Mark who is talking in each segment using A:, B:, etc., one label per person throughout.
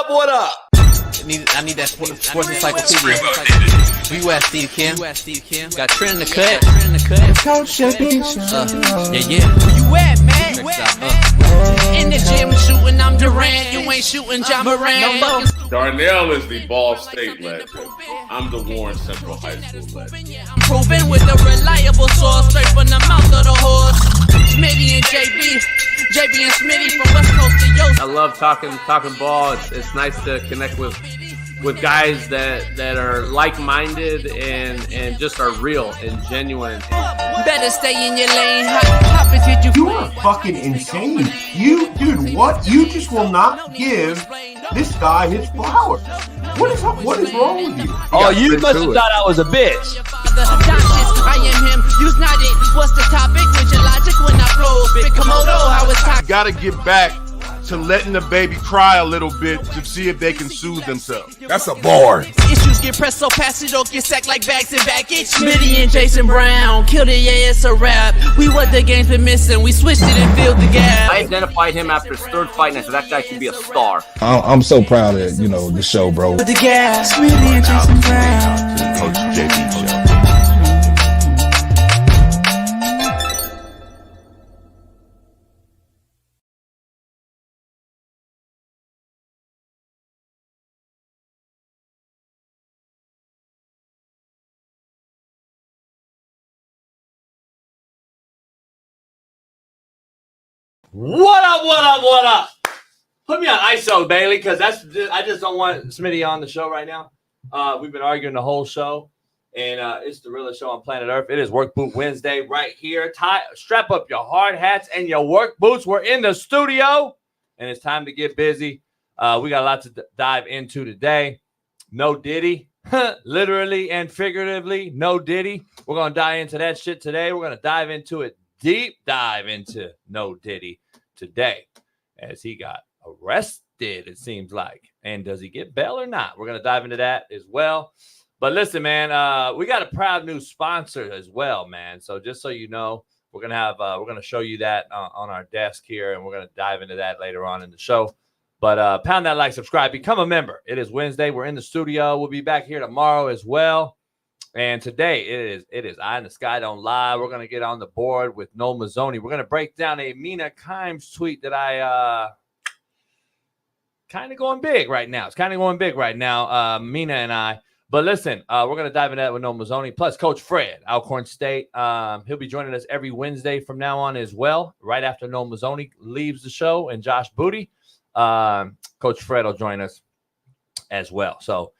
A: What up?
B: I need that sports encyclopedia. U.S. Steve Kim. Got Trent in the cut.
C: Coach
B: yeah.
D: Where you at, man? In the gym shooting, I'm Durant. You ain't shooting John Moran.
A: Darnell is the Ball State legend. I'm the Warren Central High School legend.
D: I'm proving with a reliable source, straight from the mouth of the horse. Smitty and JB and Smitty from West Coast to Yost.
E: I love talking ball. It's nice to connect with guys that are like-minded and just are real and genuine.
D: Better stay in your lane. Hop into
C: You are fucking insane. Dude, what? You just will not give this guy his flowers. What is wrong with you?
F: Oh, you must have thought I was a bitch.
D: I am him. Use not it. What's the topic? With your logic when I flow. Big Komodo, how it's talking.
G: Gotta get back to letting the baby cry a little bit to see if they can soothe themselves.
H: That's a bar.
D: Issues get pressed so fast it don't get sacked like bags and baggage. Smitty and Jason Brown killed it, yeah, it's a wrap. We what the game's been missing, we switched it and filled the gap.
E: I identified him after his third fight and I said that guy should be a star.
H: I'm so proud of the show, bro.
D: The gas, Smitty and Jason Brown.
G: Coach JB show.
E: What up? Put me on ISO, Bailey, because I just don't want Smitty on the show right now. We've been arguing the whole show, and it's the realest show on planet Earth. It is Work Boot Wednesday right here. Strap up your hard hats and your work boots. We're in the studio, and it's time to get busy. We got a lot to dive into today. No Diddy, literally and figuratively, no Diddy. We're going to dive into that shit today. We're going to dive into it, deep dive into no Diddy today, as he got arrested, it seems like. And does he get bail or not? We're going to dive into that as well. But listen, man, we got a proud new sponsor as well, man. So just so you know, we're going to show you that on our desk here, and we're going to dive into that later on in the show. But pound that like, subscribe, become a member. It is Wednesday. We're in the studio. We'll be back here tomorrow as well. And today it is Eye in the Sky Don't Lie. We're going to get on the board with Noel Mazzoni. We're going to break down a Mina Kimes tweet that I kind of going big right now. It's kind of going big right now, Mina and I. But listen, we're going to dive into that with Noel Mazzoni. Plus, Coach Fred, Alcorn State. He'll be joining us every Wednesday from now on as well, right after Noel Mazzoni leaves the show and Josh Booty. Coach Fred will join us as well. So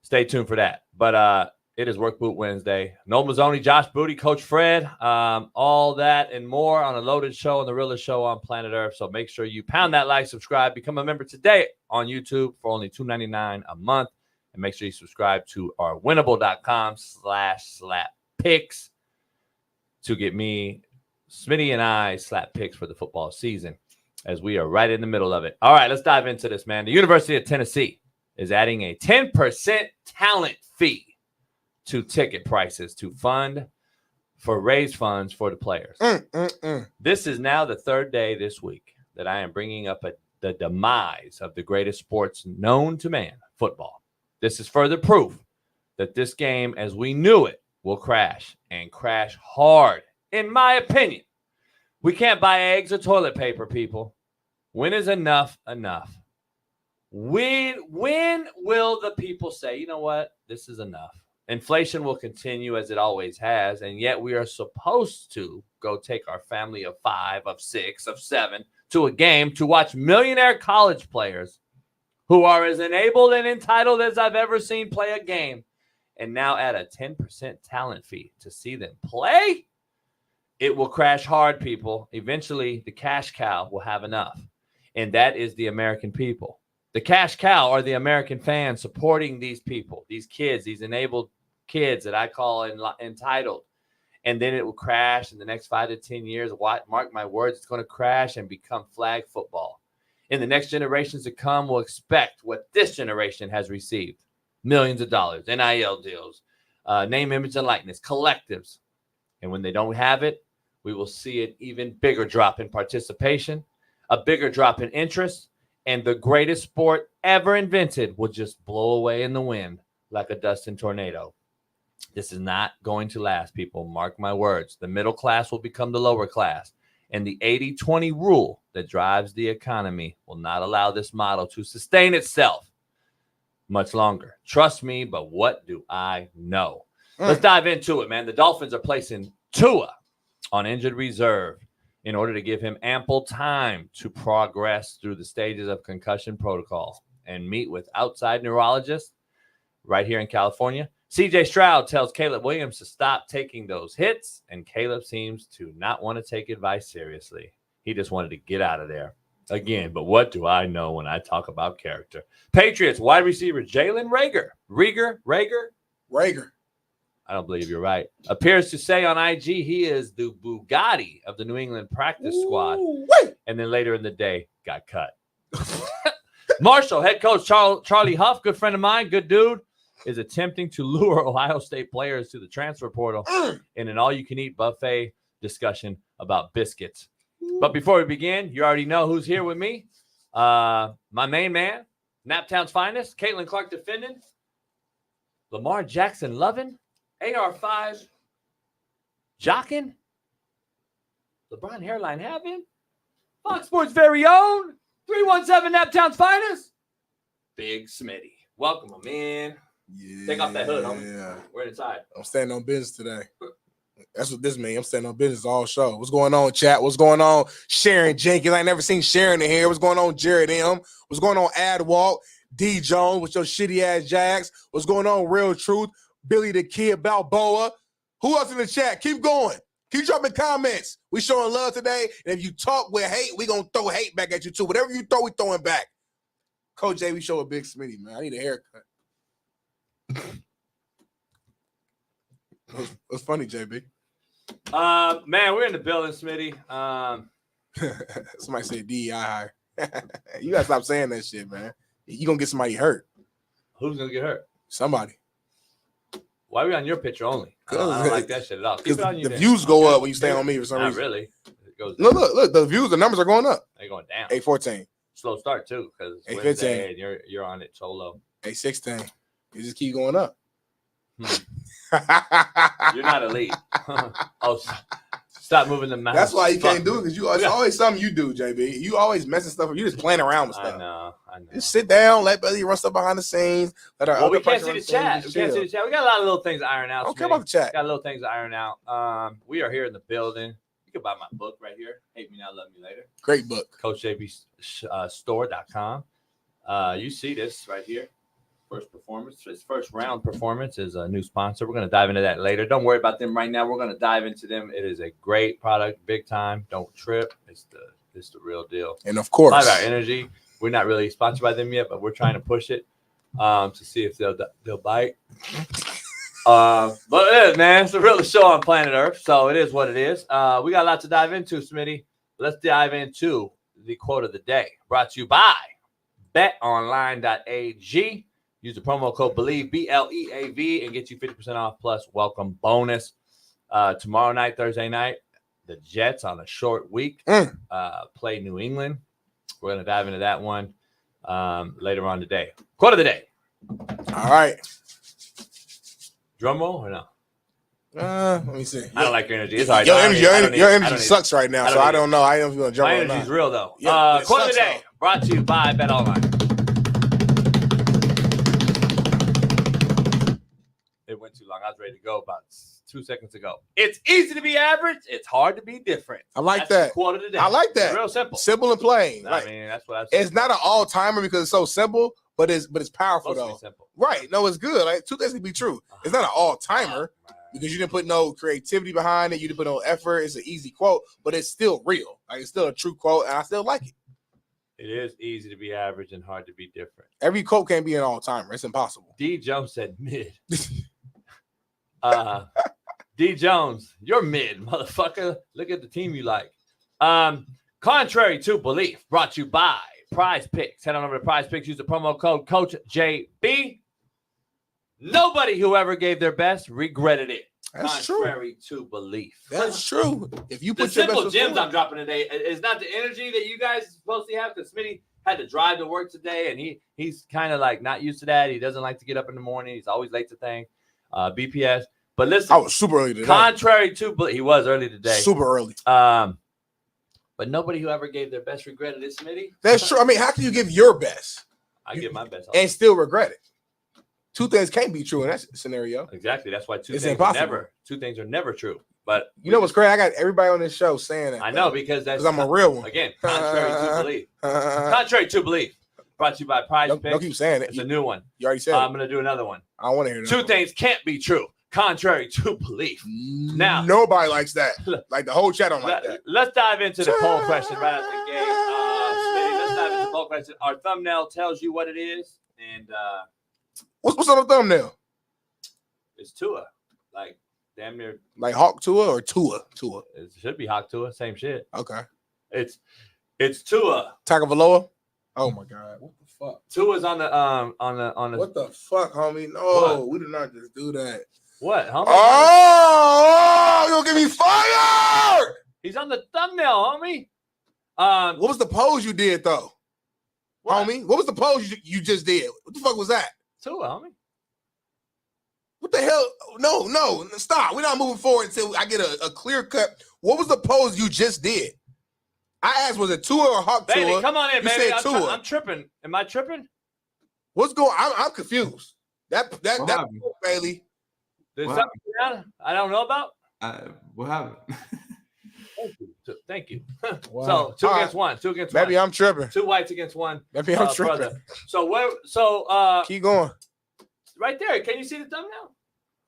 E: stay tuned for that. But it is Work Boot Wednesday. Noel Mazzoni, Josh Booty, Coach Fred, all that and more on a loaded show on the realest show on planet Earth. So make sure you pound that like, subscribe, become a member today on YouTube for only $2.99 a month. And make sure you subscribe to our winnable.com/slap-picks to get me, Smitty, and I slap picks for the football season, as we are right in the middle of it. All right, let's dive into this, man. The University of Tennessee is adding a 10% talent fee to ticket prices to raise funds for the players. This is now the third day this week that I am bringing up the demise of the greatest sports known to man, football. This is further proof that this game, as we knew it, will crash and crash hard, in my opinion. We can't buy eggs or toilet paper, people. When is enough enough? When will the people say, you know what, this is enough? Inflation will continue as it always has, and yet we are supposed to go take our family of 5, of 6, of 7 to a game to watch millionaire college players who are as enabled and entitled as I've ever seen play a game, and now add a 10% talent fee to see them play. It will crash hard, people. Eventually, the cash cow will have enough, and that is the American people. The cash cow are the American fans supporting these people, these kids, these enabled kids that I call entitled. And then it will crash in the next 5 to 10 years. Mark my words, it's going to crash and become flag football. In the next generations to come, we'll expect what this generation has received. Millions of dollars, NIL deals, name, image, and likeness, collectives. And when they don't have it, we will see an even bigger drop in participation, a bigger drop in interest, and the greatest sport ever invented will just blow away in the wind like a dusting tornado. This is not going to last, people. Mark my words. The middle class will become the lower class, and the 80-20 rule that drives the economy will not allow this model to sustain itself much longer. Trust me, but what do I know? Let's dive into it, man. The Dolphins are placing Tua on injured reserve in order to give him ample time to progress through the stages of concussion protocol and meet with outside neurologists right here in California. CJ Stroud tells Caleb Williams to stop taking those hits, and Caleb seems to not want to take advice seriously. He just wanted to get out of there. Again, but what do I know when I talk about character? Patriots wide receiver Jaylen Reagor. Reagor. I don't believe you're right. Appears to say on IG he is the Bugatti of the New England practice squad. And then later in the day, got cut. Marshall, head coach Charlie Huff, good friend of mine, good dude, is attempting to lure Ohio State players to the transfer portal in an all-you-can-eat buffet discussion about biscuits. But before we begin, you already know who's here with me. My main man, Naptown's finest, Caitlin Clark defending, Lamar Jackson loving, AR5 jocking, LeBron hairline having, Fox Sports very own, 317 Naptown's finest, Big Smitty. Welcome, my man.
I: Yeah,
E: take off that hood, homie. We're inside.
I: I'm standing on business today. That's what this means. I'm standing on business all show. What's going on, chat? What's going on, Sharon Jenkins? I ain't never seen Sharon in here. What's going on, Jared M? What's going on, Adwalt? D Jones with your shitty ass Jags. What's going on, Real Truth? Billy the Kid Balboa. Who else in the chat? Keep going. Keep dropping comments. We showing love today. And if you talk with hate, we gonna throw hate back at you too. Whatever you throw, we throwing back. Coach J, we show a Big Smitty, man. I need a haircut. What's funny, JB?
E: Man, we're in the building, Smitty.
I: Somebody said DEI hire. You gotta stop saying that shit, man. You gonna get somebody hurt.
E: Who's gonna get hurt?
I: Somebody.
E: Why are we on your picture only? I don't like that shit at all. Keep it on you.
I: The views go up when you stay on me for some reason.
E: Not really. It goes
I: look. The views, the numbers are going up.
E: They're going down.
I: 814.
E: Slow start too, because
I: 815.
E: And you're on it solo.
I: 816. You just keep going up.
E: You're not elite. Oh, stop moving the mouse.
I: That's why you can't do it, because it's always something you do, JB. You always messing stuff up. You just playing around with stuff.
E: I know.
I: Just sit down, let Billy run stuff behind the scenes.
E: We can't see the chat. We got a lot of little things to iron out.
I: I don't care about the chat.
E: Got little things to iron out. We are here in the building. You can buy my book right here. Hate Me Now, Love Me Later.
I: Great book.
E: CoachJB store.com. You see this right here. First performance. His first round performance is a new sponsor. We're going to dive into that later. Don't worry about them right now. We're going to dive into them. It is a great product, big time. Don't trip. It's the real deal.
I: And of course,
E: 5 Hour Energy. We're not really sponsored by them yet, but we're trying to push it to see if they'll bite. But man, it's the realest show on planet Earth, so it is what it is. We got a lot to dive into, Smitty. Let's dive into the quote of the day, brought to you by betonline.ag. Use the promo code BELIEVE, BLEAV, and get you 50% off plus welcome bonus. Tomorrow night, Thursday night, the Jets on a short week play New England. We're going to dive into that one later on today. Quote of the day.
I: All right.
E: Drum roll or no?
I: Let me see.
E: I don't like your energy. It's all right.
I: Your energy sucks right now, so I don't know. I don't feel jump.
E: My energy's real, though.
I: Yeah,
E: quote of the day brought to you by BetOnline. It went too long. I was ready to go about 2 seconds ago. It's easy to be average. It's hard to be different.
I: I like
E: That's
I: that.
E: The quote of the day.
I: I like that.
E: It's real simple.
I: Simple and plain.
E: I mean, that's what I said.
I: It's not an all-timer because it's so simple, but it's powerful though.
E: Simple.
I: Right. No, it's good. Like, two things can be true. It's not an all-timer because you didn't put no creativity behind it. You didn't put no effort. It's an easy quote, but it's still real. Like, it's still a true quote, and I still like it.
E: It is easy to be average and hard to be different.
I: Every quote can't be an all-timer. It's impossible.
E: D. Jones said mid. D. Jones, you're mid, motherfucker. Look at the team you like. Contrary to belief, brought to you by Prize Picks. Head on over to Prize Picks. Use the promo code CoachJB. Nobody who ever gave their best regretted it.
I: That's
E: Contrary to belief.
I: That's true. If you put
E: the
I: your
E: simple
I: best
E: gems
I: forward,
E: I'm dropping today is not the energy that you guys supposed to have, because Smitty had to drive to work today, and he's kind of like not used to that. He doesn't like to get up in the morning. He's always late to things. BPS. But listen,
I: I was super early today.
E: Contrary to he was early today.
I: Super early.
E: But nobody who ever gave their best regretted it, Smitty.
I: That's true. I mean, how can you give your best?
E: I give my best
I: and still regret it. Two things can't be true in that scenario.
E: Exactly. That's why two
I: it's
E: things
I: impossible.
E: are never true. But
I: you know what's crazy? I got everybody on this show saying that.
E: I know because
I: I'm a real one.
E: Again, contrary to belief. Contrary to belief. Brought to you by Prize Picks.
I: Don't keep saying it.
E: It's a new one.
I: You already said
E: I'm going to do another one.
I: I don't want to hear that.
E: Two things can't be true. Contrary to belief. Now,
I: nobody likes that. Like the whole chat don't like that.
E: Let's dive into the poll question right out the gate. Smitty, let's dive into the poll question. Our thumbnail tells you what it is, and
I: what's on the thumbnail?
E: It's Tua, like damn near
I: like Hawk Tua or Tua.
E: It should be Hawk Tua, same shit.
I: Okay,
E: it's Tua.
I: Tagovailoa. Oh my God, what the fuck?
E: Tua's on the.
I: What the fuck, homie? No, we did not just do that.
E: What, homie?
I: Oh, you'll get me fired.
E: He's on the thumbnail, homie.
I: What was the pose you did though, homie? What was the pose you just did? What the fuck was that?
E: Tua, homie.
I: What the hell? No, stop. We're not moving forward until I get a clear cut. What was the pose you just did? I asked, was it Tua or Hawk Tua?
E: Baby, come on in,
I: you
E: baby.
I: Said Tua.
E: I'm tripping. Am I tripping?
I: What's going? I'm confused. That Bailey.
E: There's something I don't know about.
J: What happened?
E: Thank you.
I: Wow.
E: So 2 against 1. 2 against 1.
I: Maybe I'm tripping.
E: 2 whites against 1.
I: Maybe I'm tripping.
E: Brother. So
I: keep going.
E: Right there. Can you see the thumbnail?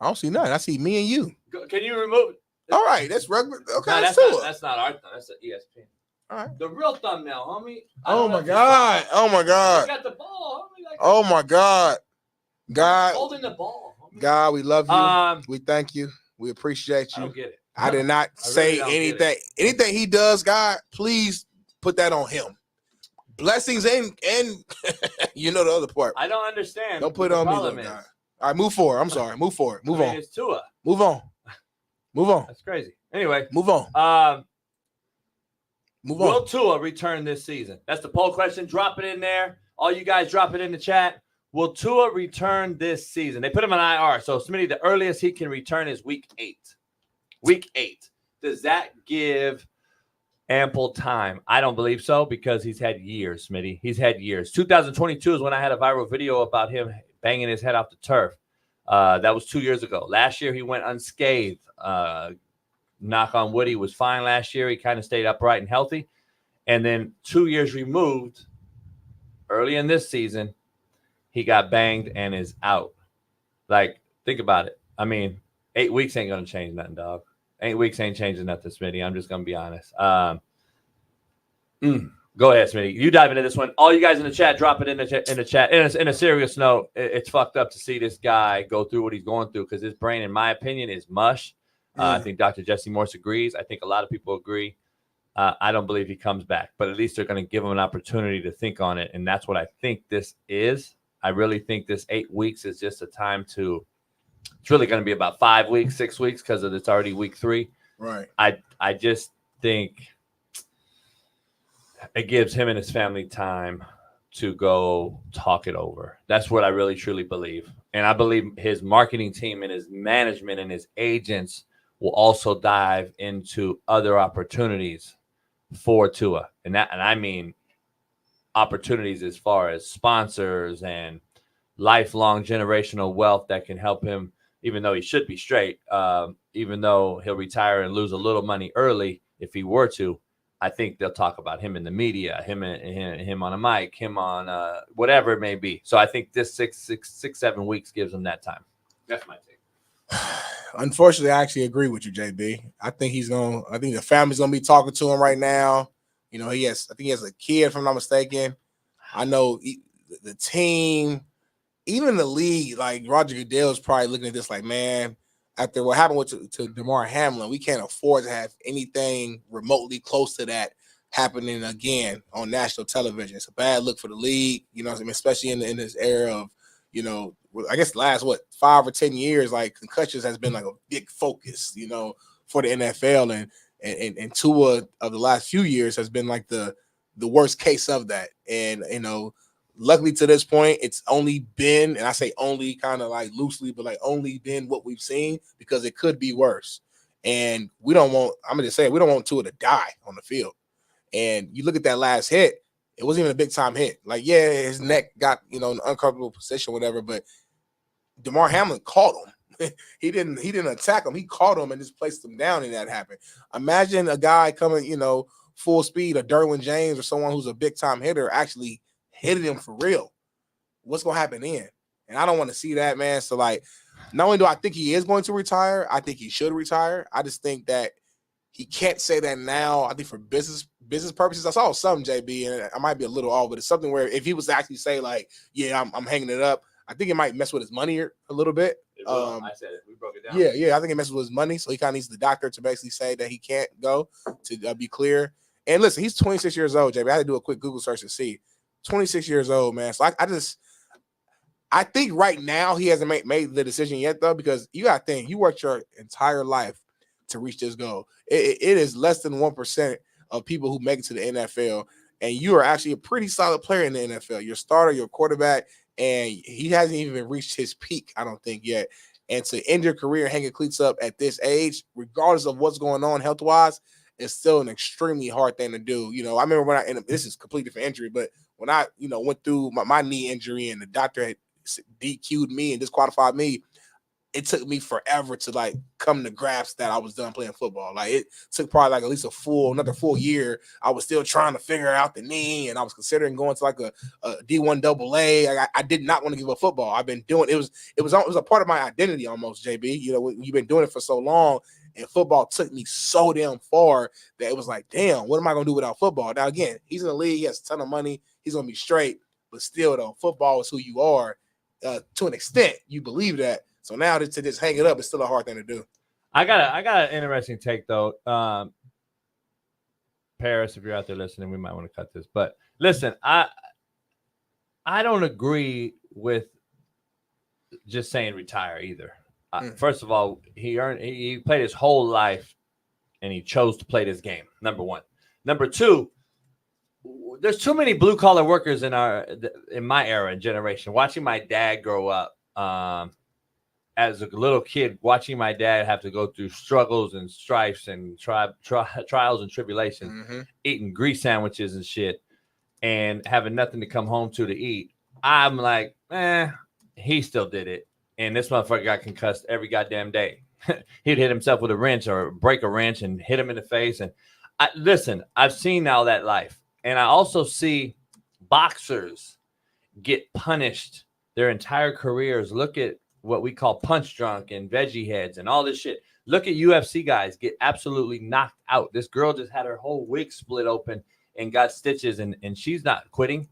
I: I don't see nothing. I see me and you.
E: Can you remove it?
I: All right, that's regular. Okay,
E: no, that's not our thumb. That's the ESPN.
I: All right.
E: The real thumbnail, homie.
I: Oh my God. Oh my God.
E: You got the ball, homie. Like
I: oh my God. God.
E: Holding the ball. Homie.
I: God, we love you. We thank you. We appreciate you.
E: I don't get it.
I: I did not say anything. Anything he does, God, please put that on him. Blessings and you know the other part.
E: I don't understand.
I: Don't put it on me, though, God. All right, move forward. I'm sorry. Move forward. Move on.
E: It's Tua.
I: Move on. Move on.
E: That's crazy. Anyway,
I: move on.
E: Move on. Will Tua return this season? That's the poll question. Drop it in there. All you guys drop it in the chat. Will Tua return this season? They put him on IR. So, Smitty, the earliest he can return is week 8. Week 8. Does that give ample time? I don't believe so because he's had years, Smitty. He's had years. 2022 is when I had a viral video about him banging his head off the turf. That was 2 years ago. Last year, he went unscathed. Knock on wood, he was fine last year. He kind of stayed upright and healthy. And then 2 years removed, early in this season, he got banged and is out. Like, think about it. I mean, 8 weeks ain't going to change nothing, dog. 8 weeks ain't changing nothing, Smitty. I'm just going to be honest. Go ahead, Smitty. You dive into this one. All you guys in the chat, drop it in the chat. In a serious note, it's fucked up to see this guy go through what he's going through because his brain, in my opinion, is mush. I think Dr. Jesse Morse agrees. I think a lot of people agree. I don't believe he comes back, but at least they're going to give him an opportunity to think on it, and that's what I think this is. I really think this 8 weeks is just a time to – it's really going to be about 5 weeks, 6 weeks because it's already week 3.
I: Right.
E: I just think it gives him and his family time to go talk it over. That's what I really, truly believe. And I believe his marketing team and his management and his agents will also dive into other opportunities for Tua. And I mean opportunities as far as sponsors and lifelong generational wealth that can help him, even though he should be straight, even though he'll retire and lose a little money early if he were to. I think they'll talk about him in the media, him on a mic, him on whatever it may be. So I think this 7 weeks gives him that time. That's my take.
I: Unfortunately, I actually agree with you, JB. I think the family's gonna be talking to him right now. You know, I think he has a kid, if I'm not mistaken. I know the team, even the league, like Roger Goodell is probably looking at this like, man, after what happened to DeMar Hamlin, we can't afford to have anything remotely close to that happening again on national television. It's a bad look for the league, you know what I mean? Especially in this era of, you know, I guess the last 5 or 10 years, like concussions has been like a big focus, you know, for the NFL, and Tua of the last few years has been like the the worst case of that. And, luckily to this point, it's only been, and I say only kind of like loosely, but like only been what we've seen, because it could be worse. And we don't want Tua to die on the field. And you look at that last hit, it wasn't even a big time hit. Like, yeah, his neck got, in an uncomfortable position, whatever, but DeMar Hamlin caught him. He didn't attack him. He caught him and just placed him down, and that happened. Imagine a guy coming, full speed, or Derwin James or someone who's a big time hitter actually hitting him for real. What's going to happen then? And I don't want to see that, man. So, like, not only do I think he is going to retire, I think he should retire. I just think that he can't say that now. I think for business purposes, I saw something, JB, and I might be a little off, but it's something where if he was to actually say, like, yeah, I'm hanging it up, I think it might mess with his money a little bit.
E: I said it. We broke it down.
I: Yeah. I think it messes with his money. So he kind of needs the doctor to basically say that he can't go, to be clear. And listen, he's 26 years old, JB. I had to do a quick Google search to see. 26 years old, man. So I think right now he hasn't made the decision yet, though, because you got to think, you worked your entire life to reach this goal. It is less than 1% of people who make it to the NFL, and you are actually a pretty solid player in the NFL. Your starter, your quarterback, and he hasn't even reached his peak, I don't think, yet. And to end your career hanging cleats up at this age, regardless of what's going on health-wise, is still an extremely hard thing to do. I remember when this is completely different injury, but when I, went through my knee injury and the doctor had DQ'd me and disqualified me, it took me forever to like come to grasp that I was done playing football. Like, it took probably like at least another full year. I was still trying to figure out the knee, and I was considering going to like a D1 AA. I did not want to give up football. I've been doing it was a part of my identity almost, JB. You've been doing it for so long, and football took me so damn far that it was like, damn, what am I gonna do without football? Now again, he's in the league, he has a ton of money, he's gonna be straight, but still though, football is who you are. To an extent, you believe that. So now to just hang it up is still a hard thing to do.
E: I got an interesting take though. Paris, if you're out there listening, we might want to cut this. But listen, I don't agree with just saying retire either. First of all, he played his whole life and he chose to play this game. Number one. Number two, there's too many blue collar workers in my era and generation. Watching my dad grow up, as a little kid, watching my dad have to go through struggles and strifes and trials and tribulations, eating grease sandwiches and shit, and having nothing to come home to eat. I'm like, he still did it. And this motherfucker got concussed every goddamn day. He'd hit himself with a wrench or break a wrench and hit him in the face. And listen, I've seen now that life. And I also see boxers get punished their entire careers. Look at what we call punch drunk and veggie heads and all this shit. Look at UFC guys get absolutely knocked out. This girl just had her whole wig split open and got stitches, and she's not quitting.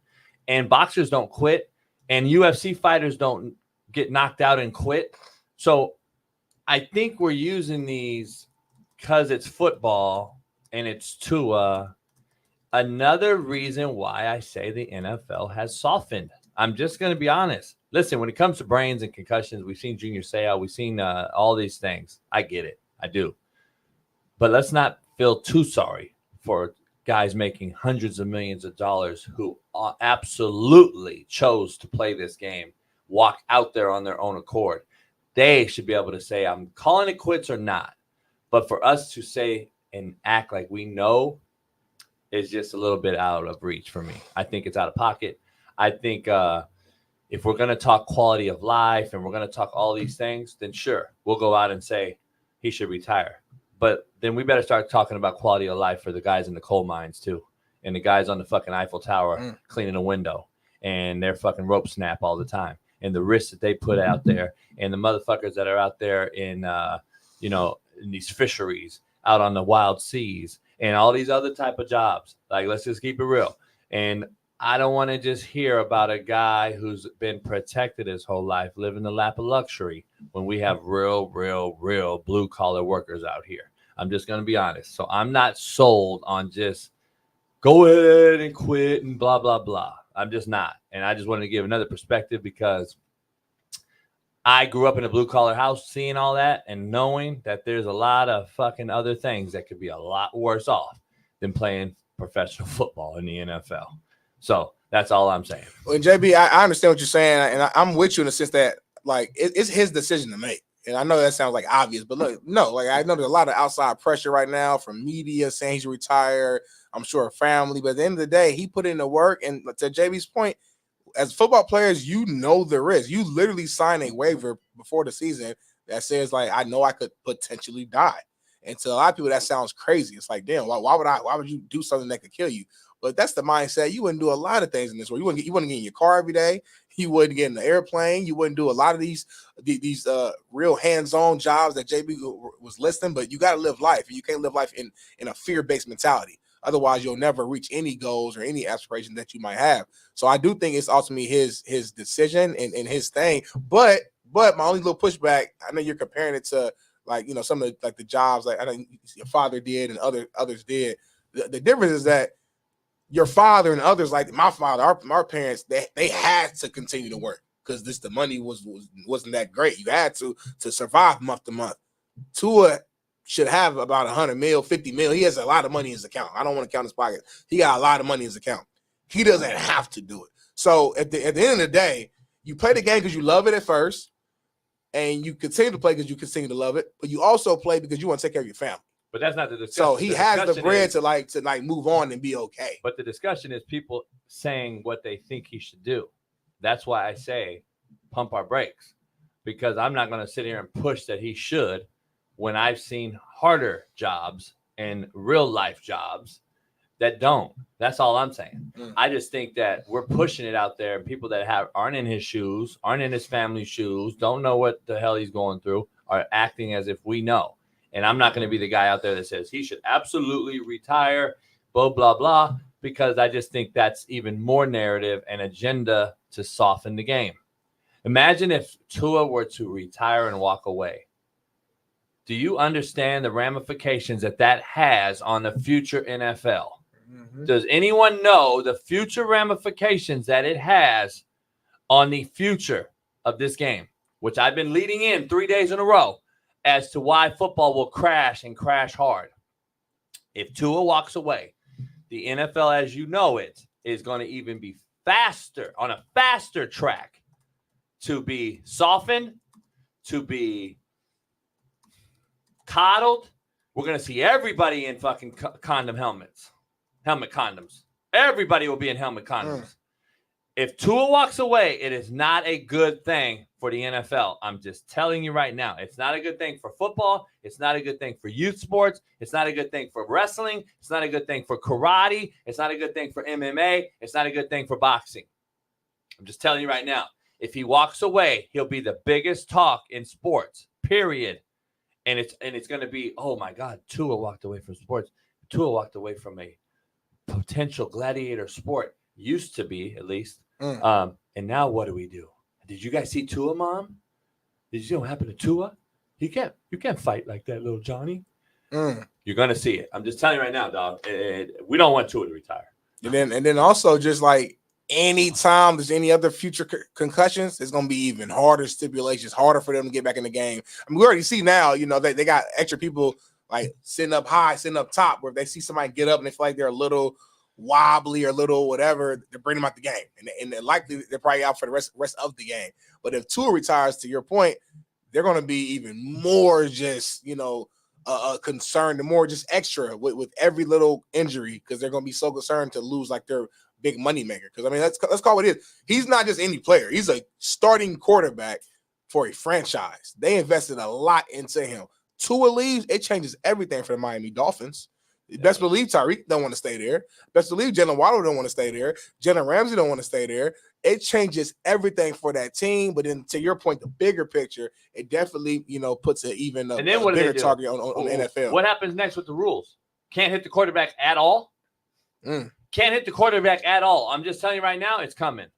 E: And boxers don't quit, and UFC fighters don't get knocked out and quit. So I think we're using these because it's football and it's Tua. Another reason why I say the NFL has softened. I'm just going to be honest. Listen, when it comes to brains and concussions, we've seen Junior Seau, we've seen all these things. I get it. I do. But let's not feel too sorry for guys making hundreds of millions of dollars who absolutely chose to play this game, walk out there on their own accord. They should be able to say, I'm calling it quits or not. But for us to say and act like we know is just a little bit out of reach for me. I think it's out of pocket. I think if we're going to talk quality of life and we're going to talk all these things, then sure, we'll go out and say he should retire. But then we better start talking about quality of life for the guys in the coal mines too, and the guys on the fucking Eiffel Tower cleaning a window, and their fucking rope snap all the time, and the risks that they put out there, and the motherfuckers that are out there in in these fisheries out on the wild seas, and all these other type of jobs. Like, let's just keep it real. And I don't want to just hear about a guy who's been protected his whole life, living the lap of luxury, when we have real blue collar workers out here. I'm just going to be honest. So I'm not sold on just go ahead and quit and blah, blah, blah. I'm just not. And I just wanted to give another perspective because I grew up in a blue collar house, seeing all that and knowing that there's a lot of fucking other things that could be a lot worse off than playing professional football in the NFL. So that's all I'm saying.
I: Well, JB, I understand what you're saying, and I'm with you in the sense that like it's his decision to make. And I know that sounds like obvious, but look, no, like I know there's a lot of outside pressure right now from media saying he's retired. I'm sure family, but at the end of the day, he put in the work. And to JB's point, as football players, you know the risk. You literally sign a waiver before the season that says like, I know I could potentially die. And to a lot of people, that sounds crazy. It's like, damn, why would you do something that could kill you? But that's the mindset. You wouldn't do a lot of things in this world. You wouldn't get in your car every day. You wouldn't get in the airplane. You wouldn't do a lot of these real hands-on jobs that JB was listing. But you got to live life, and you can't live life in a fear-based mentality. Otherwise, you'll never reach any goals or any aspirations that you might have. So I do think it's ultimately his decision and his thing. But my only little pushback, I know you're comparing it to like, you know, some of the, like the jobs like I know your father did and others did. The difference is that your father and others like my father, our parents, they had to continue to work because the money wasn't that great. You had to survive month to month. Tua should have about 100 mil, 50 mil. He has a lot of money in his account. I don't want to count his pocket. He got a lot of money in his account. He doesn't have to do it. So at the end of the day, you play the game because you love it at first, and you continue to play because you continue to love it, but you also play because you want to take care of your family.
E: But that's not the discussion.
I: So he has the bread to move on and be okay.
E: But the discussion is people saying what they think he should do. That's why I say pump our brakes, because I'm not going to sit here and push that he should when I've seen harder jobs and real life jobs that don't. That's all I'm saying. I just think that we're pushing it out there, and people that aren't in his shoes, aren't in his family's shoes, don't know what the hell he's going through, are acting as if we know. And I'm not going to be the guy out there that says he should absolutely retire, blah, blah, blah, because I just think that's even more narrative and agenda to soften the game. Imagine if Tua were to retire and walk away. Do you understand the ramifications that has on the future NFL? Mm-hmm. Does anyone know the future ramifications that it has on the future of this game, which I've been leading in 3 days in a row, as to why football will crash and crash hard? If Tua walks away, the NFL, as you know it, is going to even be faster, on a faster track to be softened, to be coddled. We're going to see everybody in fucking helmet condoms. Everybody will be in helmet condoms. If Tua walks away, it is not a good thing for the NFL. I'm just telling you right now. It's not a good thing for football. It's not a good thing for youth sports. It's not a good thing for wrestling. It's not a good thing for karate. It's not a good thing for MMA. It's not a good thing for boxing. I'm just telling you right now. If he walks away, he'll be the biggest talk in sports, period. And it's going to be, oh my God, Tua walked away from sports. Tua walked away from a potential gladiator sport. Used to be, at least. And now what do? Did you guys see Tua, Mom? Did you see what happened to Tua? You can't fight like that, little Johnny. You're going to see it. I'm just telling you right now, dog. We don't want Tua to retire.
I: And then also just like anytime there's any other future concussions, it's going to be even harder stipulations, harder for them to get back in the game. I mean, we already see now, you know, they got extra people like sitting up high, sitting up top, where if they see somebody get up and they feel like they're a little wobbly or little whatever, they bring them out the game, and they're likely they're probably out for the rest of the game. But if Tua retires, to your point, they're going to be even more just, you know, concerned and more just extra with every little injury, because they're going to be so concerned to lose like their big money maker. Because I mean, let's call it what it is. He's not just any player. He's a starting quarterback for a franchise. They invested a lot into him. Tua leaves, it changes everything for the Miami Dolphins. Best believe Tyreek don't want to stay there. Best believe Jalen Waddle don't want to stay there. Jalen Ramsey don't want to stay there. It changes everything for that team. But then, to your point, the bigger picture, it definitely, you know, puts a bigger target on the NFL.
E: What happens next with the rules? Can't hit the quarterback at all? Can't hit the quarterback at all. I'm just telling you right now, it's coming.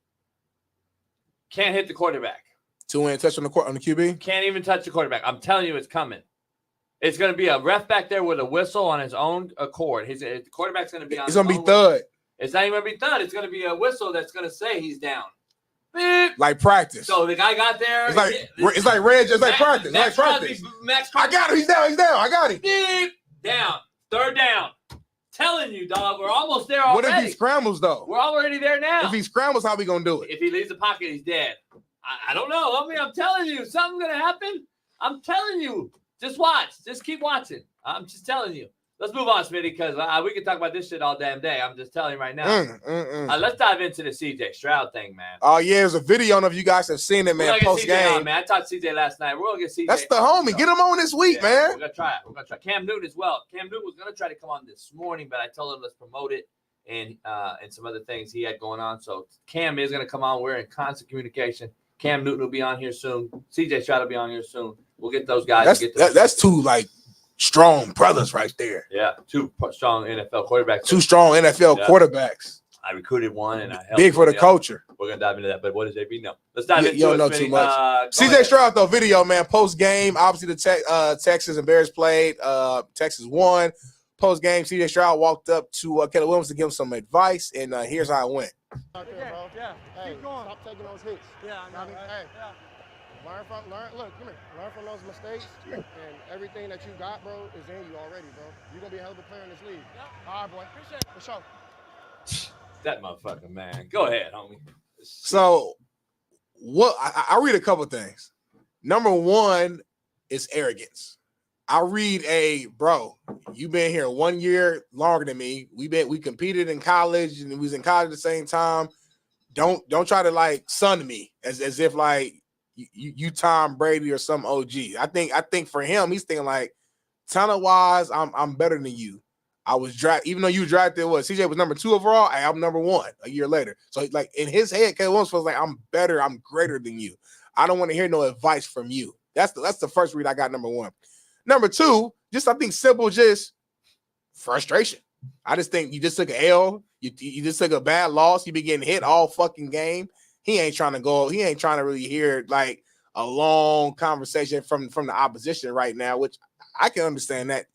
E: Can't hit the quarterback.
I: Two-hand touch on the QB?
E: Can't even touch the quarterback. I'm telling you, it's coming. It's going to be a ref back there with a whistle on his own accord. The quarterback's going to be on.
I: It's going to be thud.
E: It's not even going to be thud. It's going to be a whistle that's going to say he's down. Beep.
I: Like practice.
E: So the guy got there.
I: It's like red. It's like practice. It's like practice. I got him. He's down. I got him.
E: Beep. Down. Third down. telling you, dog. We're almost there already.
I: What if he scrambles though?
E: We're already there now.
I: If he scrambles, how we gonna do it?
E: If he leaves the pocket, he's dead. I don't know. I mean, I'm telling you, something's gonna happen. I'm telling you. Just watch. Just keep watching. I'm just telling you. Let's move on, Smitty, because we can talk about this shit all damn day. I'm just telling you right now. Let's dive into the CJ Stroud thing, man.
I: Oh, yeah, there's a video. I don't know if you guys have seen it, man, post-game.
E: Man, I talked to CJ last night. We're going to get CJ.
I: That's the homie. Get him on this week, man.
E: We're going to try it. We're going to try Cam Newton as well. Cam Newton was going to try to come on this morning, but I told him let's promote it and some other things he had going on. So Cam is going to come on. We're in constant communication. Cam Newton will be on here soon. CJ Stroud will be on here soon. We'll get those guys.
I: That's two, like, strong brothers right there.
E: Yeah, two strong NFL quarterbacks.
I: Two strong NFL quarterbacks.
E: I recruited one, and I helped
I: big for the culture.
E: We're gonna dive into that, but what does JB know? Let's dive into it.
I: You don't know too much. CJ Stroud though, video man. Post game, obviously the Texas and Bears played. Texas won. Post game, CJ Stroud walked up to Caleb Williams to give him some advice, and here's how it went.
J: Yeah. Hey, keep going. Stop taking those hits. Yeah, I know. Hey. Yeah. Learn from those mistakes, and everything that you got, bro, is in you already, bro. You're going to be a hell of a player in this league. Yep. All right, boy. Appreciate it. For sure.
E: That motherfucker, man. Go ahead, homie.
I: So, what I read a couple things. Number one is arrogance. I read bro, you've been here 1 year longer than me. We competed in college, and we was in college at the same time. Don't try to, like, son me as if, like, you Tom Brady or some OG. I think for him, he's thinking like, talent wise, I'm better than you. I was drafted, even though you drafted CJ was number 2 overall. I'm number 1 a year later. So like in his head, Caleb Williams feels like I'm better, I'm greater than you. I don't want to hear no advice from you. That's the first read I got. Number 1. Number 2, just I think simple, just frustration. I just think you just took an L. You just took a bad loss. You been getting hit all fucking game. He ain't trying to go. He ain't trying to really hear like a long conversation from the opposition right now, which I can understand that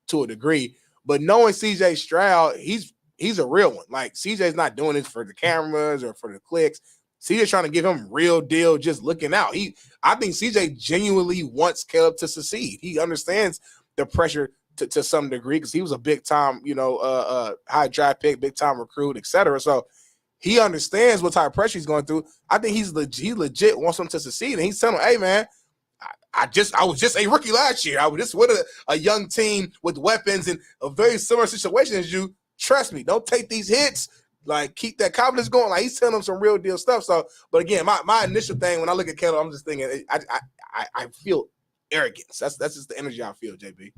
I: to a degree. But knowing CJ Stroud, he's a real one. Like CJ's not doing this for the cameras or for the clicks. CJ's trying to give him real deal, just looking out. I think CJ genuinely wants Caleb to succeed. He understands the pressure to some degree because he was a big time, high draft pick, big time recruit, etc. So he understands what type of pressure he's going through. I think he legit wants him to succeed. And he's telling him, hey, man, I was just a rookie last year. I was just with a young team with weapons in a very similar situation as you. Trust me, don't take these hits. Like, keep that confidence going. Like, he's telling him some real deal stuff. So, but again, my initial thing when I look at Caleb, I'm just thinking, I feel arrogance. That's just the energy I feel, JB.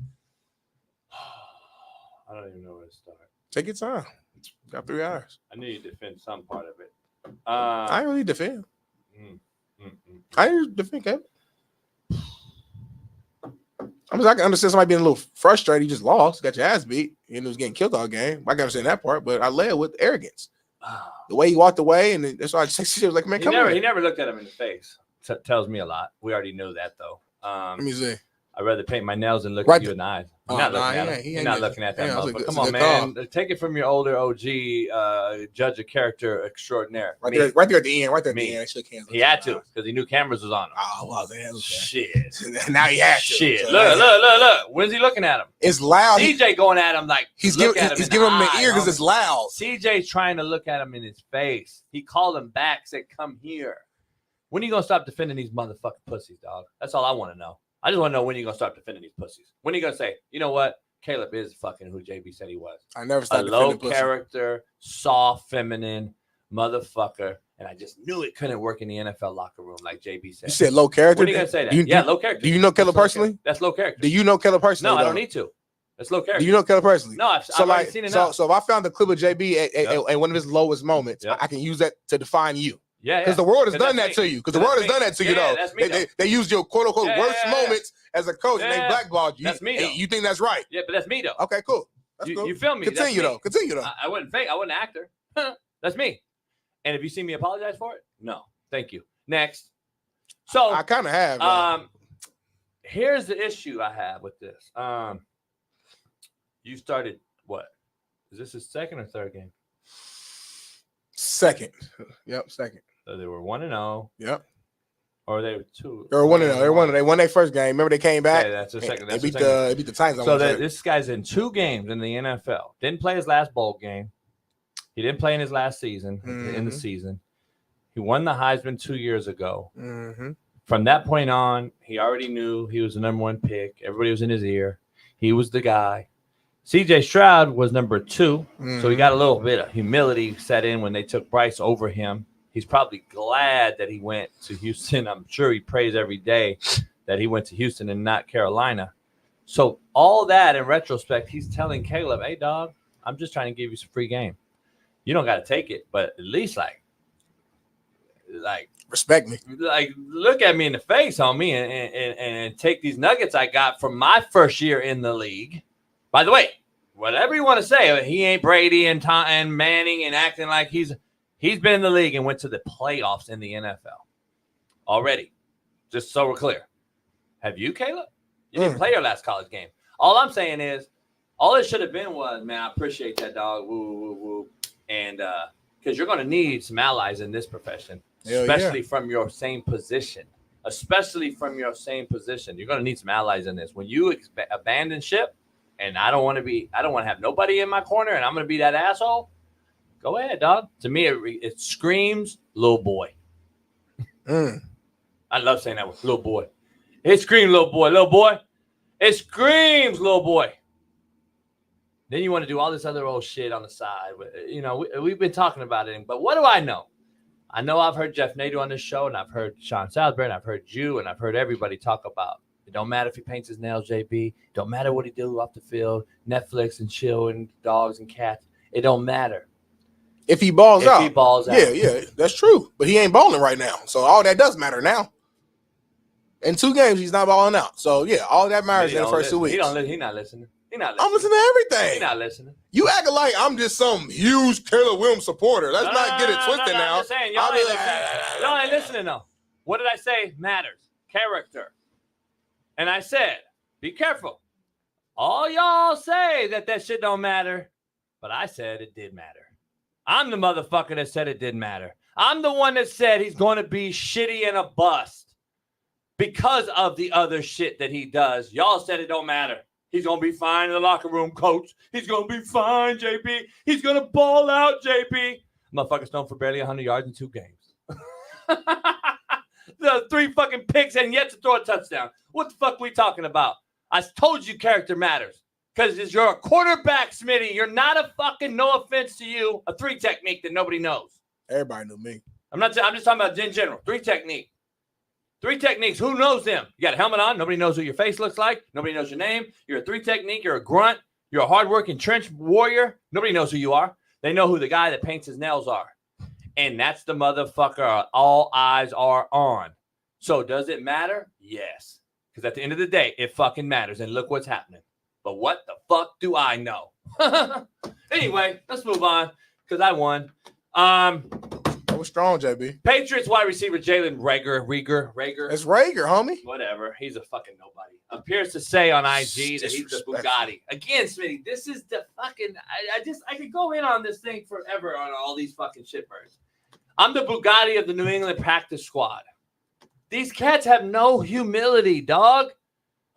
E: I don't even know where to start.
I: Take your time. Got 3 hours.
E: I need to defend some part of it.
I: I ain't really defend. I ain't defend, Kevin. I can understand somebody being a little frustrated. You just lost, got your ass beat, and was getting killed all game. I can understand that part, but I led with arrogance. The way he walked away, and that's why I just was like, man, come on.
E: He never looked at him in the face. Tells me a lot. We already knew that, though.
I: Let me see.
E: I'd rather paint my nails and look at you in the eyes. You're not looking at that motherfucker. Come on, man. Take it from your older OG, judge of character extraordinaire.
I: Right there at the end. Right there at the end.
E: He had to because he knew cameras was on him.
I: Oh, well, okay.
E: Shit.
I: Now he had to.
E: Shit. Look. When's he looking at him?
I: It's loud.
E: CJ going at him like
I: he's giving him the ear because it's loud.
E: CJ's trying to look at him in his face. He called him back, said, come here. When are you going to stop defending these motherfucking pussies, dog? That's all I want to know. I just want to know when you're going to start defending these pussies. When are you going to say, you know what? Caleb is fucking who JB said he was.
I: I never started
E: defending pussy. A low character, soft, feminine motherfucker. And I just knew it couldn't work in the NFL locker room like JB said.
I: You said low character?
E: When are you going to say that? Low character.
I: Do you know Caleb personally?
E: That's low character.
I: Do you know Caleb personally?
E: No, I don't need to. That's low character.
I: Do you know Caleb personally?
E: No, I've seen it now.
I: So if I found the clip of JB at one of his lowest moments, I can use that to define you.
E: Yeah,
I: because the world has done that to you. Because the world has done that to you, though. They used your quote unquote worst moments as a coach, and they blackballed you.
E: That's me. Though.
I: You think that's right?
E: Yeah, but that's me, though.
I: Okay, cool.
E: You feel me?
I: Continue though.
E: I wasn't fake. I wasn't an actor. That's me. And if you see me apologize for it, no, thank you. Next. So
I: I kind of have.
E: Here's the issue I have with this. You started what? Is this his second or third game?
I: Second. Yep, second.
E: So they were 1-0.
I: Yep.
E: Or they were 2.
I: They were 1-0. They won their first game. Remember they came back.
E: Yeah, that's the second.
I: They beat the Titans.
E: So this guy's in 2 games in the NFL. Didn't play his last bowl game. He didn't play in his last season. In the season, he won the Heisman 2 years ago. From that point on, he already knew he was the number 1 pick. Everybody was in his ear. He was the guy. C.J. Stroud was number 2, so he got a little bit of humility set in when they took Bryce over him. He's probably glad that he went to Houston. I'm sure he prays every day that he went to Houston and not Carolina. So all that in retrospect, he's telling Caleb, hey, dog, I'm just trying to give you some free game. You don't got to take it, but at least like
I: respect me.
E: Like look at me in the face, homie, and take these nuggets I got from my first year in the league. By the way, whatever you want to say, he ain't Brady and Manning and acting like he's been in the league and went to the playoffs in the NFL already. Just so we're clear. Have you, Caleb? You didn't play your last college game. All I'm saying is, all it should have been was, man, I appreciate that, dog. Woo, woo, woo. And because you're going to need some allies in this profession, especially from your same position. Especially from your same position. You're going to need some allies in this. When you abandon ship, and I don't want to have nobody in my corner, and I'm going to be that asshole. Go ahead, dog. To me, it screams little boy. I love saying that with little boy. It screams little boy, little boy. It screams little boy. Then you want to do all this other old shit on the side. You know, we've been talking about it. But what do I know? I know I've heard Jeff Nadu on this show, and I've heard Shaun Salisbury, and I've heard you, and I've heard everybody talk about it. Don't matter if he paints his nails, JB. Don't matter what he do off the field, Netflix and chill and dogs and cats. It don't matter.
I: If he balls out.
E: He balls out.
I: Yeah, that's true. But he ain't balling right now. So all that does matter now. In 2 games, he's not balling out. So, yeah, all that matters in the first 2 weeks.
E: He's not listening.
I: I'm listening to everything.
E: He's not listening.
I: You acting like I'm just some huge Caleb Williams supporter. Let's not get it twisted now.
E: I'm just saying, y'all ain't listening, though. What did I say? Matters. Character. And I said, be careful. All y'all say that shit don't matter. But I said it did matter. I'm the motherfucker that said it didn't matter. I'm the one that said he's going to be shitty and a bust because of the other shit that he does. Y'all said it don't matter. He's going to be fine in the locker room, coach. He's going to be fine, JP. He's going to ball out, JP. Motherfucker's thrown for barely 100 yards in 2 games. The 3 fucking picks and yet to throw a touchdown. What the fuck we talking about? I told you character matters. Because you're a quarterback, Smitty. You're not a fucking, no offense to you, a 3 technique that nobody knows.
I: Everybody knew me.
E: I'm just talking about in general. 3 technique. 3 techniques. Who knows them? You got a helmet on. Nobody knows what your face looks like. Nobody knows your name. You're a 3 technique. You're a grunt. You're a hardworking trench warrior. Nobody knows who you are. They know who the guy that paints his nails are. And that's the motherfucker all eyes are on. So does it matter? Yes. Because at the end of the day, it fucking matters. And look what's happening. But what the fuck do I know? Anyway, let's move on because I won.
I: That was strong, JB.
E: Patriots wide receiver Jaylen Reagor.
I: It's Reagor, homie.
E: Whatever. He's a fucking nobody. Appears to say on IG that he's the Bugatti. Again, Smitty, this is the fucking. I could go in on this thing forever on all these fucking shitbirds. I'm the Bugatti of the New England practice squad. These cats have no humility, dog.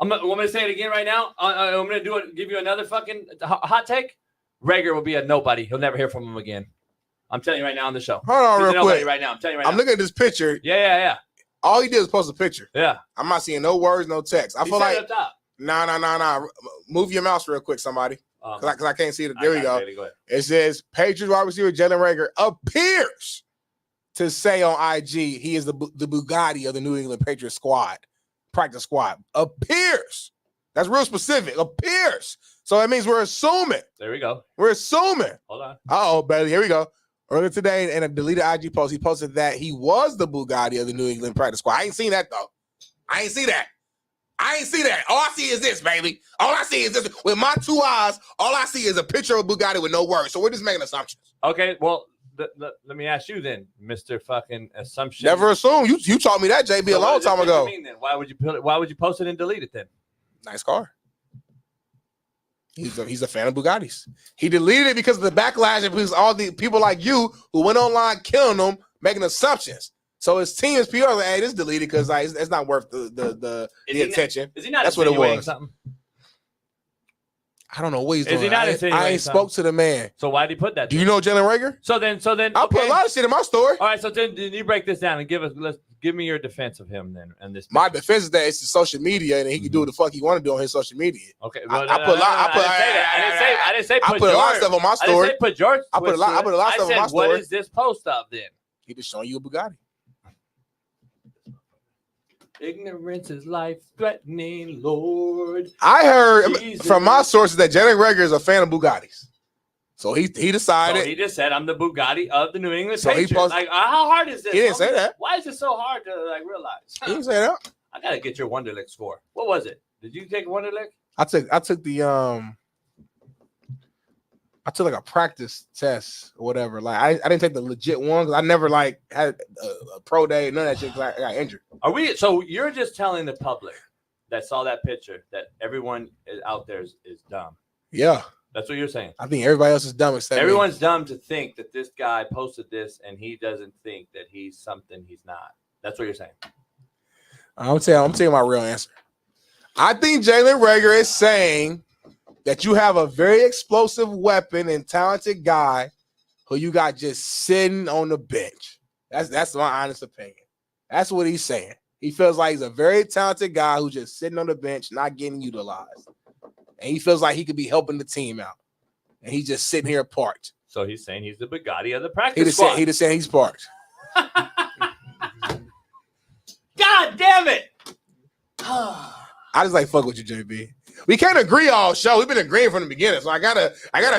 E: I'm going to say it again right now. I'm going to give you another fucking hot take. Reagor will be a nobody. He'll never hear from him again. I'm telling you right now on the show.
I: Hold on real quick.
E: Right now. I'm telling you right now.
I: I'm looking at this picture.
E: Yeah.
I: All he did was post a picture.
E: Yeah.
I: I'm not seeing no words, no text. I feel like nah. Move your mouse real quick, somebody. Because I can't see it. There we go.
E: Go
I: it says Patriots wide receiver Jaylen Reagor appears to say on IG he is the Bugatti of the New England Patriots squad. Practice squad appears. That's real specific. Appears. So that means we're assuming.
E: There we go.
I: We're assuming.
E: Hold on.
I: Uh-oh, Bailey. Here we go. Earlier today in a deleted IG post, he posted that he was the Bugatti of the New England practice squad. I ain't seen that, though. I ain't see that. All I see is this, baby. All I see is this. With my 2 eyes, all I see is a picture of a Bugatti with no words. So we're just making assumptions.
E: Okay, well, let me ask you then, Mr. Fucking Assumption.
I: Never assume. You taught me that, JB, a long time ago.
E: What do you mean, then? Why would you post it and delete it then?
I: Nice car. He's a fan of Bugattis. He deleted it because of the backlash and because all the people like you who went online killing them, making assumptions. So his team is PR. Like, hey, this deleted because like it's not worth the attention.
E: Is he not?
I: That's what it was.
E: Something?
I: I don't know what he's doing.
E: Is he not
I: I ain't spoke to the man.
E: So why did he put that?
I: Do you know Jaylen Reagor?
E: So then
I: I put a lot of shit in my story.
E: All right, so then you break this down and give me your defense of him then. And this.
I: My defense is that it's the social media and he can do what the fuck he want to do on his social media.
E: Okay,
I: I didn't say I put a lot of stuff on my story.
E: I didn't say put yours.
I: I put a lot of stuff on my story.
E: What is this post of then?
I: He just showing you a Bugatti.
E: Ignorance is life-threatening, Lord.
I: I heard
E: Jesus.
I: from my sources that Jaylen Reagor is a fan of Bugattis. So he decided.
E: So he just said, I'm the Bugatti of the New England
I: So he
E: Patriots.
I: posted-
E: How hard is this?
I: He didn't say that.
E: Why is it so hard to realize?
I: He didn't say that.
E: I got to get your Wonderlic score. What was it? Did you take a Wonderlic?
I: I took the I took like a practice test or whatever. Like I didn't take the legit one because I never like had a pro day, none of that shit because I got injured.
E: So you're just telling the public that saw that picture that everyone out there is dumb.
I: Yeah.
E: That's what you're saying.
I: I think everybody else is dumb except
E: Everyone's dumb to think that this guy posted this and he doesn't think that he's something he's not. That's what you're saying.
I: I'm telling you my real answer. I think Jaylen Reagor is saying that you have a very explosive weapon and talented guy who you got just sitting on the bench. That's my honest opinion. That's what he's saying. He feels like he's a very talented guy who's just sitting on the bench, not getting utilized. And he feels like he could be helping the team out. And he's just sitting here parked.
E: So he's saying he's the Bugatti of the practice squad.
I: He just saying he's parked.
E: God damn it!
I: I just like fuck with you, JB. We can't agree all show. We've been agreeing from the beginning, so I gotta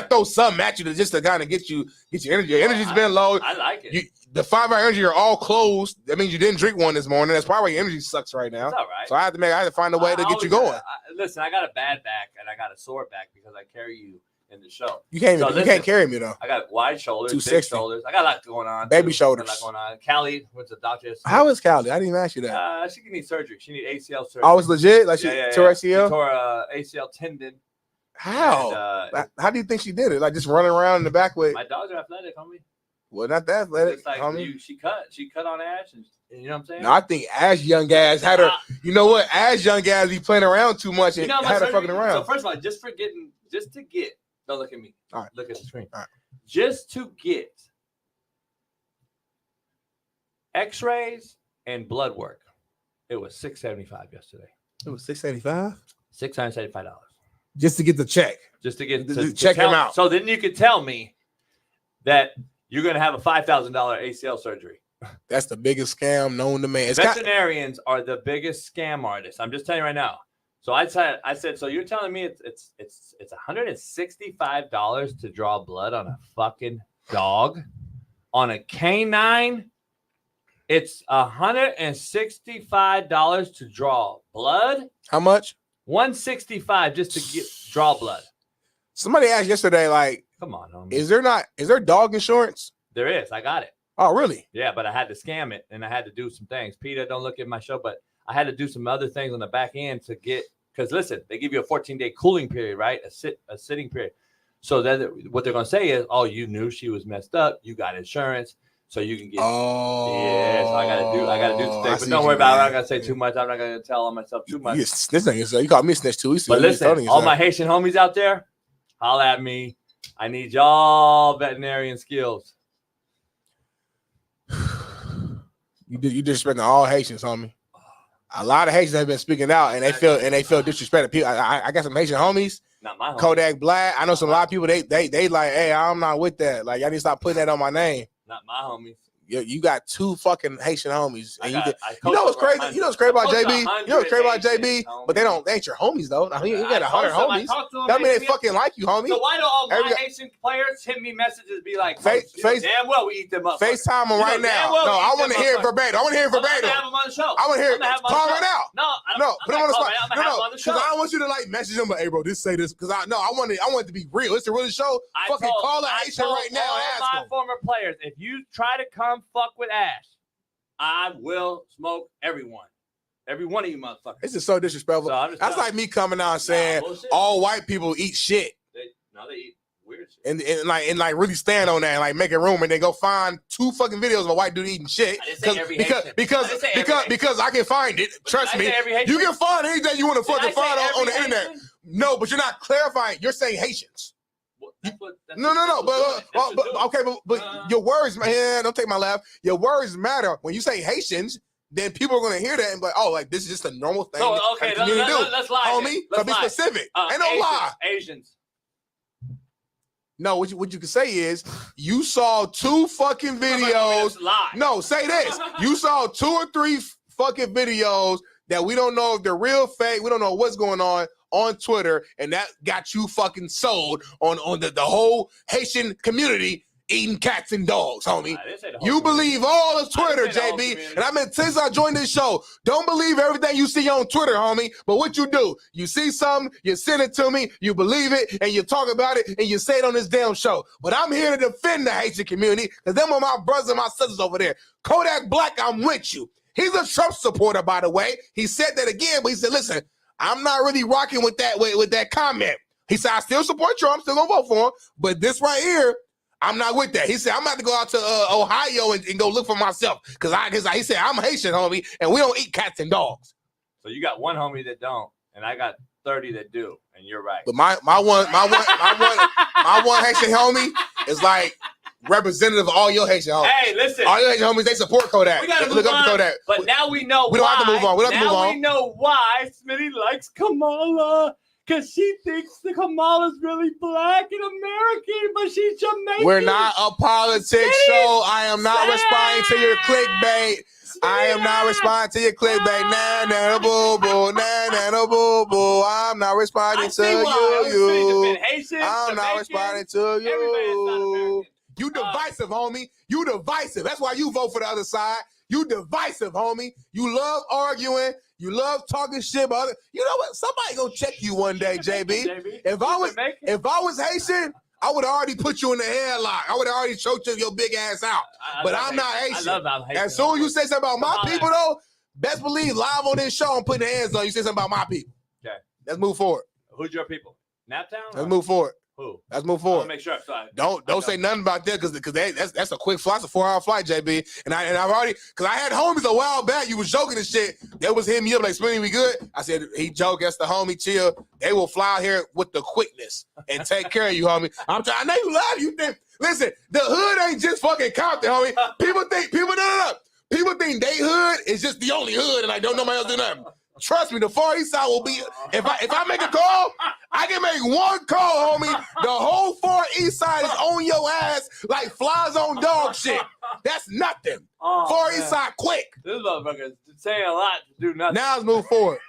I: throw something at you to kind of get your energy. Your energy's been low.
E: I like it.
I: The 5 hour energy are all closed. That means you didn't drink one this morning. That's probably why your energy sucks right now.
E: It's all right.
I: So I had to find a way to get you going.
E: Listen, I got a bad back and I got a sore back because I carry you in the show.
I: You can't carry me though.
E: I got wide shoulders, big
I: 260.
E: shoulders. I got a lot going on.
I: Baby shoulders.
E: A lot going on. Callie went to the doctor yesterday.
I: How is Callie? I didn't even ask you that.
E: She need surgery. She need ACL surgery.
I: Oh, it's legit? Like she tore ACL?
E: She tore ACL tendon.
I: How? How do you think she did it? Like just running around in the back with?
E: My dogs are athletic, homie.
I: Well, not that athletic,
E: it's like
I: homie.
E: She cut on Ash, and you know what I'm saying?
I: No, I think Ash young ass had her. You know what? Ash young ass be playing around too much and had her fucking around.
E: So first of all, just to get. Don't look at me.
I: All right.
E: Look at the screen.
I: All right.
E: Just to get X-rays and blood work, it was $675 yesterday.
I: It was $675.
E: $675.
I: Just to get the check.
E: Just to get
I: to check him out.
E: So then you could tell me that you're going to have a $5,000 ACL surgery.
I: That's the biggest scam known to man.
E: Veterinarians are the biggest scam artists. I'm just telling you right now. So I said, so you're telling me it's $165 to draw blood on a fucking dog, on a canine? It's $165 to draw blood.
I: How much?
E: $165 just to draw blood.
I: Somebody asked yesterday, like,
E: come on, homie.
I: Is there dog insurance?
E: There is. I got it.
I: Oh, really?
E: Yeah, but I had to scam it and I had to do some things. Peter, don't look at my show, but I had to do some other things on the back end to get, because listen, they give you a 14-day cooling period, right? A sitting period. So then what they're going to say is, oh, you knew she was messed up. You got insurance. So you can get.
I: Oh,
E: yeah. So I gotta do some things. But don't worry about it. I'm not gonna say too much. I'm not gonna tell on myself too much.
I: You called me a snitch too.
E: But listen, all my Haitian homies out there, holla at me. I need y'all veterinarian skills.
I: You disrespecting all Haitians, homie. A lot of Haitians have been speaking out, and they feel disrespected. People, I got some Haitian homies.
E: Not my homies.
I: Kodak Black. I know some a lot of people. They like, hey, I'm not with that. Like, y'all need to stop putting that on my name.
E: Not my homies.
I: You got 2 fucking Haitian homies. And you know what's crazy? You know what's crazy about JB? But they ain't your homies though. I mean, you got 100 homies. That mean they fucking like you, homie.
E: So why do all my Haitian players send me messages be like, damn well we eat them up.
I: FaceTime them right now. No, I want to hear it verbatim. I want to hear it verbatim.
E: I have them on the show.
I: I want to hear it. Call right now.
E: No,
I: put them on the spot. No, because I don't want you to like message them, but hey, bro, say this. Because I want it to be real. It's a real show. Fucking call a Haitian right now and ask them.
E: My former players, if you try to come fuck with Ash, I will smoke everyone. Every one of you motherfuckers.
I: This is so disrespectful. That's like me coming out and saying all white people eat shit.
E: They eat weird shit.
I: and like really stand on that and like make a room and then go find 2 fucking videos of a white dude eating shit because I can find it. Trust me, you can find anything you want to fucking find on the internet. No, but you're not clarifying. You're saying Haitians. No. But your words, man. Don't take my laugh. Your words matter. When you say Haitians, then people are gonna hear that and be like, oh, like this is just a normal thing.
E: So okay, let's lie,
I: homie. Let's be specific. Ain't no lie.
E: Asians.
I: No, what you can say is you saw 2 fucking videos. No, say this. You saw 2 or 3 fucking videos that we don't know if they're real, fake. We don't know what's going on Twitter, and that got you fucking sold on the whole Haitian community eating cats and dogs, homie. You believe all of Twitter, JB. And I mean, since I joined this show, don't believe everything you see on Twitter, homie. But what you do, you see something, you send it to me, you believe it, and you talk about it, and you say it on this damn show. But I'm here to defend the Haitian community, because them are my brothers and my sisters over there. Kodak Black, I'm with you. He's a Trump supporter, by the way. He said that again, but he said, listen, I'm not really rocking with that comment. He said, I still support Trump, I'm still gonna vote for him, but this right here, I'm not with that. He said, I'm about to go out to Ohio and go look for myself. Because he said, I'm Haitian, homie, and we don't eat cats and dogs.
E: So you got 1 homie that don't, and I got 30 that do, and you're right.
I: But my one Haitian homie is like representative of all your Haitian homies.
E: Hey, listen.
I: All your Haitian homies, they support Kodak.
E: We gotta
I: look
E: move
I: up to
E: on,
I: Kodak.
E: But now we know
I: we don't have to move on.
E: We know why Smitty likes Kamala. Because she thinks the Kamala's really black and American, but she's Jamaican.
I: We're not a politics show. I am not responding to your clickbait. I am not responding to your clickbait. Nah, boo boo. Nah, boo boo. I'm not responding to you. I'm not responding to you. You divisive, homie. You divisive. That's why you vote for the other side. You divisive, homie. You love arguing. You love talking shit about it. You know what? Somebody gonna check you one day, JB. If I was Haitian, I would have already put you in the headlock. I would have already choked your big ass out. But I'm not Haitian.
E: I love Haitian.
I: As soon as you say something about my people, though, best believe live on this show, I'm putting hands on you. Say something about my people.
E: Okay.
I: Let's move forward.
E: Who's your people? Naptown?
I: Let's move forward.
E: Who?
I: Let's move forward.
E: Make sure.
I: Don't say nothing about that because that's a quick flight. It's a 4-hour flight, JB. And I've already because I had homies a while back. You was joking and shit. They was hitting me up like, Smitty, we good? I said he joke. That's the homie. Chill. They will fly out here with the quickness and take care of you, homie. I know you love you. Think listen, the hood ain't just fucking Compton, homie. People think they hood is just the only hood, and like don't nobody else do nothing. Trust me, the Far East Side will be. If I make a call, I can make one call, homie. The whole Far East Side is on your ass like flies on dog shit. That's nothing. Far East Side, quick.
E: This motherfucker is saying a lot to do nothing.
I: Now let's move forward.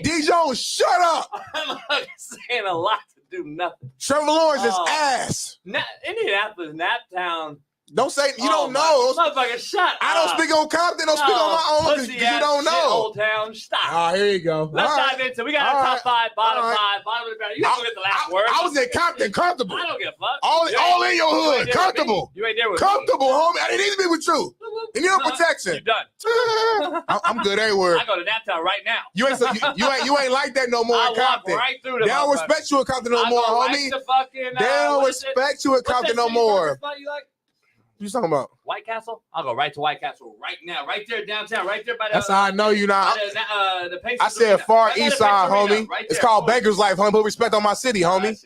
I: D. Jones, shut up.
E: I'm saying a lot to do nothing.
I: Trevor Lawrence is ass.
E: Indianapolis, Naptown.
I: Don't say you don't know.
E: Motherfucker, shut
I: I don't speak on Compton. Don't speak on my own because you don't know.
E: Old Town, stop.
I: Oh, here you go.
E: Let's dive into. We got our top 5, bottom 5, bottom of the barrel. You don't get the last word.
I: I was in Compton, comfortable.
E: I don't give a fuck.
I: All in your hood, comfortable.
E: You ain't there with
I: comfortable, homie. I didn't need to be with you. And you know protection.
E: You done.
I: I'm good everywhere.
E: I go to Naptown right now.
I: You ain't like that no more in Compton.
E: Right through
I: they don't respect you in Compton no more, homie. They don't respect you in Compton no more. What you talking about?
E: White Castle? I'll go right to White Castle right now. Right there downtown. Right there by the...
I: That's how I know you not. I said Far East Side, homie. It's called Baker's Life, homie. Put respect on my city, homie.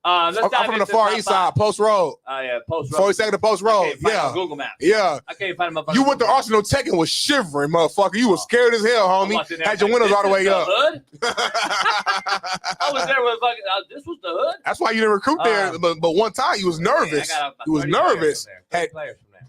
I: I'm from the Far East Side, Post Road.
E: Oh, yeah, Post Road.
I: 42nd Post Road.
E: Yeah. Google Maps.
I: Yeah.
E: I can't find my
I: You went to Arsenal Tech and was shivering, motherfucker. You was scared as hell, homie. Had your windows all the way up.
E: Hood? I was there with fucking... this was the hood?
I: That's why you didn't recruit there. But one time you was nervous. You was nervous. Had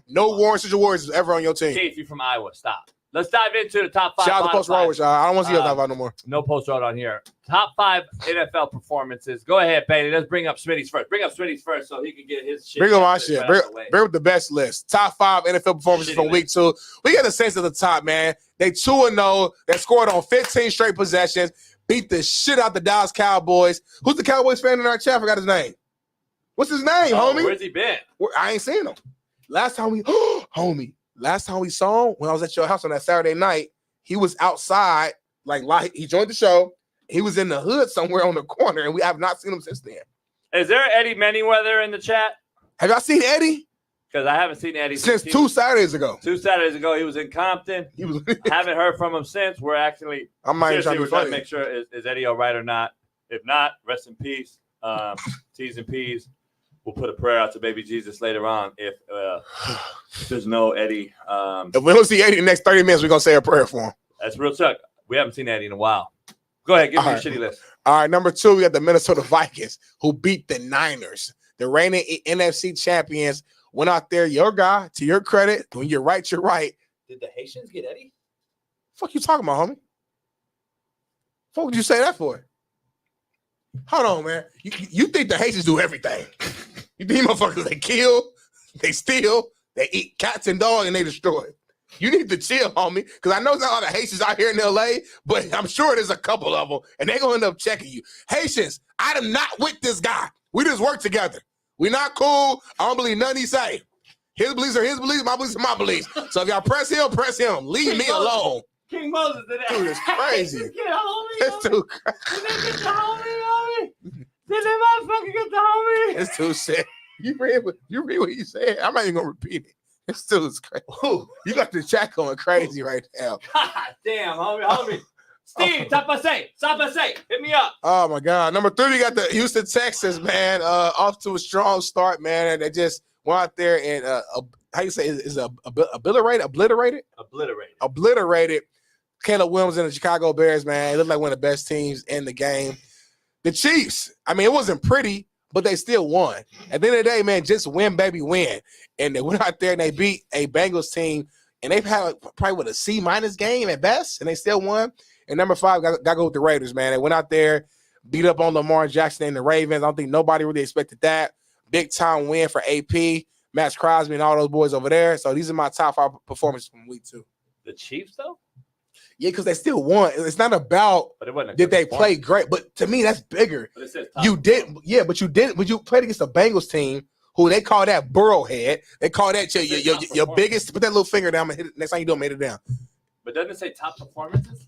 I: no Warren Central Warriors ever on your team.
E: Chief, you from Iowa. Stop. Let's dive into the top 5.
I: Shout out to Post Road, y'all. I don't want to see your top 5 no more.
E: No Post Road on here. Top 5 NFL performances. Go ahead, Bailey. Let's bring up Smitty's first. Bring up Smitty's first so he can get his shit.
I: Bring up my shit. Bring up the best list. Top 5 NFL performances from week 2. We got the Saints at the top, man. They 2-0. They scored on 15 straight possessions. Beat the shit out the Dallas Cowboys. Who's the Cowboys fan in our chat? I forgot his name. What's his name, homie?
E: Where's he been?
I: I ain't seen him. Last time we saw him when I was at your house on that Saturday night, he was outside, like he joined the show. He was in the hood somewhere on the corner, and we have not seen him since then.
E: Is there Eddie Manyweather in the chat?
I: Have y'all seen Eddie?
E: Because I haven't seen Eddie
I: since 2 Saturdays ago.
E: 2 Saturdays ago, he was in Compton.
I: He was.
E: Haven't heard from him since. We're actually
I: trying
E: to make sure is Eddie all right or not. If not, rest in peace. T's and P's. We'll put a prayer out to baby Jesus later on. If there's no Eddie,
I: if we don't see Eddie in the next 30 minutes, we're gonna say a prayer for him.
E: That's real talk. We haven't seen Eddie in a while. Go ahead, give me your shitty list.
I: All right, number 2, we got the Minnesota Vikings, who beat the Niners, the reigning NFC champions. Went out there, your guy, to your credit. When you're right, you're right.
E: Did the Haitians get Eddie?
I: Fuck you talking about, homie? What would you say that for? Hold on, man. You think the Haitians do everything? You think motherfuckers, they kill, they steal, they eat cats and dogs, and they destroy. You need to chill, homie, because I know there's not a lot of Haitians out here in L.A., but I'm sure there's a couple of them, and they're going to end up checking you. Haitians, I am not with this guy. We just work together. We not cool. I don't believe nothing he say. His beliefs are his beliefs. My beliefs are my beliefs. So if y'all press him, press him. Leave me alone.
E: King Moses did that.
I: Dude, it's crazy. It's too crazy.
E: Did they get the homie? Did they motherfucker get the homie?
I: It's too sick. You read what you said. I'm not even gonna repeat it. It's too crazy. You got the chat going crazy right now.
E: God damn, homie. Steve, top I say, hit me up.
I: Oh my God. Number 3, we got the Houston Texans, man. Off to a strong start, man. And they just went out there and how you say is obliterated? Caleb Williams and the Chicago Bears, man. They look like one of the best teams in the game. The Chiefs, I mean, it wasn't pretty, but they still won. At the end of the day, man, just win, baby, win. And they went out there and they beat a Bengals team, and they've had probably a C- game at best, and they still won. And number 5, got to go with the Raiders, man. They went out there, beat up on Lamar Jackson and the Ravens. I don't think nobody really expected that. Big time win for AP, Max Crosby, and all those boys over there. So these are my top 5 performances from week 2.
E: The Chiefs, though?
I: Yeah, because they still won. It's not about did they play great, but to me that's bigger. You didn't, but you didn't. But you played against the Bengals team, who they call that burrowhead. They call that your biggest. Put that little finger down and hit it. Next time you do it, made it down.
E: But doesn't it say top performances?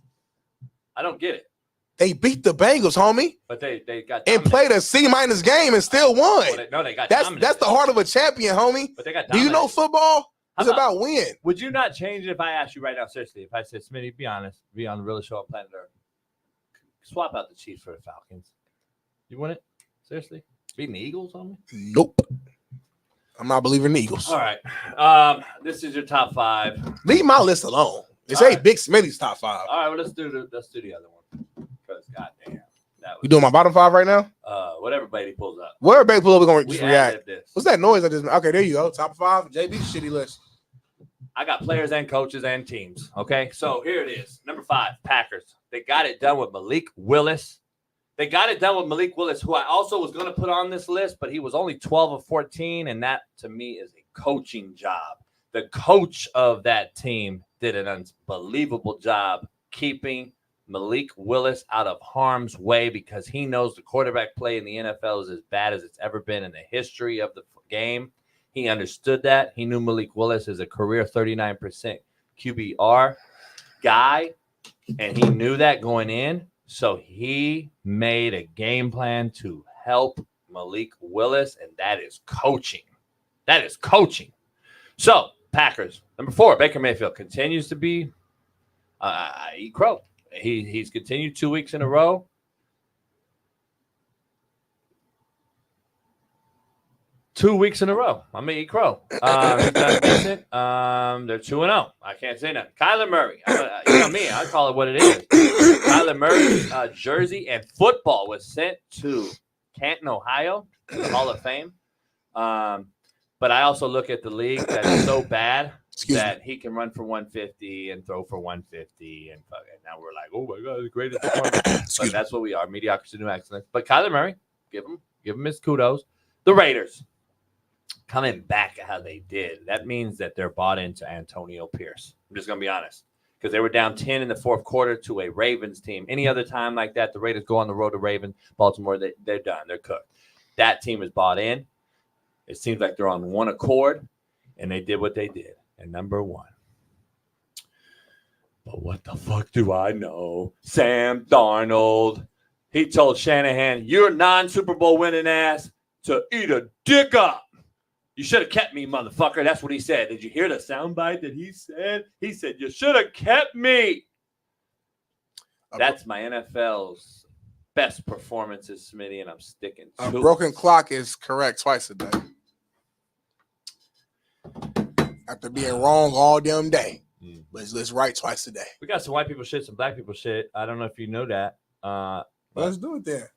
E: I don't get it.
I: They beat the Bengals, homie.
E: But they got
I: and played a C- game and still won.
E: Well, they got
I: that's the heart of a champion, homie.
E: But they got
I: do you know football? It's about win.
E: Would you not change it if I asked you right now, seriously? If I said, Smitty, be honest, be on the realest show on planet Earth. Swap out the Chiefs for the Falcons. You want it? Seriously? Beating the Eagles on me?
I: Nope. I'm not believing in the Eagles.
E: All right. This is your top 5.
I: Leave my list alone. It's Big Smitty's top 5.
E: All right, well, let's do the other one. Because goddamn.
I: You doing my bottom 5 right now?
E: Whatever Bailey pulls up.
I: Whatever Bailey pulls up, we're going to just react.
E: This.
I: What's that noise I just made? Okay, there you go. Top 5. JB's shitty list.
E: I got players and coaches and teams. Okay, so here it is. Number 5, Packers. They got it done with Malik Willis. Who I also was going to put on this list, but he was only 12 of 14, and that, to me, is a coaching job. The coach of that team did an unbelievable job keeping Malik Willis out of harm's way because he knows the quarterback play in the NFL is as bad as it's ever been in the history of the game. He understood that. He knew Malik Willis is a career 39% QBR guy, and he knew that going in. So he made a game plan to help Malik Willis, and that is coaching. So, Packers. Number 4, Baker Mayfield continues to be eat crow. He's continued 2 weeks in a row. I'm going to eat crow. He's done decent. They're 2-0. I can't say nothing. Kyler Murray. You know me. I call it what it is. Kyler Murray's jersey and football was sent to Canton, Ohio, to the Hall of Fame. But I also look at the league that is so bad that he can run for 150 and throw for 150. And now we're like, oh, my God, the greatest performance. But that's what we are, mediocrity to excellence. But Kyler Murray, give him his kudos. The Raiders. Coming back at how they did, that means that they're bought into Antonio Pierce. I'm just going to be honest, because they were down 10 in the fourth quarter to a Ravens team. Any other time like that, the Raiders go on the road to Ravens, Baltimore, they're done. They're cooked. That team is bought in. It seems like they're on one accord, and they did what they did. And number 1. But what the fuck do I know? Sam Darnold. He told Shanahan, "Your non-Super Bowl winning ass to eat a dick up. You should have kept me, motherfucker." That's what he said. Did you hear the soundbite that he said? He said, "You should have kept me." That's my NFL's best performances, Smitty, and I'm sticking to
I: A broken clock is correct twice a day. After being wrong all damn day. But it's right twice a day.
E: We got some white people shit, some black people shit. I don't know if you know that.
I: Let's do it then.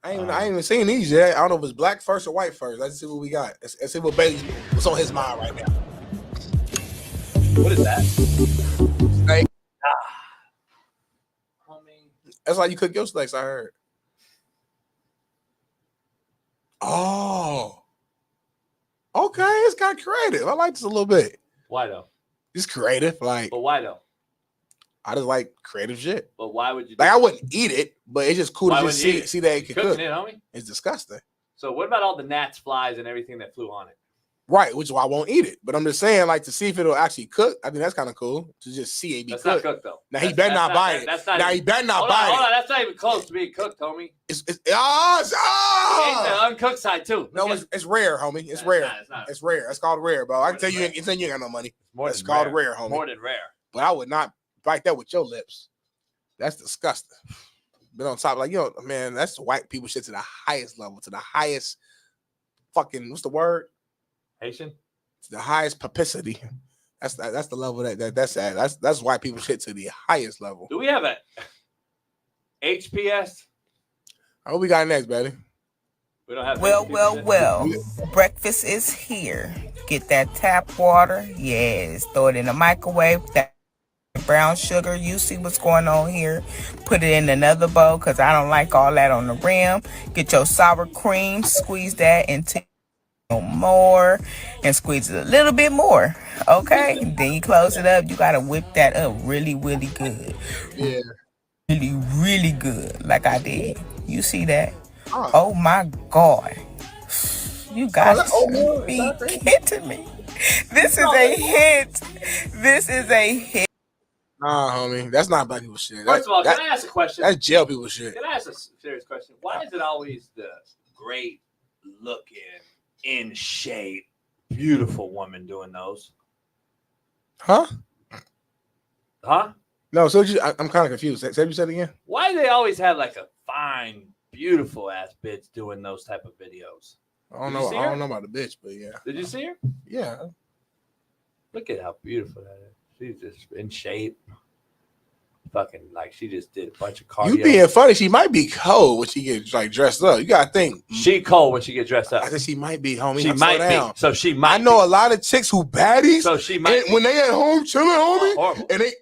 I: I ain't even seen these yet. I don't know if it's black first or white first. Let's see what we got. Let's see what's on his mind right now.
E: What is that?
I: Steak. That's how you cook your steaks, I heard. Oh. Okay, it's kind of creative. I like this a little bit.
E: Why though?
I: It's creative.
E: But why though?
I: I just like creative shit.
E: But why would you?
I: I wouldn't eat it, but it's just cool to just see that it can cook.
E: It, homie?
I: It's disgusting.
E: So what about all the gnats, flies, and everything that flew on it?
I: Right, which is why I won't eat it. But I'm just saying, to see if it'll actually cook. I think that's kind of cool to just see it be
E: cooked.
I: That's not
E: cooked though.
I: Now he better not buy it. Now he better not buy it.
E: Hold on, that's not even close to being cooked, homie.
I: It's
E: the uncooked side too.
I: No, it's rare, homie. It's rare. It's rare. It's called rare, bro. I can tell you, you ain't got no money. It's called rare, homie.
E: More than rare.
I: But I would not bite that with your lips. That's disgusting. But on top, man, that's white people shit to the highest level, to the highest fucking, what's the word?
E: Haitian?
I: It's the highest papicity. That's the level that's at. That's white people shit to the highest level.
E: Do we have a HPS?
I: What we got next, baby?
E: We don't have.
K: Well. Breakfast is here. Get that tap water. Yes. Throw it in the microwave. That brown sugar. You see what's going on here. Put it in another bowl because I don't like all that on the rim. Get your sour cream. Squeeze that into more and squeeze it a little bit more. Okay. Then you close it up. You got to whip that up really, really good.
I: Yeah.
K: Really, really good. Like I did. You see that? Oh my God. You guys be kidding me. This is a hit. This is a hit.
I: Nah, homie. That's not black people shit.
E: First of all, can I ask a question?
I: That's jail people shit.
E: Can I ask a serious question? Why is it always the great looking, in shape, beautiful woman doing those?
I: Huh? No, so I'm kind of confused. Say what you said again.
E: Why do they always have like a fine, beautiful ass bitch doing those type of videos?
I: I don't know. I don't know about the bitch, but yeah.
E: Did you see her?
I: Yeah.
E: Look at how beautiful that is. She's just in shape. Fucking like she just did a bunch of cardio.
I: You being funny. She might be cold when she gets dressed up. You gotta think.
E: She cold when she get dressed up.
I: I think she might be, homie.
E: She might be. So she might.
I: I know a lot of chicks who baddies.
E: So she might.
I: When they at home chilling, homie,
E: horrible.
I: and they.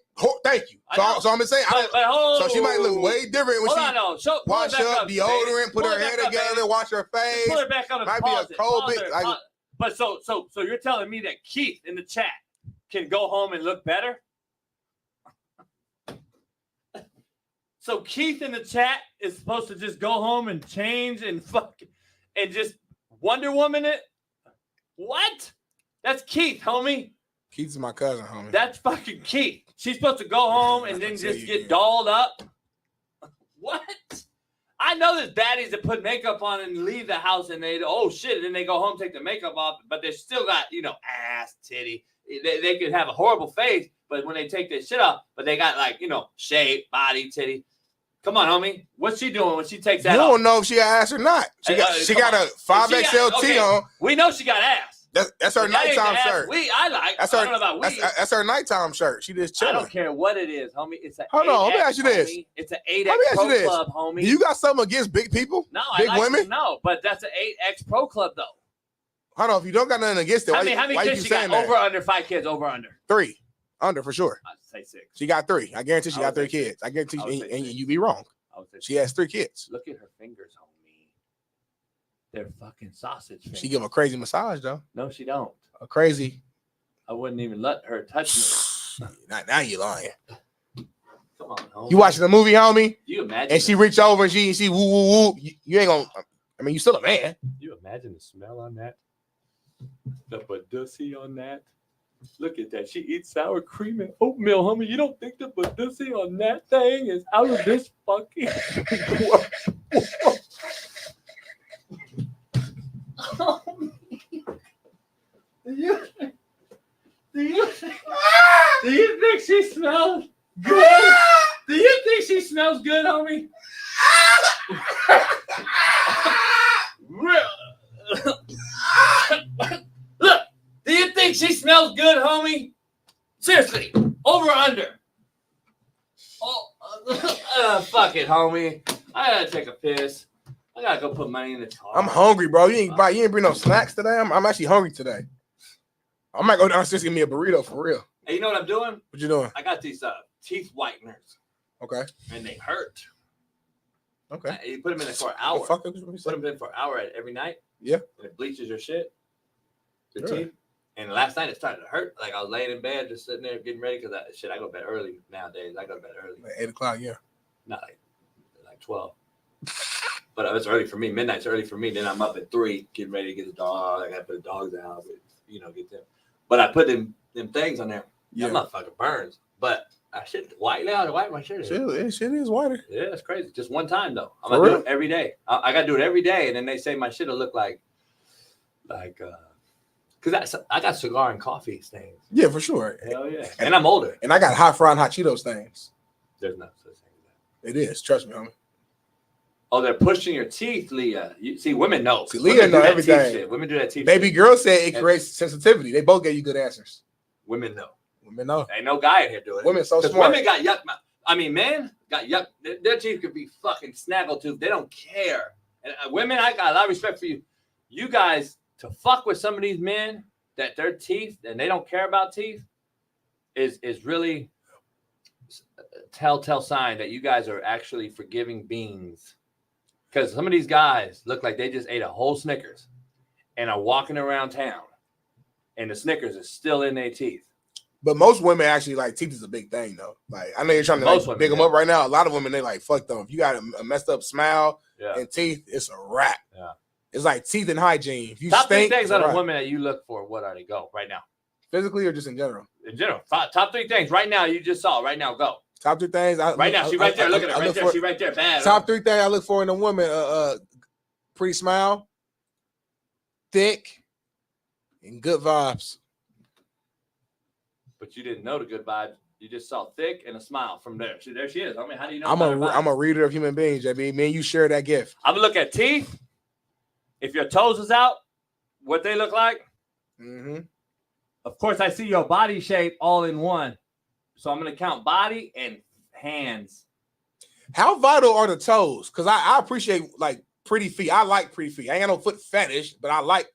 I: Thank you. So I'm gonna say, so she might look way different when she wash up, deodorant, put her hair together, wash her face.
E: Put her back on the
I: might be a cold bitch.
E: But so you're telling me that Keith in the chat can go home and look better? So Keith in the chat is supposed to just go home and change and and just Wonder Woman it? What? That's Keith, homie.
I: Keith's my cousin, homie.
E: That's fucking Keith. She's supposed to go home and then just get dolled up. What? I know there's baddies that put makeup on and leave the house and they, oh shit, and then they go home, take the makeup off, but they still got, ass, titty. They could have a horrible face, but when they take their shit off, but they got shape, body, titty. Come on, homie. What's she doing when she takes that off?
I: You don't know if she got ass or not. She got a 5XL tee on.
E: We know she got ass.
I: That's her nighttime shirt. That's her nighttime shirt. She just chilling.
E: I don't care what it is, homie. It's an
I: Hold on, let me ask you this.
E: It's an 8X Pro Club, homie.
I: You got something against big people?
E: No,
I: big women?
E: No, but that's an 8X Pro Club though.
I: Hold on, if you don't got nothing against it,
E: how many kids she got? Over under 5 kids, over under
I: 3, under for sure.
E: I'd say 6.
I: She got 3. I guarantee she got 3 kids. I guarantee you, and you be wrong. She has 3 kids.
E: Look at her fingers, homie. They're fucking sausage fingers.
I: She give a crazy massage though.
E: No, she don't.
I: A crazy.
E: I wouldn't even let her touch me.
I: Now you lying.
E: Come on, homie.
I: You watching the movie, homie?
E: You imagine?
I: And she reach over and she woo woo woo. You ain't gonna. I mean, you still a man.
E: You imagine the smell on that? The pussy on that? Look at that. She eats sour cream and oatmeal, homie. You don't think the pussy on that thing is out of this fucking world? Do you think she smells good? Do you think she smells good, homie? Look, do you think she smells good, homie? Seriously, over or under? Oh, fuck it, homie. I gotta take a piss. I gotta go put money in the car.
I: I'm hungry, bro. You ain't bring no snacks today. I'm actually hungry today. I might go downstairs and get me a burrito for real.
E: Hey, you know what I'm doing?
I: What you doing?
E: I got these
I: teeth whiteners. Okay.
E: And they hurt.
I: Okay.
E: You put them in there for an hour. Put them in for an hour every night.
I: Yeah.
E: And it bleaches your shit. Your
I: Sure.
E: teeth. And last night it started to hurt. Like I was laying in bed, just sitting there getting ready because I go to bed early nowadays. I go to bed early.
I: Like 8 o'clock, yeah.
E: Not like 12. But it's early for me. Midnight's early for me. Then I'm up at 3 getting ready to get the dog. I got to put the dogs out. Get them. But I put them things on there.
I: Yeah.
E: That motherfucker burns. But I should white now to white my shirt.
I: Shit is whiter.
E: Yeah, it's crazy. Just one time though. I'm
I: For
E: gonna do
I: real?
E: it every day. I gotta do it every day, and then they say my shit will look like because I got cigar and coffee stains.
I: Yeah, for sure.
E: Hell yeah. And I'm older.
I: And I got hot fry and hot Cheetos things.
E: There's no such thing as that.
I: It is. Trust me, homie.
E: Oh, they're pushing your teeth, Leah. You see, women know.
I: See, Leah know everything.
E: Shit. Women do that teeth.
I: Baby
E: shit.
I: girl said it creates sensitivity. They both gave you good answers.
E: Women know.
I: Women know.
E: Ain't no guy in here doing it.
I: Women so smart.
E: Women got yuck. Men got yuck. Their teeth could be fucking snaggletooth. They don't care. And women, I got a lot of respect for you. You guys, to fuck with some of these men that their teeth and they don't care about teeth is really a telltale sign that you guys are actually forgiving beings. Because some of these guys look like they just ate a whole Snickers and are walking around town, and the Snickers is still in their teeth.
I: But most women actually like teeth is a big thing though. Like I know you're trying to big them up right now. A lot of women they like fuck them. If you got a messed up smile and teeth, it's a wrap.
E: Yeah,
I: it's like teeth and hygiene. If you
E: top
I: stink,
E: 3 things on a woman that you look for. What are they? Go right now.
I: Physically or just in general?
E: In general, top 3 things right now. You just saw right now. Go.
I: Top 3 things.
E: Right now, she right there. Look at her right there. She right there. Bad.
I: Top 3 things I look for in a woman: pretty smile, thick, and good vibes.
E: But you didn't know the good vibes. You just saw thick and a smile from there. See, there she is. I mean, how do you know?
I: I'm a reader of human beings, JB. Me and you share that gift.
E: I'm gonna look at teeth. If your toes is out, what they look like.
I: Mm-hmm.
E: Of course, I see your body shape all in one. So I'm gonna count body and hands.
I: How vital are the toes? Because I appreciate like pretty feet. I like pretty feet. I ain't got no foot fetish, but I like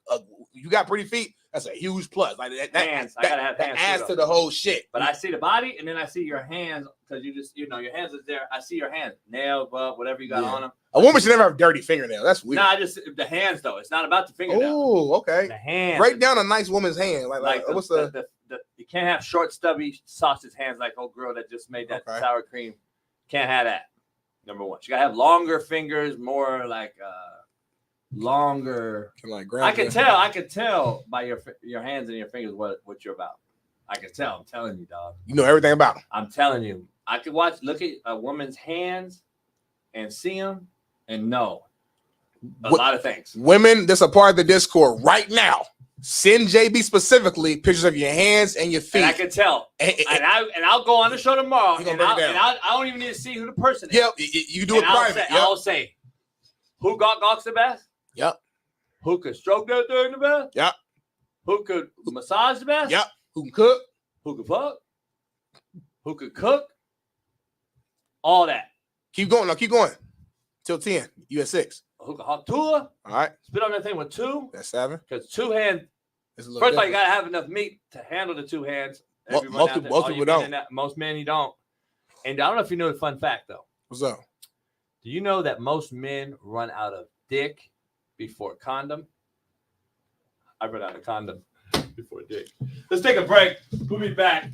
I: you got pretty feet. That's a huge plus. Like
E: hands, I gotta have hands.
I: That adds to the whole shit.
E: But I see the body, and then I see your hands because your hands is there. I see your hands, nails, whatever you got on them.
I: A woman should never have dirty fingernails. That's weird.
E: Nah, just the hands though. It's not about the fingernails.
I: Oh, okay.
E: The hands.
I: Break down a nice woman's hand. Like what's the
E: you can't have short, stubby sausage hands like old girl that just made that sour cream. Can't have that. Number 1. She gotta have longer fingers, more like longer. I could tell by your hands and your fingers what you're about. I can tell. I'm telling you, dog.
I: You know everything about them.
E: I'm telling you. I could look at a woman's hands and see them and know a lot of things.
I: Women, this is a part of the Discord right now. Send JB specifically pictures of your hands and your feet.
E: And I can tell. And I'll go on the show tomorrow. I don't even need to see who the person is.
I: Yep, you do it private.
E: I'll say, who gawks the best?
I: Yep.
E: Who could stroke that thing the best?
I: Yep.
E: Who could massage the best?
I: Yep. Who can cook?
E: Who could fuck? Who could cook? All that.
I: Keep going. Now keep going. Till 10. You at 6.
E: Who can hawk Tua?
I: All right.
E: Spit on that thing with 2.
I: That's 7.
E: Because 2 hands. First of all, you gotta have enough meat to handle the 2 hands.
I: Most people don't.
E: Most men, you don't. And I don't know if you know the fun fact though.
I: What's up?
E: Do you know that most men run out of dick before condom? I run out of condom before dick. Let's take a break. We'll be back.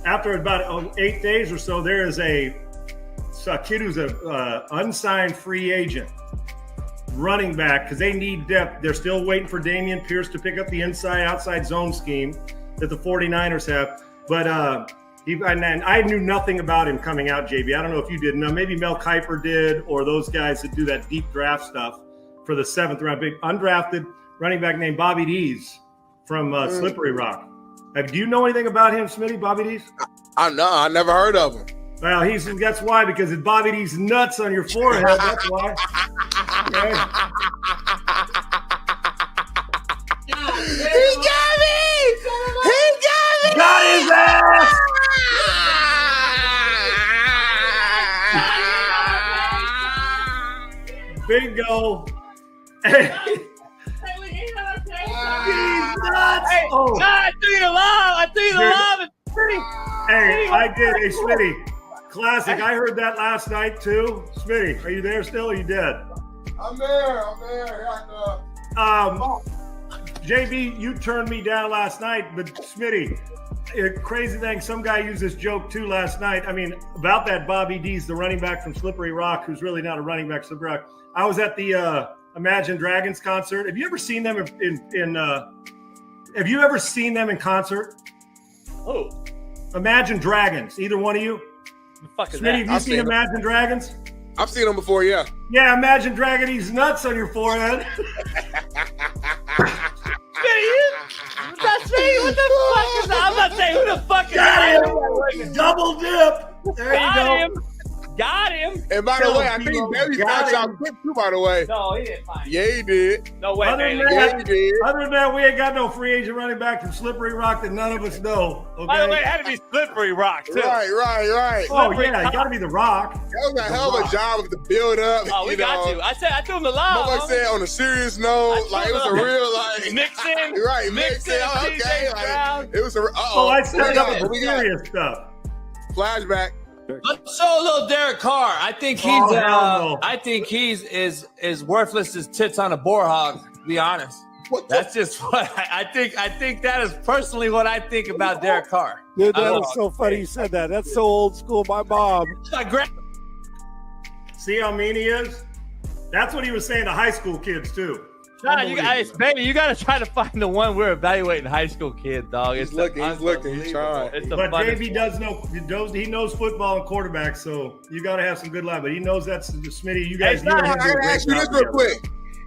L: After about 8 days or so, there is a kid who's a unsigned free agent. running back because they need depth. They're still waiting for Dameon Pierce to pick up the inside-outside zone scheme that the 49ers have. But and I knew nothing about him coming out, JB. I don't know if you did. No, maybe Mel Kiper did, or those guys that do that deep draft stuff for the 7th round. Big undrafted running back named Bobby Dees from Slippery Rock. Do you know anything about him, Smitty, Bobby Dees?
I: I never heard of him.
L: Well, that's why, because it's Bobby Dees nuts on your forehead. That's why. Okay.
I: He got me! He got me!
L: Got his ass! Bingo. Hey. He's nuts.
E: Hey,
L: oh.
E: I threw you the lob.
L: Hey, I did. Hey, Smitty. Classic. I heard that last night, too. Smitty, are you there still or are you dead?
I: I'm there.
L: JB, you turned me down last night, but Smitty, crazy thing, some guy used this joke too last night. I mean, about that Bobby Dees, the running back from Slippery Rock, who's really not a running back, Slippery Rock. I was at the Imagine Dragons concert. Have you ever seen them have you ever seen them in concert?
E: Oh.
L: Imagine Dragons. Either one of you?
E: The fuck is
L: Smitty,
E: that?
L: have you seen Imagine Dragons?
I: I've seen them before, yeah.
L: Yeah, Imagine Dragon, he's nuts on your forehead.
E: That's me. What the fuck is that? I'm not saying who the fuck is that.
L: Double dip. There you go.
E: Got him.
I: And by the way, I think Bailey found y'all quick too, by the way.
E: No, he didn't find
I: Yeah, he did.
E: No way,
L: Other
E: Bailey.
L: than that, we ain't got no free agent running back from Slippery Rock that none of us know. Okay?
E: By the way, it had to be Slippery Rock, too.
I: Right.
L: Oh, yeah, you got to be the Rock.
I: That was a hell of a job of the build up.
E: Oh, we got you. I threw him the lob.
I: Nobody said on a serious note, like it was a real like
E: Mixing.
I: Right, mixing. Oh, okay, like, it was a.
L: I started up with the serious stuff.
I: Flashback.
E: Let's show a little Derek Carr. I think he's is worthless as tits on a boar hog. To be honest, that's just what I think. I think that is personally what I think about Derek Carr.
M: Dude, that was so funny you said that. That's so old school. My mom.
L: See how mean he is? That's what he was saying to high school kids too.
E: Nah, baby, you got to try to find the one we're evaluating high school kid, dog.
I: He's looking, he's trying.
L: But JB he knows football and quarterback, so you got to have some good line. But he knows that's Smitty. You guys,
I: I gotta ask you this real quick.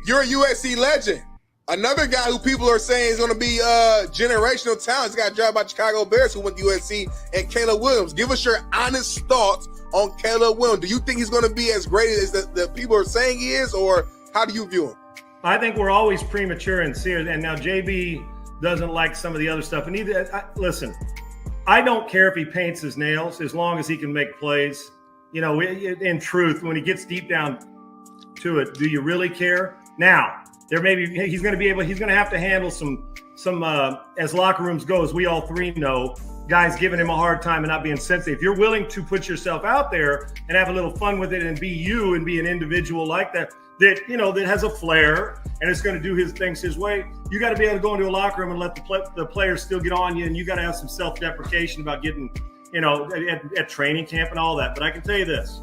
I: You're a USC legend. Another guy who people are saying is going to be generational talent. He's got drafted by Chicago Bears, who went to USC, and Caleb Williams. Give us your honest thoughts on Caleb Williams. Do you think he's going to be as great as the people are saying he is, or how do you view him?
L: I think we're always premature and serious. And now JB doesn't like some of the other stuff. And listen, I don't care if he paints his nails as long as he can make plays. You know, in truth, when he gets deep down to it, do you really care? Now, he's going to have to handle some as locker rooms go, as we all three know, guys giving him a hard time and not being sensitive. If you're willing to put yourself out there and have a little fun with it and be you and be an individual like that has a flair and it's going to do his things his way, you got to be able to go into a locker room and let the players still get on you, and you got to have some self-deprecation about getting, at training camp and all that. But I can tell you this.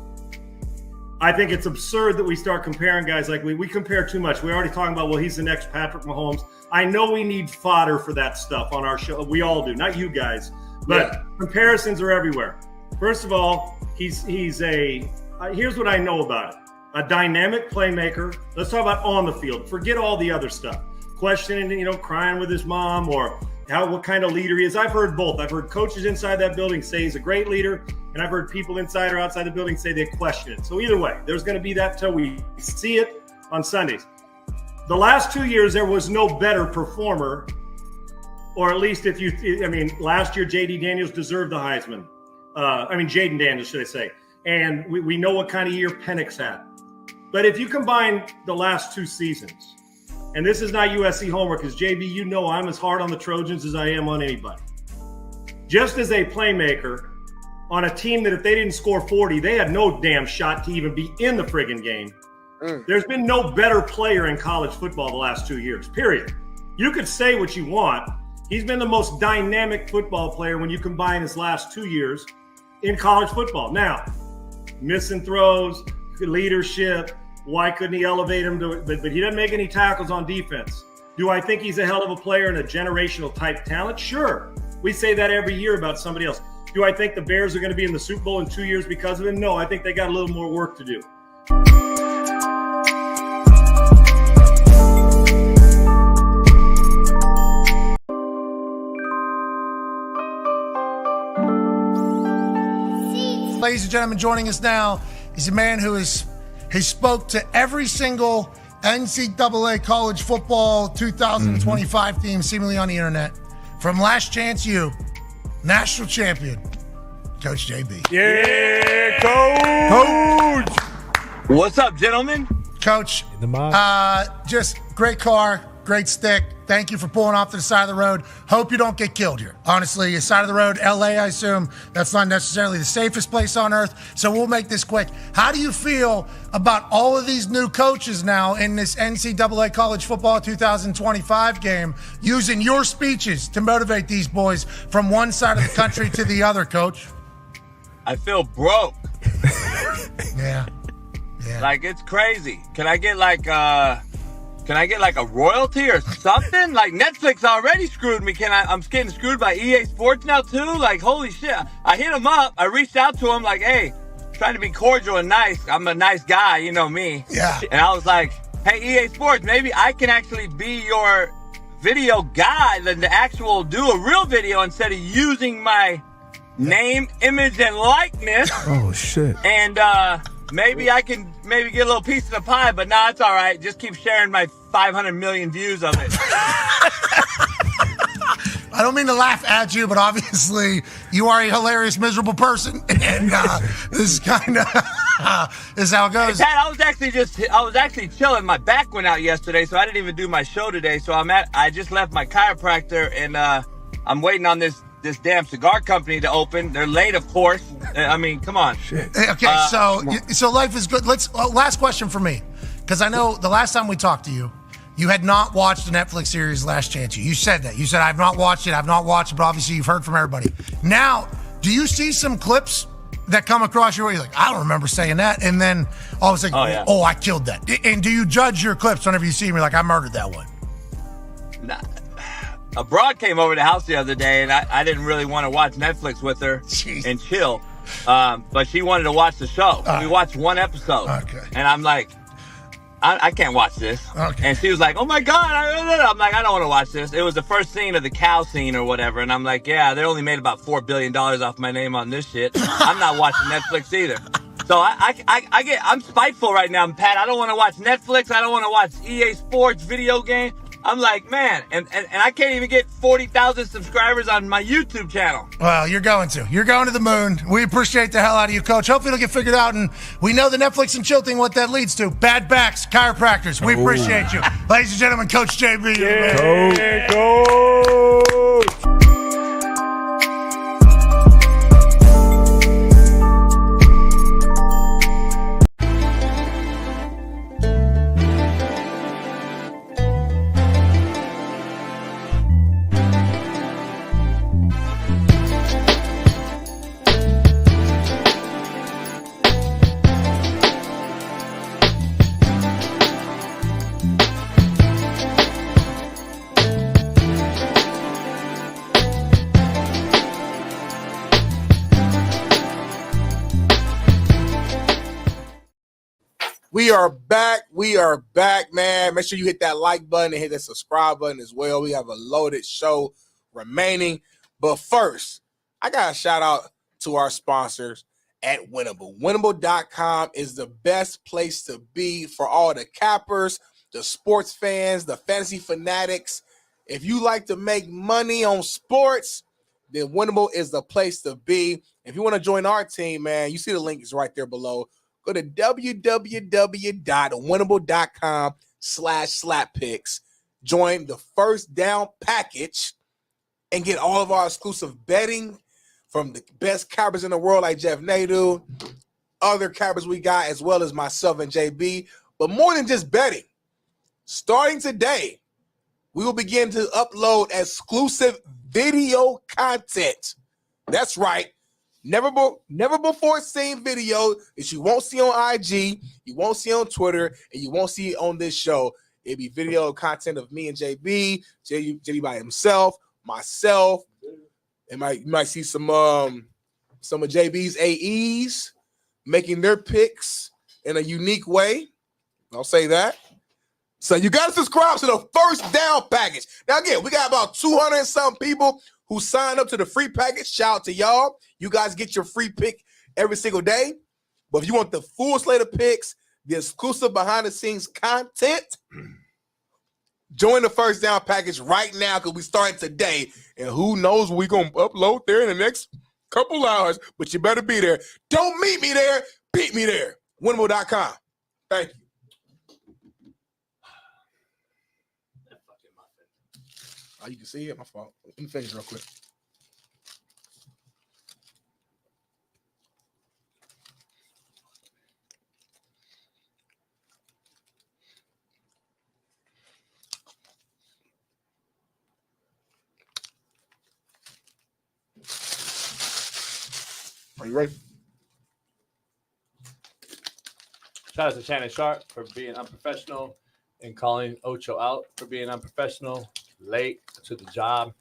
L: I think it's absurd that we start comparing guys like we compare too much. We're already talking about, well, he's the next Patrick Mahomes. I know we need fodder for that stuff on our show. We all do, not you guys. But comparisons are everywhere. First of all, here's what I know about it. A dynamic playmaker. Let's talk about on the field. Forget all the other stuff. Questioning, crying with his mom, or what kind of leader he is. I've heard both. I've heard coaches inside that building say he's a great leader, and I've heard people inside or outside the building say they question it. So either way, there's going to be that till we see it on Sundays. The last 2 years, there was no better performer, or at least last year, J.D. Daniels deserved the Heisman. Jaden Daniels, should I say. And we know what kind of year Penix had. But if you combine the last 2 seasons, and this is not USC homework, because JB, I'm as hard on the Trojans as I am on anybody. Just as a playmaker on a team that if they didn't score 40, they had no damn shot to even be in the friggin' game. There's been no better player in college football the last 2 years, period. You could say what you want. He's been the most dynamic football player when you combine his last 2 years in college football. Now, missing throws, leadership, Why couldn't he elevate him to? But he doesn't make any tackles on defense. Do I think he's a hell of a player and a generational type talent? Sure. We say that every year about somebody else. Do I think the Bears are going to be in the Super Bowl in 2 years because of him? No, I think they got a little more work to do.
N: Ladies and gentlemen, joining us now is a man who he spoke to every single NCAA college football 2025 team seemingly on the internet. From Last Chance U, national champion, Coach JB.
F: Yeah, Coach!
E: What's up, gentlemen?
N: Coach, just great car, great stick. Thank you for pulling off to the side of the road. Hope you don't get killed here. Honestly, side of the road, LA, I assume, that's not necessarily the safest place on earth. So we'll make this quick. How do you feel about all of these new coaches now in this NCAA college football 2025 game using your speeches to motivate these boys from one side of the country to the other, Coach?
E: I feel broke.
N: Yeah.
E: Like, it's crazy. Can I get like a royalty or something? Like, Netflix already screwed me. I'm getting screwed by EA Sports now too? Like, holy shit. I hit him up. I reached out to him like, hey, trying to be cordial and nice. I'm a nice guy, you know me.
N: Yeah.
E: And I was like, hey, EA Sports, maybe I can actually be your video guy than to actual do a real video instead of using my name, image, and likeness.
F: Oh, shit.
E: And maybe I can get a little piece of the pie, but nah, it's all right. Just keep sharing my 500 million views of it.
N: I don't mean to laugh at you, but obviously you are a hilarious, miserable person, and this is kind of is how it goes.
E: Hey, Pat, I was actually chilling. My back went out yesterday, so I didn't even do my show today. So I just left my chiropractor, and I'm waiting on this damn cigar company to open. They're late, of course. I mean, come on.
N: Shit. Okay, so life is good. Last question for me, because I know the last time we talked to you, you had not watched the Netflix series Last Chance U. You said that. You said, I've not watched it, but obviously you've heard from everybody. Now, do you see some clips that come across your way? You're like, I don't remember saying that. And then all of a sudden, I killed that. And do you judge your clips whenever you see them? You're like, I murdered that one.
E: Nah. A broad came over the house the other day, and I didn't really want to watch Netflix with her and chill. But she wanted to watch the show. We watched one episode.
N: Okay.
E: And I'm like, I can't watch this.
N: Okay.
E: And she was like, oh my God. I'm like, I don't want to watch this. It was the first scene of the cow scene or whatever. And I'm like, yeah, they only made about $4 billion off my name on this shit. I'm not watching Netflix either. So I'm spiteful right now, Pat. I don't want to watch Netflix. I don't want to watch EA Sports video game. I'm like, man, and I can't even get 40,000 subscribers on my YouTube channel.
N: Well, you're going to the moon. We appreciate the hell out of you, Coach. Hopefully it'll get figured out, and we know the Netflix and chill thing, what that leads to. Bad backs, chiropractors. We appreciate you. Ladies and gentlemen, Coach JB.
F: Yeah, Coach.
I: We are back. We are back, man. Make sure you hit that like button and hit that subscribe button as well. We have a loaded show remaining. But first, I got to shout out to our sponsors at Winnable. Winnable.com is the best place to be for all the cappers, the sports fans, the fantasy fanatics. If you like to make money on sports, then Winnable is the place to be. If you want to join our team, man, you see the link is right there below. Go to www.winnable.com/slappicks. Join the first down package and get all of our exclusive betting from the best cappers in the world like Jeff Nadu, other cappers we got, as well as myself and JB. But more than just betting, starting today, we will begin to upload exclusive video content. That's right. Never before seen video that you won't see on IG, you won't see on Twitter, and you won't see on this show. It'd be video content of me and JB by himself, myself, and you might see some of JB's AEs making their picks in a unique way. I'll say that. So you got to subscribe to the First Down package. Now again, we got about 200 and some people who signed up to the free package. Shout out to y'all. You guys get your free pick every single day. But if you want the full slate of picks, the exclusive behind-the-scenes content, join the First Down package right now because we started today. And who knows what we're going to upload there in the next couple hours. But you better be there. Don't meet me there. Beat me there. Winnable.com. Thank you. Oh, you can see it? My fault. Let me finish real quick. Are you ready?
E: Shout out to Shannon Sharp for being unprofessional and calling Ocho out for being unprofessional, late to the job.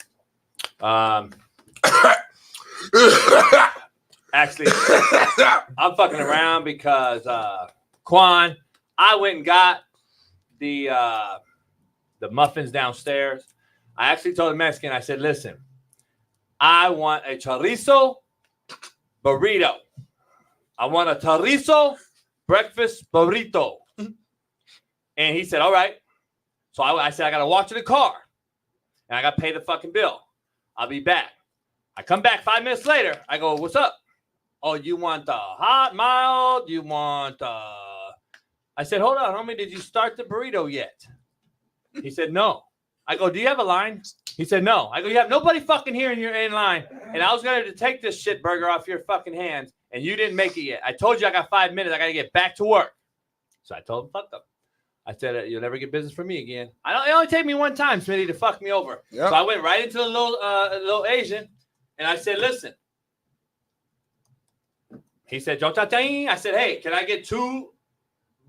E: Actually, I'm fucking around because Quan, I went and got the muffins downstairs. I actually told the Mexican, I said, listen, I want a chorizo burrito. I want a chorizo breakfast burrito. And he said, all right. So I said, I got to walk to the car. And I got to pay the fucking bill. I'll be back. I come back 5 minutes later. I go, what's up? Oh, you want the hot, mild? You want I said, hold on, homie. Did you start the burrito yet? He said, no. I go, do you have a line? He said, no. I go, you have nobody fucking here and you're in line. And I was going to take this shit burger off your fucking hands. And you didn't make it yet. I told you I got 5 minutes. I got to get back to work. So I told him, fuck them. I said, you'll never get business from me again. It only take me one time, Smitty, to fuck me over. Yep. So I went right into the little Asian, and I said, listen. He said, I said, hey, can I get 2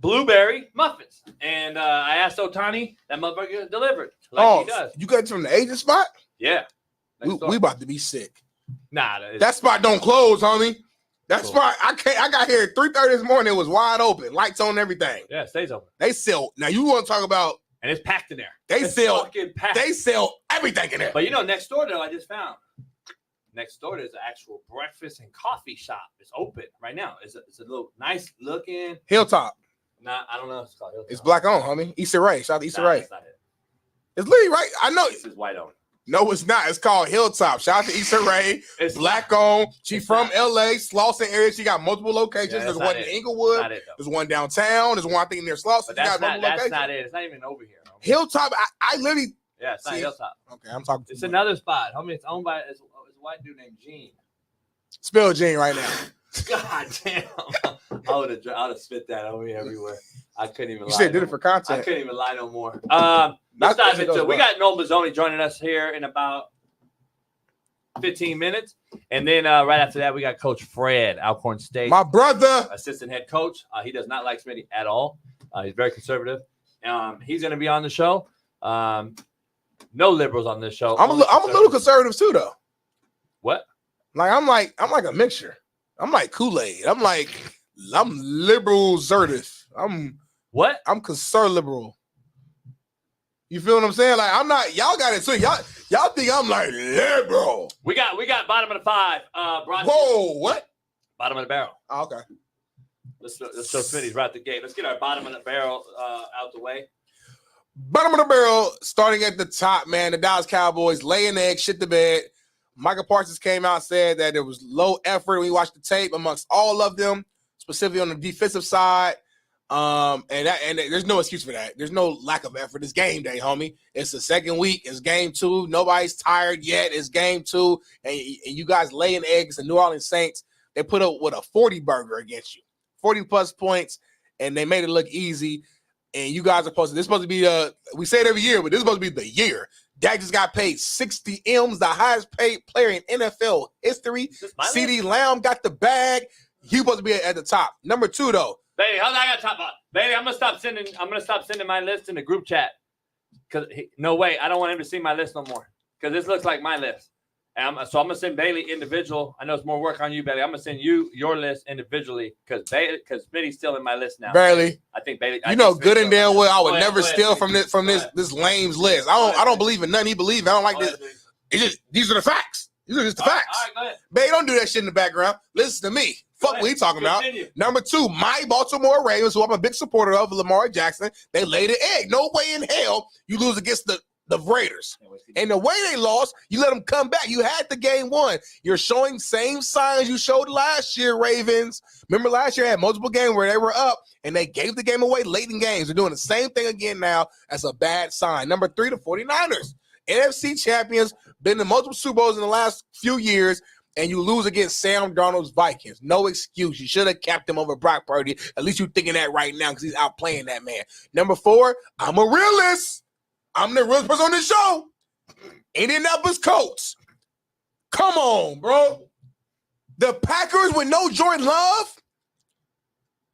E: blueberry muffins? And I asked Otani, that motherfucker delivered like he does.
I: You got it from the Asian spot?
E: Yeah.
I: We about to be sick.
E: Nah.
I: That spot don't close, homie. That spot, I got here at 3:30 this morning. It was wide open, lights on, everything.
E: Yeah, it stays open.
I: They sell. Now you want to talk about?
E: And it's packed in there.
I: It's packed. They sell everything in there.
E: But next door though, I just found next door there's an actual breakfast and coffee shop. It's open right now. It's a little nice looking
I: Hilltop.
E: Nah, I don't know. It's called Hilltop.
I: It's black owned, homie. Issa Rae. Shout out to Issa Rae.
E: That's not it.
I: It's literally right. I know.
E: This is white owned.
I: No, it's not. It's called Hilltop. Shout out to Issa Rae. It's black owned. She's from LA, Slauson area. She got multiple locations.
E: Yeah,
I: there's one in Inglewood. There's one downtown. There's one I think near Slauson.
E: That's not it. It's not even over here. Homie.
I: Hilltop. I literally.
E: Yeah, it's not Hilltop.
I: Okay, I'm talking.
E: It's another spot, homie. It's owned by it's a white dude named Gene.
I: Spell Gene right now.
E: God damn. I would have spit that on me everywhere. I couldn't even lie.
I: You said did it for content.
E: I couldn't even lie no more. Let's dive into it. We got Noel Mazzoni joining us here in about 15 minutes. And then right after that, we got Coach Fred, Alcorn State.
I: My brother.
E: Assistant head coach. He does not like Smitty at all. He's very conservative. He's going to be on the show. No liberals on this show.
I: I'm a little conservative too, though.
E: What?
I: I'm like a mixture. I'm like Kool-Aid. I'm liberal zertif. I'm conservative liberal. You feel what I'm saying? Like I'm not. Y'all got it too. Y'all think I'm like liberal.
E: We got bottom of the 5.
I: Whoa, what?
E: Bottom of the barrel.
I: Oh, okay.
E: Let's show Smitty's right at the gate. Let's get our bottom of the barrel out the way.
I: Bottom of the barrel, starting at the top, man. The Dallas Cowboys laying eggs, shit the bed. Michael Parsons came out and said that there was low effort when we watched the tape amongst all of them, specifically on the defensive side. And there's no excuse for that. There's no lack of effort. It's game day, homie. It's the second week. It's game 2. Nobody's tired yet. It's game 2. And you guys laying eggs. The New Orleans Saints, they put up with a 40 burger against you. 40-plus points, and they made it look easy. And you guys are this is supposed to be we say it every year, but this is supposed to be the year. Dak just got paid 60 M's, the highest paid player in NFL history. CD Lamb got the bag. He supposed to be at the top. Number 2, though.
E: Baby, how's I got top five? Baby, I'm gonna stop sending my list in the group chat. Cause no way, I don't want him to see my list no more. Cause this looks like my list. And so I'm gonna send Bailey individual. I know it's more work on you, Bailey. I'm gonna send you your list individually because Smitty's still in my list now.
I: Bailey,
E: I think Bailey.
I: You know good and damn well I would never steal from this lame's list. I don't believe in nothing he believes. I don't like this. It's just, these are the facts. These are just the facts.
E: All right, go ahead.
I: Bailey, don't do that shit in the background. Listen to me. Fuck what he talking about. Number 2, my Baltimore Ravens, who I'm a big supporter of, Lamar Jackson. They laid an egg. No way in hell you lose against the Raiders. And the way they lost, you let them come back. You had the game won. You're showing same signs you showed last year, Ravens. Remember last year had multiple games where they were up and they gave the game away late in games. They're doing the same thing again now. That's a bad sign. Number 3, the 49ers. NFC champions, been in multiple Super Bowls in the last few years, and you lose against Sam Darnold's Vikings. No excuse. You should have kept him over Brock Purdy. At least you're thinking that right now because he's outplaying that man. Number 4, I'm a realist. I'm the realest person on the show. Indianapolis Colts. Come on, bro. The Packers with no Jordan Love.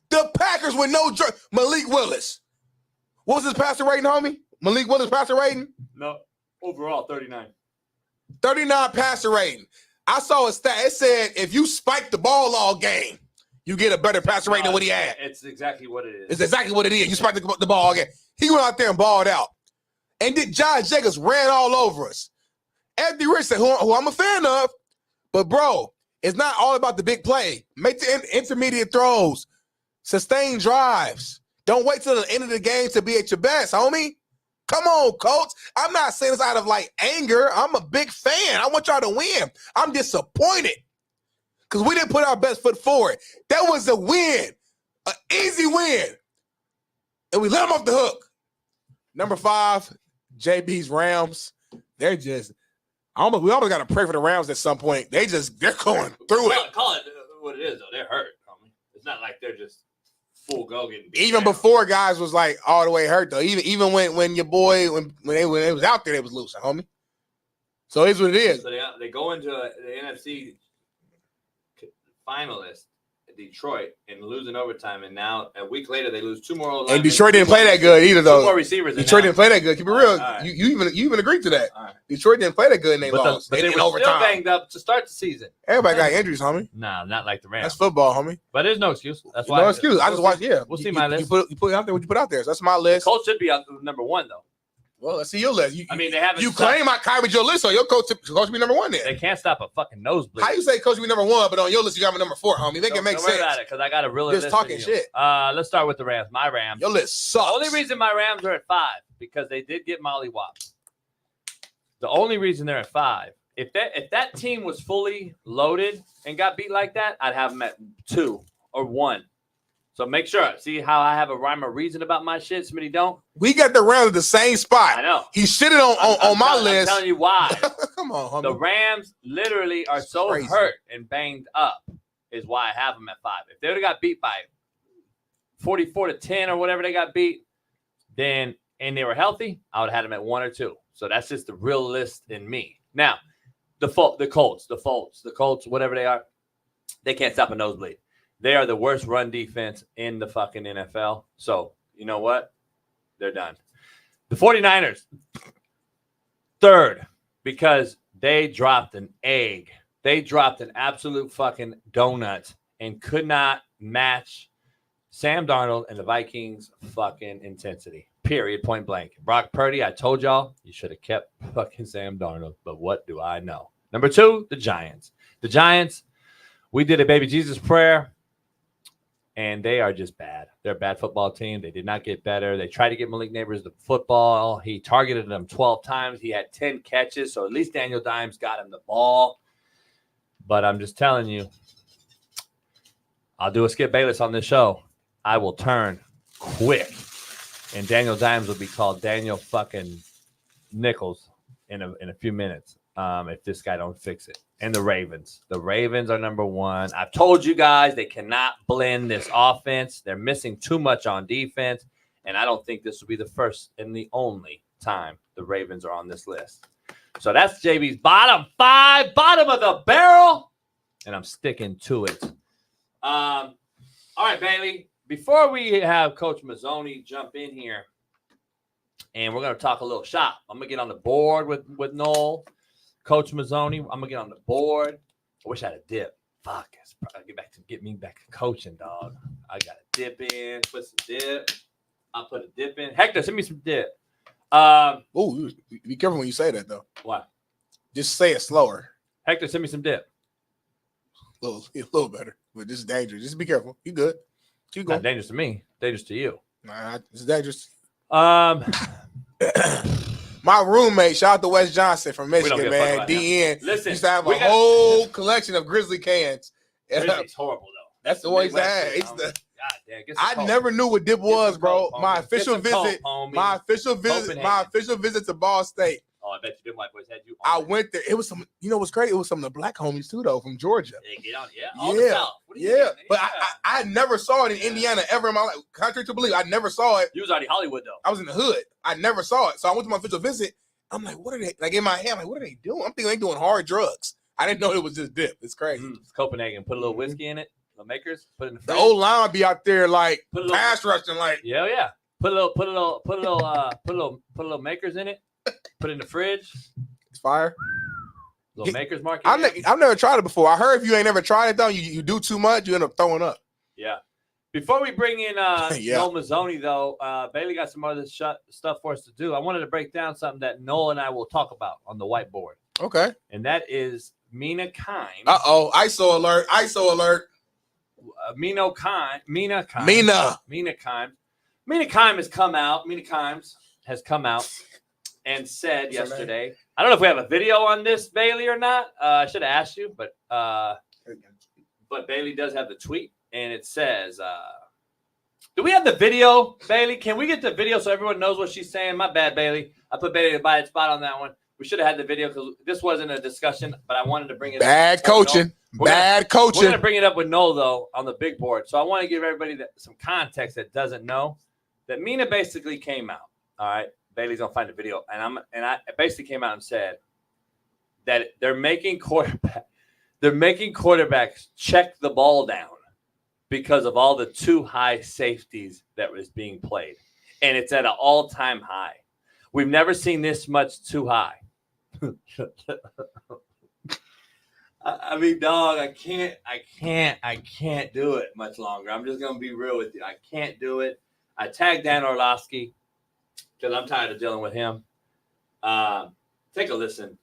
I: The Packers with no Malik Willis. What was his passer rating, homie? Malik Willis passer rating?
E: No, overall 39.
I: 39 passer rating. I saw a stat. It said if you spike the ball all game, you get a better passer rating than what he had.
E: It's exactly what it is.
I: It's exactly what it is. You spike the ball all game. He went out there and balled out. And then Josh Jacobs ran all over us. Anthony Richardson, who I'm a fan of, but bro, it's not all about the big play. Make the intermediate throws. Sustain drives. Don't wait till the end of the game to be at your best, homie. Come on, coach. I'm not saying this out of like anger. I'm a big fan. I want y'all to win. I'm disappointed because we didn't put our best foot forward. That was a win, an easy win, and we let them off the hook. Number 5, JB's Rams. They're just we almost got to pray for the Rams at some point. They're going through it.
E: Call it what it is, though. They're hurt, homie. It's not like they're just full go getting beat
I: even
E: down.
I: Before guys was like all the way hurt though. Even when your boy when they was out there, they was losing, homie. So it's what it is.
E: So they go into the NFC finalist, Detroit, and lose in overtime, and now a week later they lose 2 more.
I: And Detroit didn't play that good either, though.
E: 2 more receivers.
I: Detroit didn't play that good. Keep it real.
E: Right.
I: You even agreed to that. Right. Detroit didn't play that good, and they lost.
E: But they were still banged up to start the season.
I: Everybody got injuries, homie.
E: Nah, not like the Rams.
I: That's football, homie.
E: But there's no excuse. That's why.
I: No excuse. I just watched. Yeah,
E: we'll see my list.
I: You put out there what you put out there. So that's my list.
E: The Colts should be number 1 though.
I: Well, let's see your list.
E: They haven't.
I: You claim I carried your list, so your coach be number 1 then.
E: They can't stop a fucking nosebleed.
I: How you say coach be number 1, but on your list you got me number 4, homie? They can make sense.
E: Don't worry about it, because I got a real list.
I: Just talking shit.
E: Let's start with the Rams. My Rams.
I: Your list sucks.
E: The only reason my Rams are at 5 because they did get mollywopped. The only reason they're at 5. If that team was fully loaded and got beat like that, I'd have them at 2 or 1. So make sure. See how I have a rhyme or reason about my shit? Smitty don't.
I: We got the Rams at the same spot.
E: I know.
I: He shitted on my list.
E: I'm telling you why.
I: Come on, homie.
E: The Rams literally are so hurt and banged up is why I have them at 5. If they would have got beat by 44-10 or whatever they got beat, then and they were healthy, I would have had them at 1 or 2. So that's just the real list in me. Now, the Colts, whatever they are, they can't stop a nosebleed. They are the worst run defense in the fucking NFL. So, you know what? They're done. The 49ers, 3rd, because they dropped an egg. They dropped an absolute fucking donut and could not match Sam Darnold and the Vikings' fucking intensity. Period. Point blank. Brock Purdy, I told y'all, you should have kept fucking Sam Darnold. But what do I know? Number 2, the Giants. The Giants, we did a baby Jesus prayer. And they are just bad. They're a bad football team. They did not get better. They tried to get Malik Neighbors the football. He targeted them 12 times. He had 10 catches. So at least Daniel Dimes got him the ball. But I'm just telling you, I'll do a Skip Bayless on this show. I will turn quick. And Daniel Dimes will be called Daniel fucking Nichols in a few minutes if this guy don't fix it. And the Ravens. The Ravens are number 1. I've told you guys they cannot blend this offense. They're missing too much on defense. And I don't think this will be the first and the only time the Ravens are on this list. So that's JB's bottom 5, bottom of the barrel, and I'm sticking to it. All right, Bailey, before we have Coach Mazzoni jump in here, and we're going to talk a little shop. I'm going to get on the board with Noel, Coach Mazzoni. I'm going to get on the board. I wish I had a dip. Fuck, it's probably get me back to coaching, dog. I got to dip in, put some dip. I'll put a dip in. Hector, send me some dip.
I: Oh, be careful when you say that, though.
E: What?
I: Just say it slower.
E: Hector, send me some dip.
I: A little better, but this is dangerous. Just be careful. You good. Keep going.
E: Not dangerous to me. Dangerous to you.
I: Nah, it's dangerous.
E: My
I: roommate, shout out to Wes Johnson from Michigan, man. DN.
E: Listen,
I: used to have a whole collection of Grizzly cans.
E: Grizzly's horrible though.
I: That's the way he's had. I never knew what dip was, bro. My official visit to Ball State.
E: Oh, I bet you them white boys had you.
I: I went there. It was some, you know what's crazy? It was some of the black homies too, though, from Georgia.
E: Yeah, get on, all the South.
I: But I never saw it in Indiana ever in my life. Contrary to belief, I never saw it.
E: You was already Hollywood though.
I: I was in the hood. I never saw it. So I went to my official visit. I'm like, what are they? Like in my head, I'm like, what are they doing? I'm thinking they doing hard drugs. I didn't know it was just dip. It's crazy.
E: It's Copenhagen. Put a little whiskey in it. The makers. Put it in the fridge.
I: The old line be out there like pass rushing, like
E: yeah. Put a little makers in it. Put it in the fridge.
I: It's fire.
E: Little makers market.
I: I've never tried it before. I heard if you ain't never tried it though, you do too much, you end up throwing up.
E: Yeah. Before we bring in Noel Mazzoni, though, Bailey got some other stuff for us to do. I wanted to break down something that Noel and I will talk about on the whiteboard.
I: Okay.
E: And that is Mina Kimes.
I: Uh-oh. ISO alert. ISO alert.
E: Mina Kimes.
I: Mina
E: Kimes has come out. Mina Kimes has come out and said yesterday, I don't know if we have a video on this, Bailey, or not. I should have asked you, but Bailey does have the tweet. And it says, do we have the video, Bailey? Can we get the video so everyone knows what she's saying? My bad, Bailey. I put Bailey in a bad spot on that one. We should have had the video because this wasn't a discussion, but I wanted to bring it up.
I: Bad coaching.
E: We're going to bring it up with Noel, though, on the big board. So I want to give everybody some context that doesn't know that Mina basically came out. All right. Bailey's going to find the video. And I basically came out and said that they're making quarterbacks check the ball down because of all the too high safeties that was being played. And it's at an all-time high. We've never seen this much too high. I mean, dog, I can't do it much longer. I'm just going to be real with you. I can't do it. I tagged Dan Orlovsky because I'm tired of dealing with him. Take a listen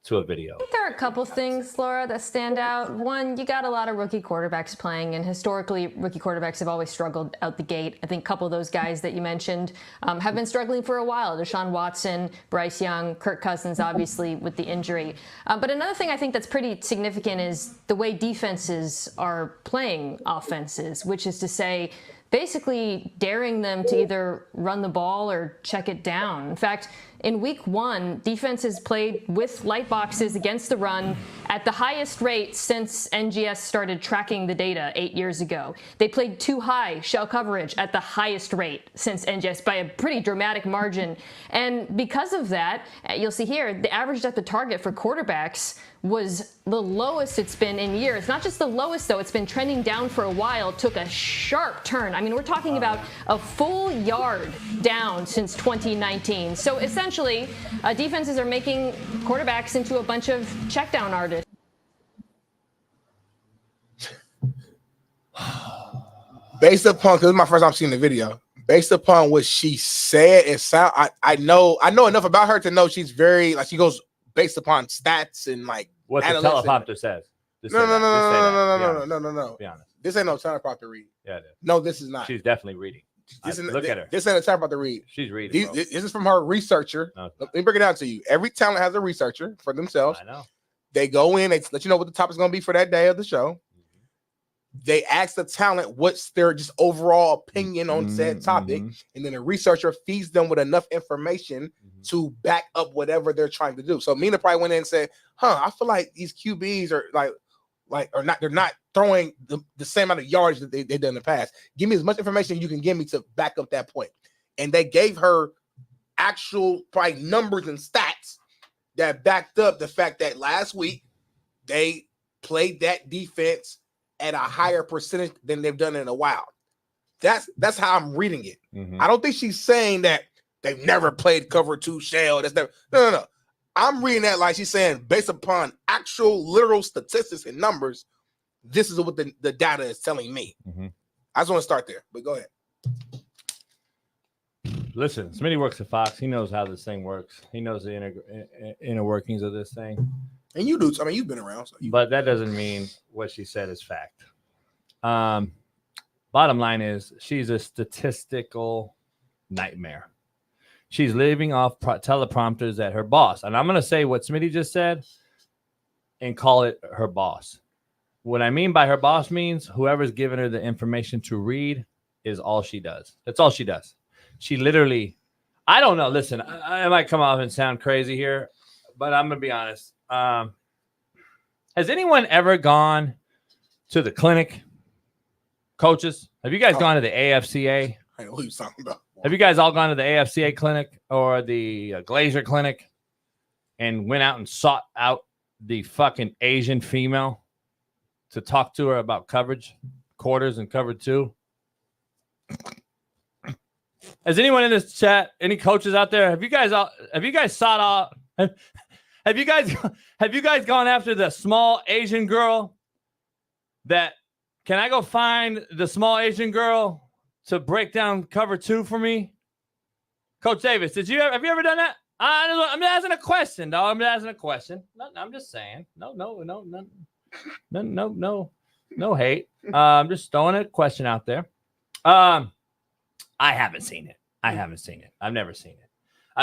E: to a video.
O: I think there are a couple things, Laura, that stand out. One, you got a lot of rookie quarterbacks playing, and historically, rookie quarterbacks have always struggled out the gate. I think a couple of those guys that you mentioned have been struggling for a while. Deshaun Watson, Bryce Young, Kirk Cousins, obviously, with the injury. But another thing I think that's pretty significant is the way defenses are playing offenses, which is to say, basically daring them to either run the ball or check it down. In fact, in week 1, defenses played with light boxes against the run at the highest rate since NGS started tracking the data 8 years ago. They played too high shell coverage at the highest rate since NGS by a pretty dramatic margin. And because of that, you'll see here, the average depth of target for quarterbacks was the lowest it's been in years. Not just the lowest, though. It's been trending down for a while. Took a sharp turn. I mean, we're talking about a full yard down since 2019. So essentially, defenses are making quarterbacks into a bunch of check down artists.
I: Based upon, because this is my first time seeing the video, based upon what she said, it sound I know enough about her to know she's very, like, she goes based upon stats and like
E: what the teleprompter says.
I: No.
E: Be honest.
I: This ain't no teleprompter read.
E: Yeah, it is.
I: No, this is not.
E: She's definitely reading. Look at her.
I: This ain't a teleprompter read.
E: She's reading.
I: This is from her researcher.
E: No,
I: let me break it down to you. Every talent has a researcher for themselves.
E: I know.
I: They go in, they let you know what the topic's going to be for that day of the show. They ask the talent what's their just overall opinion on said topic, and then a researcher feeds them with enough information to back up whatever they're trying to do. So Mina probably went in and said, I feel like these QBs are they're not throwing the same amount of yards that they've done in the past. Give me as much information you can give me to back up that point. And they gave her actual probably numbers and stats that backed up the fact that last week they played that defense at a higher percentage than they've done in a while. That's how I'm reading it.
E: Mm-hmm.
I: I don't think she's saying that they've never played cover 2 shell. That's never no. I'm reading that like she's saying based upon actual literal statistics and numbers, this is what the data is telling me.
E: Mm-hmm.
I: I just want to start there, but go ahead.
E: Listen, Smitty works at Fox. He knows how this thing works. He knows the inner workings of this thing.
I: And you do. I mean, you've been around. So
E: but that doesn't mean what she said is fact. Bottom line is she's a statistical nightmare. She's living off teleprompters at her boss. And I'm going to say what Smitty just said and call it her boss. What I mean by her boss means whoever's giving her the information to read is all she does. That's all she does. She literally, I don't know. Listen, I might come off and sound crazy here, but I'm going to be honest. Has anyone ever gone to the clinic? Coaches, have you guys gone to the AFCA?
I: I know who you're talking about.
E: Have you guys all gone to the AFCA clinic or the Glacier clinic and went out and sought out the fucking Asian female to talk to her about coverage, quarters, and cover 2? Has anyone in this chat, any coaches out there, have you guys sought out? Have you guys gone after the small Asian girl? That can I go find the small Asian girl to break down cover 2 for me? Coach Davis, have you ever done that? I'm asking a question, dog. I'm asking a question. No, I'm just saying. No hate. I'm just throwing a question out there. I haven't seen it. I've never seen it. I've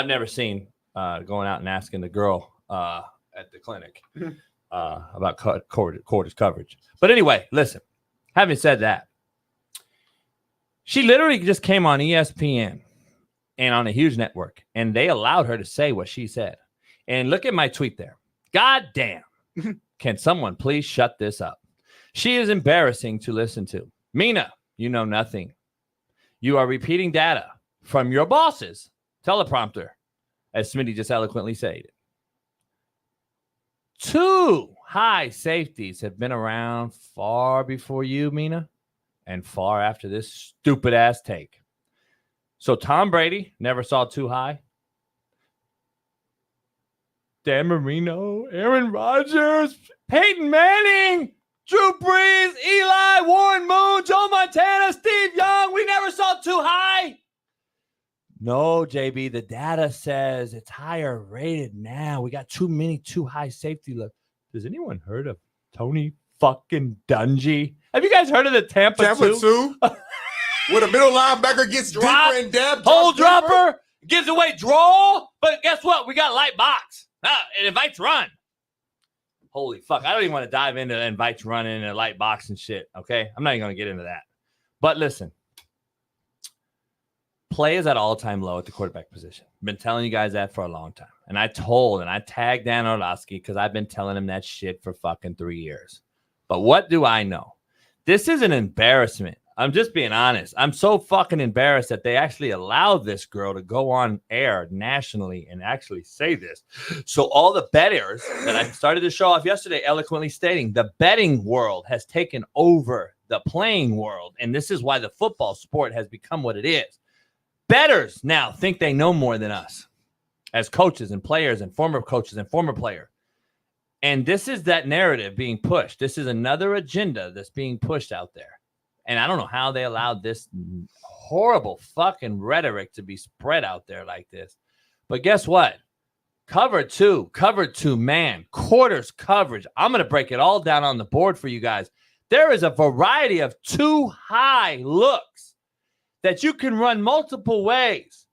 E: never seen going out and asking the girl at the clinic about quarters coverage. But anyway, listen, having said that, she literally just came on ESPN and on a huge network, and they allowed her to say what she said. And look at my tweet there. God damn. Can someone please shut this up? She is embarrassing to listen to. Mina, you know nothing. You are repeating data from your boss's teleprompter, as Smitty just eloquently said. 2 high safeties have been around far before you, Mina, and far after this stupid-ass take. So Tom Brady never saw 2 high. Dan Marino, Aaron Rodgers, Peyton Manning, Drew Brees, Eli, Warren Moon, Joe Montana, Steve Young. We never saw 2 high. No, JB, the data says it's higher rated now. We got too many 2 high safety left. Has anyone heard of Tony fucking Dungy? Have you guys heard of the Tampa 2?
I: Where the middle linebacker gets deeper and depth.
E: Hole dropper, gives away draw. But guess what? We got light box. It invites run. Holy fuck. I don't even want to dive into invites run in a light box and shit. Okay. I'm not even going to get into that. But listen, play is at all-time low at the quarterback position. Been telling you guys that for a long time. And I tagged Dan Orlovsky because I've been telling him that shit for fucking 3 years. But what do I know? This is an embarrassment. I'm just being honest. I'm so fucking embarrassed that they actually allowed this girl to go on air nationally and actually say this. So all the bettors that I started to show off yesterday eloquently stating the betting world has taken over the playing world. And this is why the football sport has become what it is. Bettors now think they know more than us as coaches and players and former coaches and former player. And this is that narrative being pushed. This is another agenda that's being pushed out there. And I don't know how they allowed this horrible fucking rhetoric to be spread out there like this. But guess what? Cover 2 man, quarters coverage. I'm going to break it all down on the board for you guys. There is a variety of 2 high looks that you can run multiple ways.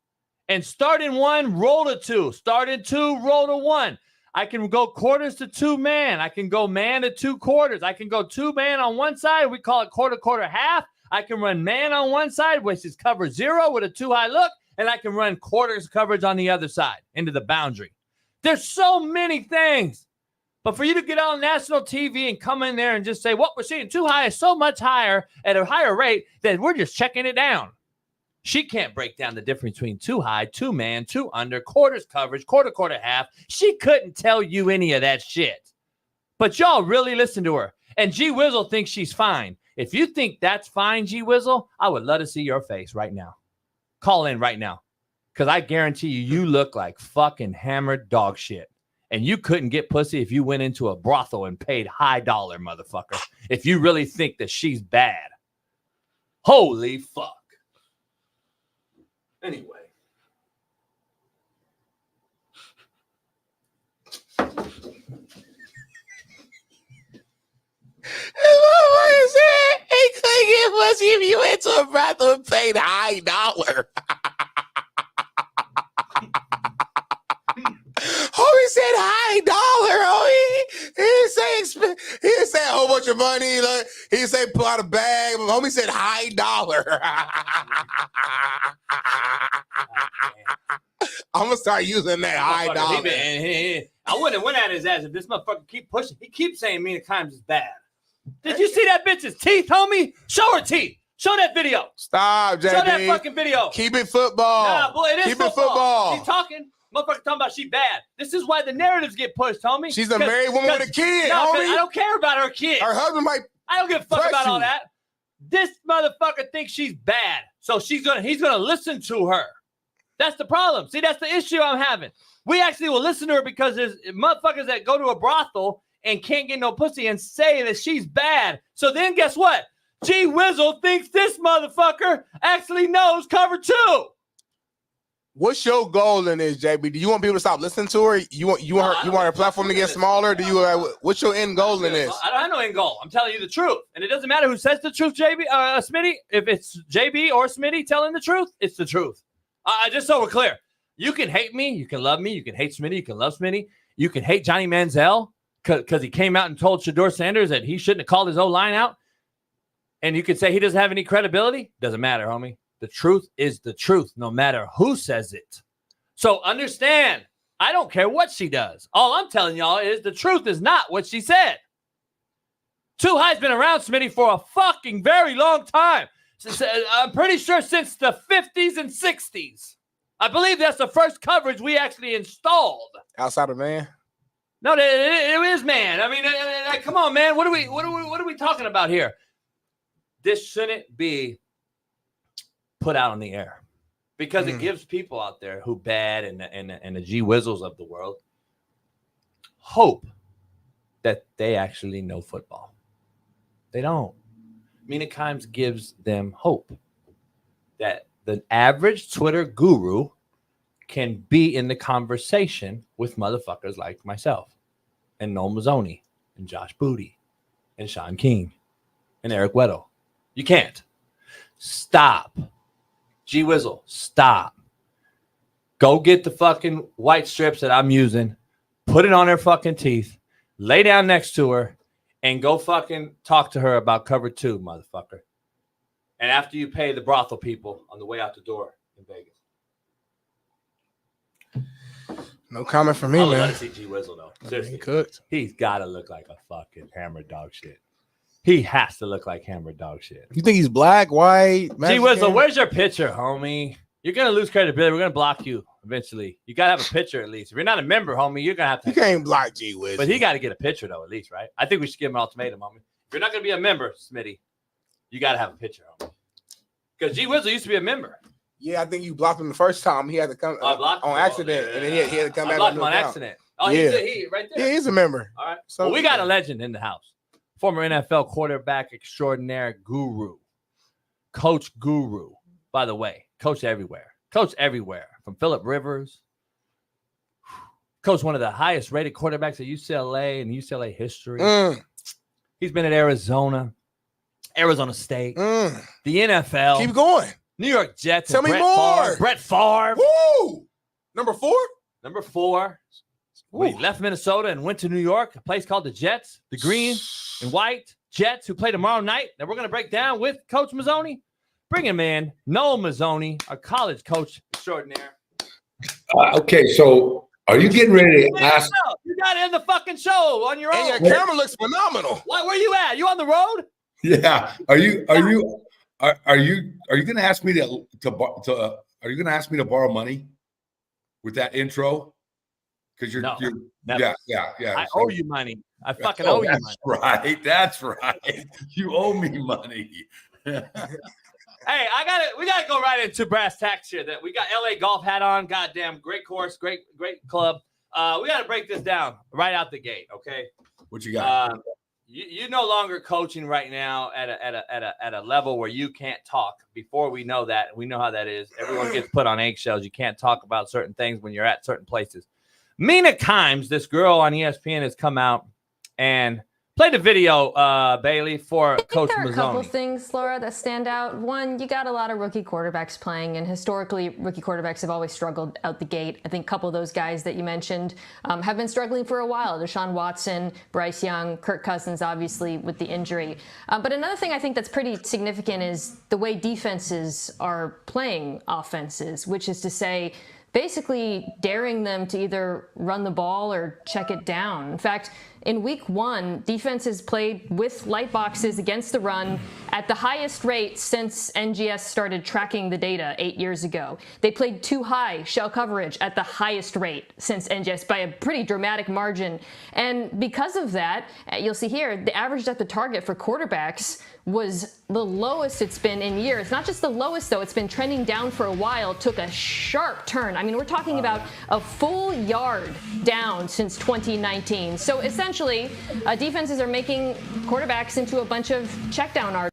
E: And start in 1, roll to 2. Start in 2, roll to 1. I can go quarters to 2 man. I can go man to 2 quarters. I can go 2 man on one side. We call it quarter, half. I can run man on one side, which is cover 0 with a 2 high look. And I can run quarters coverage on the other side into the boundary. There's so many things. But for you to get on national TV and come in there and just say, what we're seeing 2 high is so much higher at a higher rate that we're just checking it down. She can't break down the difference between 2 high, 2 man, 2 under, quarters coverage, quarter, half. She couldn't tell you any of that shit. But y'all really listen to her. And G Wizzle thinks she's fine. If you think that's fine, G Wizzle, I would love to see your face right now. Call in right now. Because I guarantee you look like fucking hammered dog shit. And you couldn't get pussy if you went into a brothel and paid high dollar, motherfucker. If you really think that she's bad. Holy fuck. Anyway.
K: He couldn't get pussy if you went to a brothel and paid high dollar. Homie said high dollar. He didn't say a whole bunch of money. Like, he didn't say pull out a bag. Homie said high dollar. I'm gonna start using that high dollar.
E: I wouldn't have went at his ass if this motherfucker keep pushing. He keeps saying Mina Kimes is bad. Did you see that bitch's teeth, homie? Show her teeth. Show that video.
I: Stop, JB.
E: Show that fucking video.
I: Keep it football.
E: Nah, boy, it is
I: Keep it football.
E: She's talking. Motherfucker talking about she bad. This is why the narratives get pushed, homie.
I: She's a married woman with a kid,
E: no,
I: homie.
E: I don't care about her kid.
I: Her husband might.
E: I don't give a fuck
I: press
E: about
I: you.
E: all that. This motherfucker thinks she's bad, so he's gonna listen to her. That's the problem. See, that's the issue I'm having. We actually will listen to her because there's motherfuckers that go to a brothel and can't get no pussy and say that she's bad. So then guess what? G Wizzle thinks this motherfucker actually knows cover 2.
I: What's your goal in this, JB? Do you want people to stop listening to her? You want her platform to get smaller? Do you? What's your end goal in this?
E: I don't have no end goal. I'm telling you the truth, and it doesn't matter who says the truth, JB, Smitty. If it's JB or Smitty telling the truth, it's the truth. Just so we're clear, you can hate me, you can love me, you can hate Smitty, you can love Smitty, you can hate Johnny Manziel because he came out and told Shedeur Sanders that he shouldn't have called his O-line out, and you can say he doesn't have any credibility. Doesn't matter, homie. The truth is the truth, no matter who says it. So understand, I don't care what she does. All I'm telling y'all is the truth is not what she said. 2 high's been around, Smitty, for a fucking very long time. I'm pretty sure since the 50s and 60s. I believe that's the first coverage we actually installed.
I: Outside of man?
E: No, it is man. I mean, come on, man. What are we talking about here? This shouldn't be put out on the air because it gives people out there who bad and the G Wizzles of the world hope that they actually know football. They don't. Mina Kimes gives them hope that the average Twitter guru can be in the conversation with motherfuckers like myself and Noel Mazzoni and Josh Booty and Shaun King and Eric Weddle. You can't. Stop. G Wizzle, stop. Go get the fucking white strips that I'm using, put it on her fucking teeth, lay down next to her, and go fucking talk to her about cover 2, motherfucker. And after you pay the brothel people on the way out the door in Vegas.
I: No comment from me,
E: I would
I: man.
E: love to see G Wizzle, though. Seriously.
I: He cooked.
E: He's got to look like a fucking hammered dog shit. He has to look like hammered dog shit.
I: You think he's black, white,
E: G
I: Mexican?
E: Wizzle, where's your picture, homie? You're going to lose credibility. We're going to block you eventually. You got to have a picture at least. If you're not a member, homie, you're going to have to.
I: You can't block G Wizzle.
E: But he got to get a picture, though, at least, right? I think we should give him an ultimatum, homie. If you're not going to be a member, Smitty, you got to have a picture, homie. Because G Wizzle used to be a member.
I: Yeah, I think you blocked him the first time. He had to come on accident, and then he had to come back.
E: I blocked him on accident. Oh,
I: yeah.
E: He right there.
I: Yeah, he's a member.
E: All right.
I: So
E: well, we got a legend in the house. Former NFL quarterback extraordinaire guru. Coach Guru, by the way. Coach everywhere. Coach everywhere. From Phillip Rivers. Coach one of the highest rated quarterbacks at UCLA and UCLA history. He's been at Arizona State, the NFL.
I: Keep going.
E: New York Jets.
I: Tell me more.
E: Brett Favre.
I: Woo! Number 4?
E: Number 4. When he left Minnesota and went to New York, a place called the Jets, the green and white Jets, who play tomorrow night, that we're going to break down with Coach Mazzoni. Bring him in, Noel Mazzoni, our college coach extraordinaire.
P: Okay, so are you getting ready to ask?
E: You got to end the fucking show on your own.
I: And your camera looks phenomenal.
E: Where you at? You on the road?
P: Yeah. Are Are you going to ask me are you going to ask me to borrow money with that intro? Because you're
E: never.
P: Yeah.
E: I owe you money. I fucking owe you money.
P: Right. That's right. You owe me money.
E: Hey, we gotta go right into brass tacks here. That we got LA golf hat on. Goddamn, great course, great club. We gotta break this down right out the gate. Okay.
P: What you got?
E: You're no longer coaching right now at a level where you can't talk. Before we know that, we know how that is. Everyone gets put on eggshells. You can't talk about certain things when you're at certain places. Mina Kimes, this girl on ESPN, has come out and played a video, Bailey, for Coach
O: There are a couple
E: Mazzoni.
O: things, Laura, that stand out. One, you got a lot of rookie quarterbacks playing, and historically, rookie quarterbacks have always struggled out the gate. I think a couple of those guys that you mentioned have been struggling for a while. Deshaun Watson, Bryce Young, Kirk Cousins, obviously, with the injury. But another thing I think that's pretty significant is the way defenses are playing offenses, which is to say, basically daring them to either run the ball or check it down. In fact, in week 1, defenses played with light boxes against the run at the highest rate since NGS started tracking the data 8 years ago. They played too high shell coverage at the highest rate since NGS by a pretty dramatic margin. And because of that, you'll see here, the average at the target for quarterbacks was the lowest it's been in years. Not just the lowest, though. It's been trending down for a while. Took a sharp turn. I mean, we're talking about a full yard down since 2019. So essentially, defenses are making quarterbacks into a bunch of checkdown artists.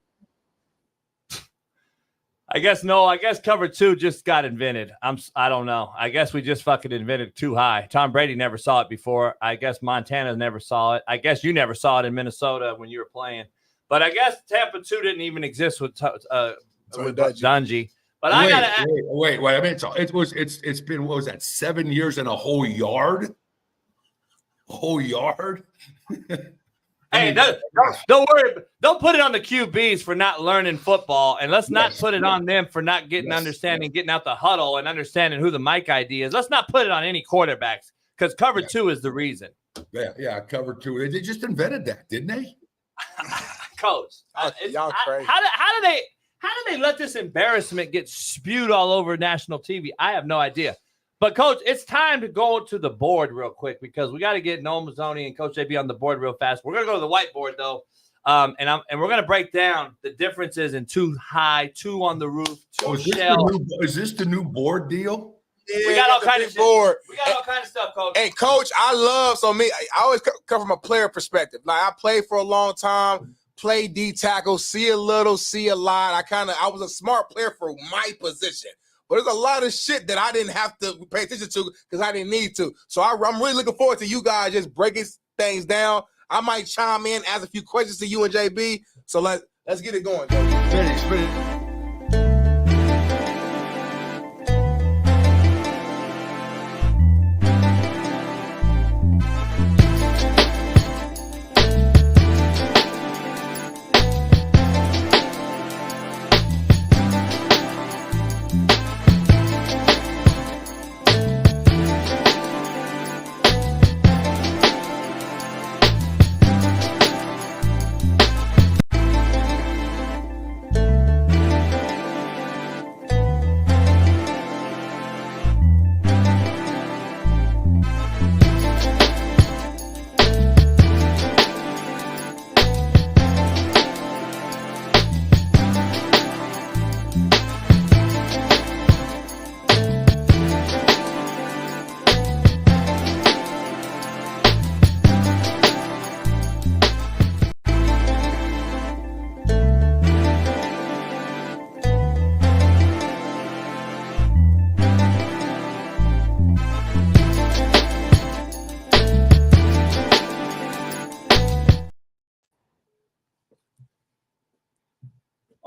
E: I guess cover 2 just got invented. I don't know. I guess we just fucking invented too high. Tom Brady never saw it before. I guess Montana never saw it. I guess you never saw it in Minnesota when you were playing. But I guess Tampa 2 didn't even exist with Dungy. But I gotta ask.
P: Wait. I mean, it's been, what was that, 7 years and a whole yard? A whole yard?
E: Hey, don't worry. Don't put it on the QBs for not learning football, and let's not put it on them for not getting understanding, getting out the huddle and understanding who the mic ID is. Let's not put it on any quarterbacks because cover 2 is the reason.
P: Yeah, cover 2. They just invented that, didn't they?
E: Coach,
I: y'all crazy.
E: How do they let this embarrassment get spewed all over national TV? I have no idea. But Coach, it's time to go to the board real quick because we got to get Noah Mazzoni and Coach JB on the board real fast. We're gonna go to the whiteboard though, and we're gonna break down the differences in 2 high, 2 on the roof, 2 shell.
P: Is this the new board deal?
I: Yeah,
E: we got all kinds of
I: board.
E: We got all kinds of stuff, Coach.
I: Hey, Coach, I always come from a player perspective. Like I played for a long time, played D tackle, see a little, see a lot. I was a smart player for my position. But there's a lot of shit that I didn't have to pay attention to because I didn't need to. So I'm really looking forward to you guys just breaking things down. I might chime in, ask a few questions to you and JB. So let's get it going.
P: Finish.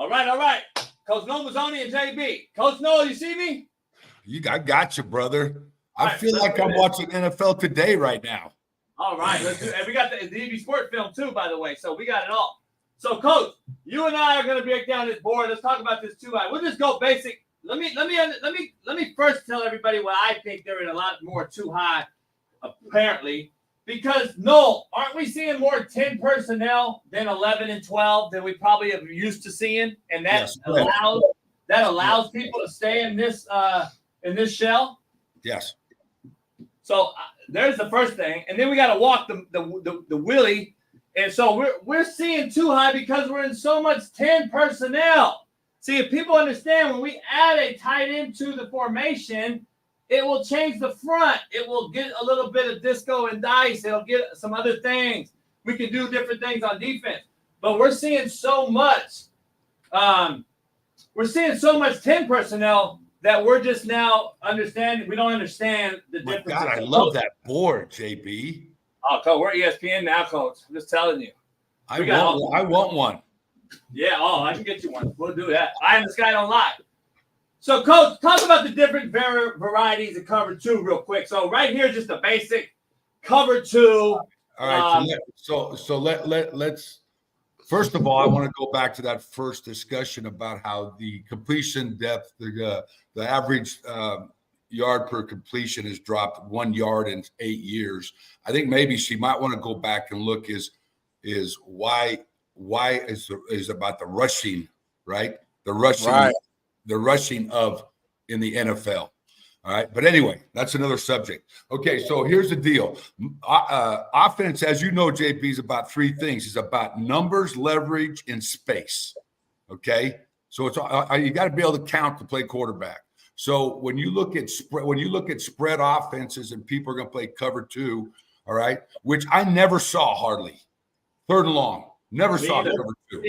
E: All right. Coach Noah Mazzoni and JB. Coach Noah, you see me?
P: I got you, brother. I feel like I'm watching NFL Today right now.
E: All right, let's do it. And we got the DB Sport film too, by the way. So we got it all. So, Coach, you and I are going to break down this board. Let's talk about this 2 high. We'll just go basic. Let me first tell everybody why I think they're in a lot more 2 high, apparently, Because, no, aren't we seeing more 10 personnel than 11 and 12 than we probably have used to seeing? And that allows people to stay in this shell?
P: Yes.
E: So there's the first thing. And then we got to walk the wheelie. And so we're seeing too high because we're in so much 10 personnel. See, if people understand, when we add a tight end to the formation, it will change the front. It will get a little bit of disco and dice. It'll get some other things. We can do different things on defense. But we're seeing so much. We're seeing so much 10 personnel that we're just now understanding. We don't understand the difference.
P: God, I love that board, JB.
E: Oh, Coach, we're ESPN now, Coach. I'm just telling you.
P: I want one.
E: Yeah, I can get you one. We'll do that. I am the Sky Don't Lie. So, Coach, talk about the different varieties of cover two real quick. So, right here, just a basic cover two.
P: All right. Let's first of all, I want to go back to that first discussion about how the completion depth, the average yard per completion has dropped 1 yard in 8 years. I think maybe she might want to go back and look is why is about the rushing, right? The rushing of in the NFL. All right. But anyway, that's another subject. Okay. So here's the deal. Offense, as you know, JP, is about three things. It's about numbers, leverage, and space. Okay. So it's you got to be able to count to play quarterback. So when you look at spread offenses and people are going to play cover two, all right, which I never saw hardly. Third and long. Never saw cover two.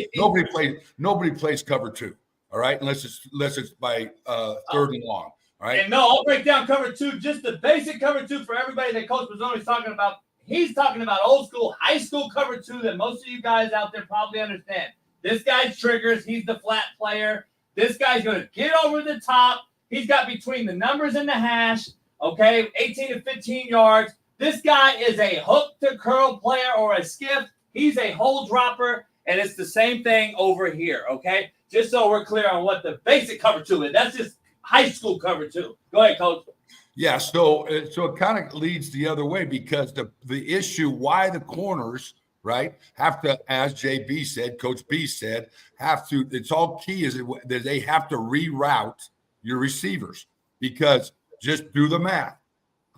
P: Nobody plays cover two. All right, unless it's by third and long. All right.
E: And no, I'll break down cover two, just the basic cover two for everybody that Coach Mazzone is talking about. He's talking about old school, high school cover two that most of you guys out there probably understand. This guy's triggers. He's the flat player. This guy's going to get over the top. He's got between the numbers and the hash, okay, 18 to 15 yards. This guy is a hook to curl player or a skiff. He's a hole dropper, and it's the same thing over here, okay? Just so we're clear on what the basic cover two is. That's just high school cover two. Go ahead, Coach.
P: Yeah, so it kind of leads the other way because the issue why the corners, right, have to, as JB said, Coach B said, have to, it's all key is that they have to reroute your receivers because just do the math.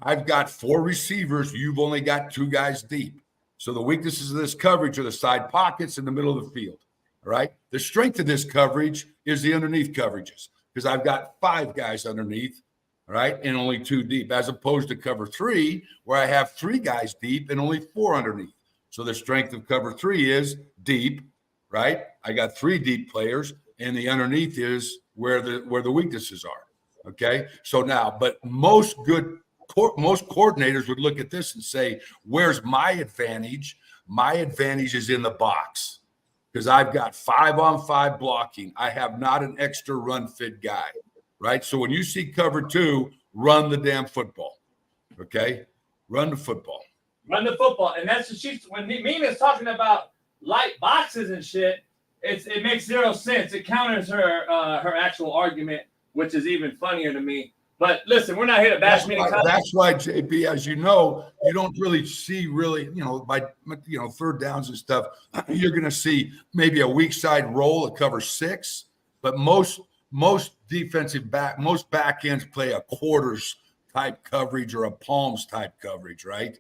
P: I've got 4 receivers. You've only got 2 guys deep. So the weaknesses of this coverage are the side pockets in the middle of the field. All right. The strength of this coverage is the underneath coverages because I've got 5 guys underneath, all right, and only 2 deep, as opposed to cover 3, where I have 3 guys deep and only 4 underneath. So the strength of cover 3 is deep, right? I got 3 deep players, and the underneath is where the weaknesses are. Okay. So now, but most coordinators would look at this and say, where's my advantage? My advantage is in the box because I've got 5-on-5 blocking. I have not an extra run fit guy, right? So when you see cover 2, run the damn football, okay? Run the football.
E: Run the football. And that's when Mina's talking about light boxes and shit, it makes 0 sense. It counters her actual argument, which is even funnier to me. But listen, we're not here to bash Mina.
P: That's why, JB, as you know, you don't really see by third downs and stuff. You're going to see maybe a weak side roll at cover 6, but most back ends play a quarters type coverage or a palms type coverage, right?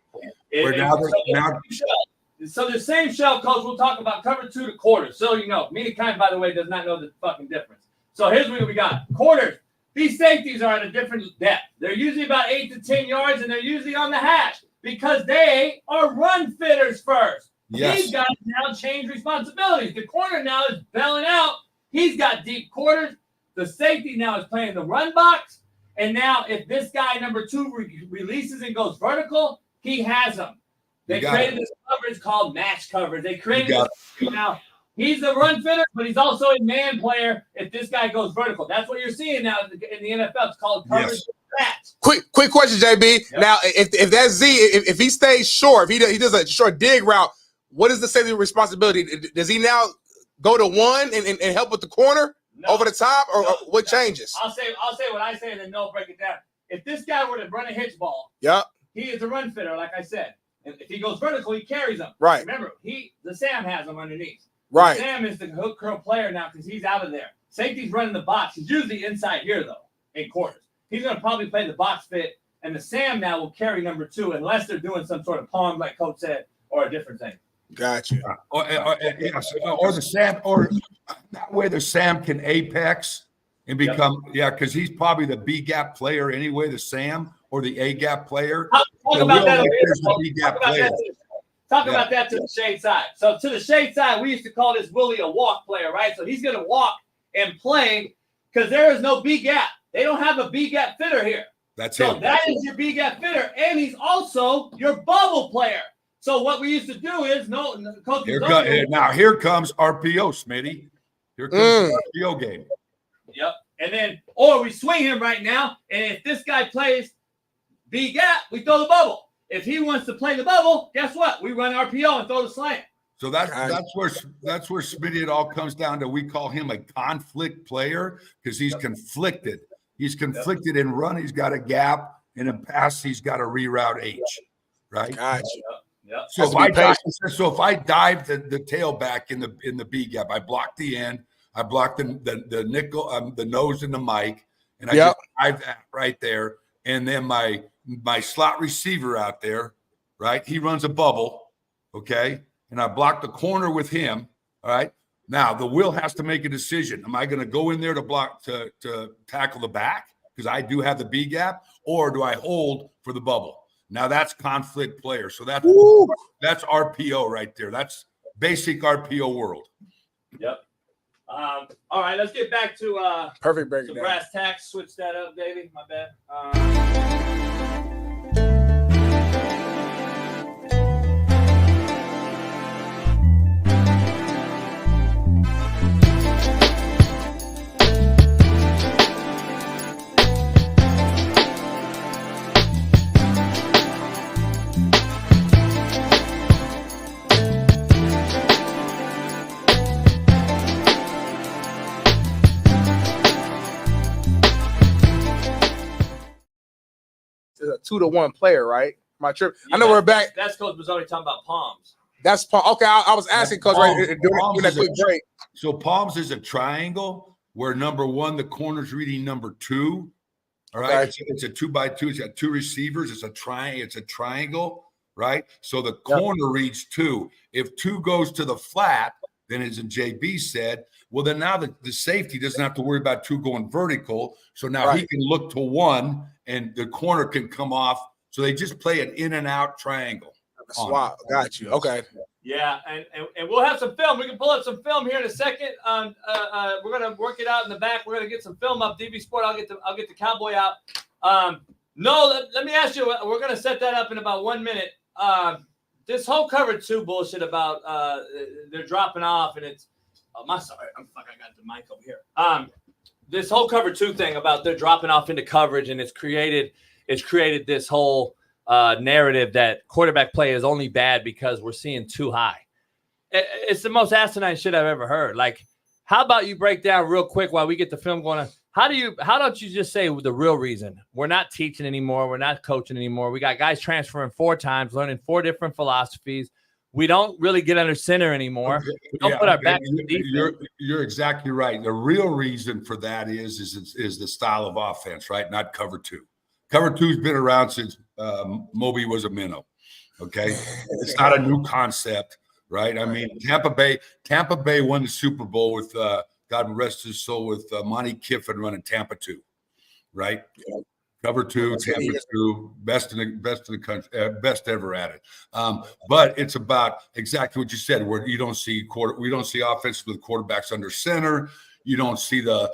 E: So the same shell, Coach, we'll talk about cover 2 to quarters. So you know, Mina Kind, by the way, does not know the fucking difference. So here's what we got. Quarters. These safeties are at a different depth. They're usually about 8 to 10 yards, and they're usually on the hash because they are run fitters first. Yes. These guys now change responsibilities. The corner now is bailing out. He's got deep quarters. The safety now is playing the run box. And now if this guy, number 2, releases and goes vertical, he has them. They created this coverage called match coverage. They created this now. He's a run fitter, but he's also a man player if this guy goes vertical. That's what you're seeing now in the NFL. It's called coverage match.
I: Quick question, JB. Yep. Now, if that Z, if he stays short, if he does a short dig route, what is the safety responsibility? Does he now go to 1 and help with the corner over the top, or what changes?
E: I'll say what I say, and then they'll break it down. If this guy were to run a hitch ball, he is a run fitter, like I said. And if he goes vertical, he carries them.
I: Right.
E: Remember, the Sam has them underneath.
I: Right.
E: Sam is the hook curl player now because he's out of there. Safety's running the box. He's usually inside here, though, in quarters. He's going to probably play the box fit, and the Sam now will carry number 2 unless they're doing some sort of palm, like Coach said, or a different thing.
I: Gotcha.
P: Or the Sam, or that way the Sam can apex and become, because he's probably the B gap player anyway, the Sam, or the A gap player.
E: Talk about that. Talk
P: Yeah.
E: about that to the shade side. So to the shade side, we used to call this Willie a walk player, right? So he's going to walk and play because there is no B gap. They don't have a B gap fitter here.
P: That's
E: so
P: it.
E: that is your B gap fitter, and he's also your bubble player. So what we used to do is Coach.
P: Here comes RPO, Smitty. Here comes the RPO game.
E: Yep. And then, or we swing him right now, and if this guy plays B gap, we throw the bubble. If he wants to play the bubble, guess what? We run RPO and throw the slant.
P: So that's where Smitty, it all comes down to. We call him a conflict player because he's conflicted. He's conflicted in run. He's got a gap, and in pass, he's got a reroute H. Right.
I: Gotcha.
E: Yep.
P: So if I dive the tailback in the B gap, I block the end, I block the nickel, the nose and the mic, and I just dive that right there. And then my slot receiver out there, right? He runs a bubble, okay? And I block the corner with him. All right. Now the Will has to make a decision. Am I going to go in there to block to tackle the back because I do have the B gap, or do I hold for the bubble? Now that's conflict player. So that's RPO right there. That's basic RPO world.
E: Yep. All right, let's get back to
I: perfect break.
E: To brass tacks. Switch that up, baby. My bad.
I: A 2-to-1 player, right? My trip. I know we're back.
E: That's Coach Mazzoni talking about palms.
I: That's okay. I was asking Coach right during that quick break.
P: So palms is a triangle where number 1, the corner's reading number 2. All right, it's a 2x2. It's got 2 receivers. It's a triangle, right? So the corner reads 2. If 2 goes to the flat, then as JB said, well, then now the safety doesn't have to worry about 2 going vertical. So now he can look to 1, and the corner can come off. So they just play an in and out triangle.
I: Wow, got you. Okay.
E: Yeah, and we'll have some film. We can pull up some film here in a second. We're gonna work it out in the back. We're gonna get some film up. DB Sport. I'll get the Cowboy out. Let me ask you. We're gonna set that up in about 1 minute. This whole cover 2 bullshit about they're dropping off and it's. I'm sorry. I got the mic over here. This whole cover 2 thing about they're dropping off into coverage, and it's created this whole narrative that quarterback play is only bad because we're seeing too high. It's the most asinine shit I've ever heard. Like, how about you break down real quick while we get the film going on? How don't you just say the real reason? We're not teaching anymore. We're not coaching anymore. We got guys transferring 4 times, learning 4 different philosophies. We don't really get under center anymore. We don't put our back to the defense.
P: You're exactly right. The real reason for that is the style of offense, right? Not cover 2. Cover 2's been around since Moby was a minnow. Okay, it's not a new concept, right? I mean, Tampa Bay won the Super Bowl with God rest his soul with Monty Kiffin running Tampa 2, right? Yeah. Cover 2, Tampa 2, best in the country, best ever at it. But it's about exactly what you said, where you don't see offenses with quarterbacks under center. You don't see the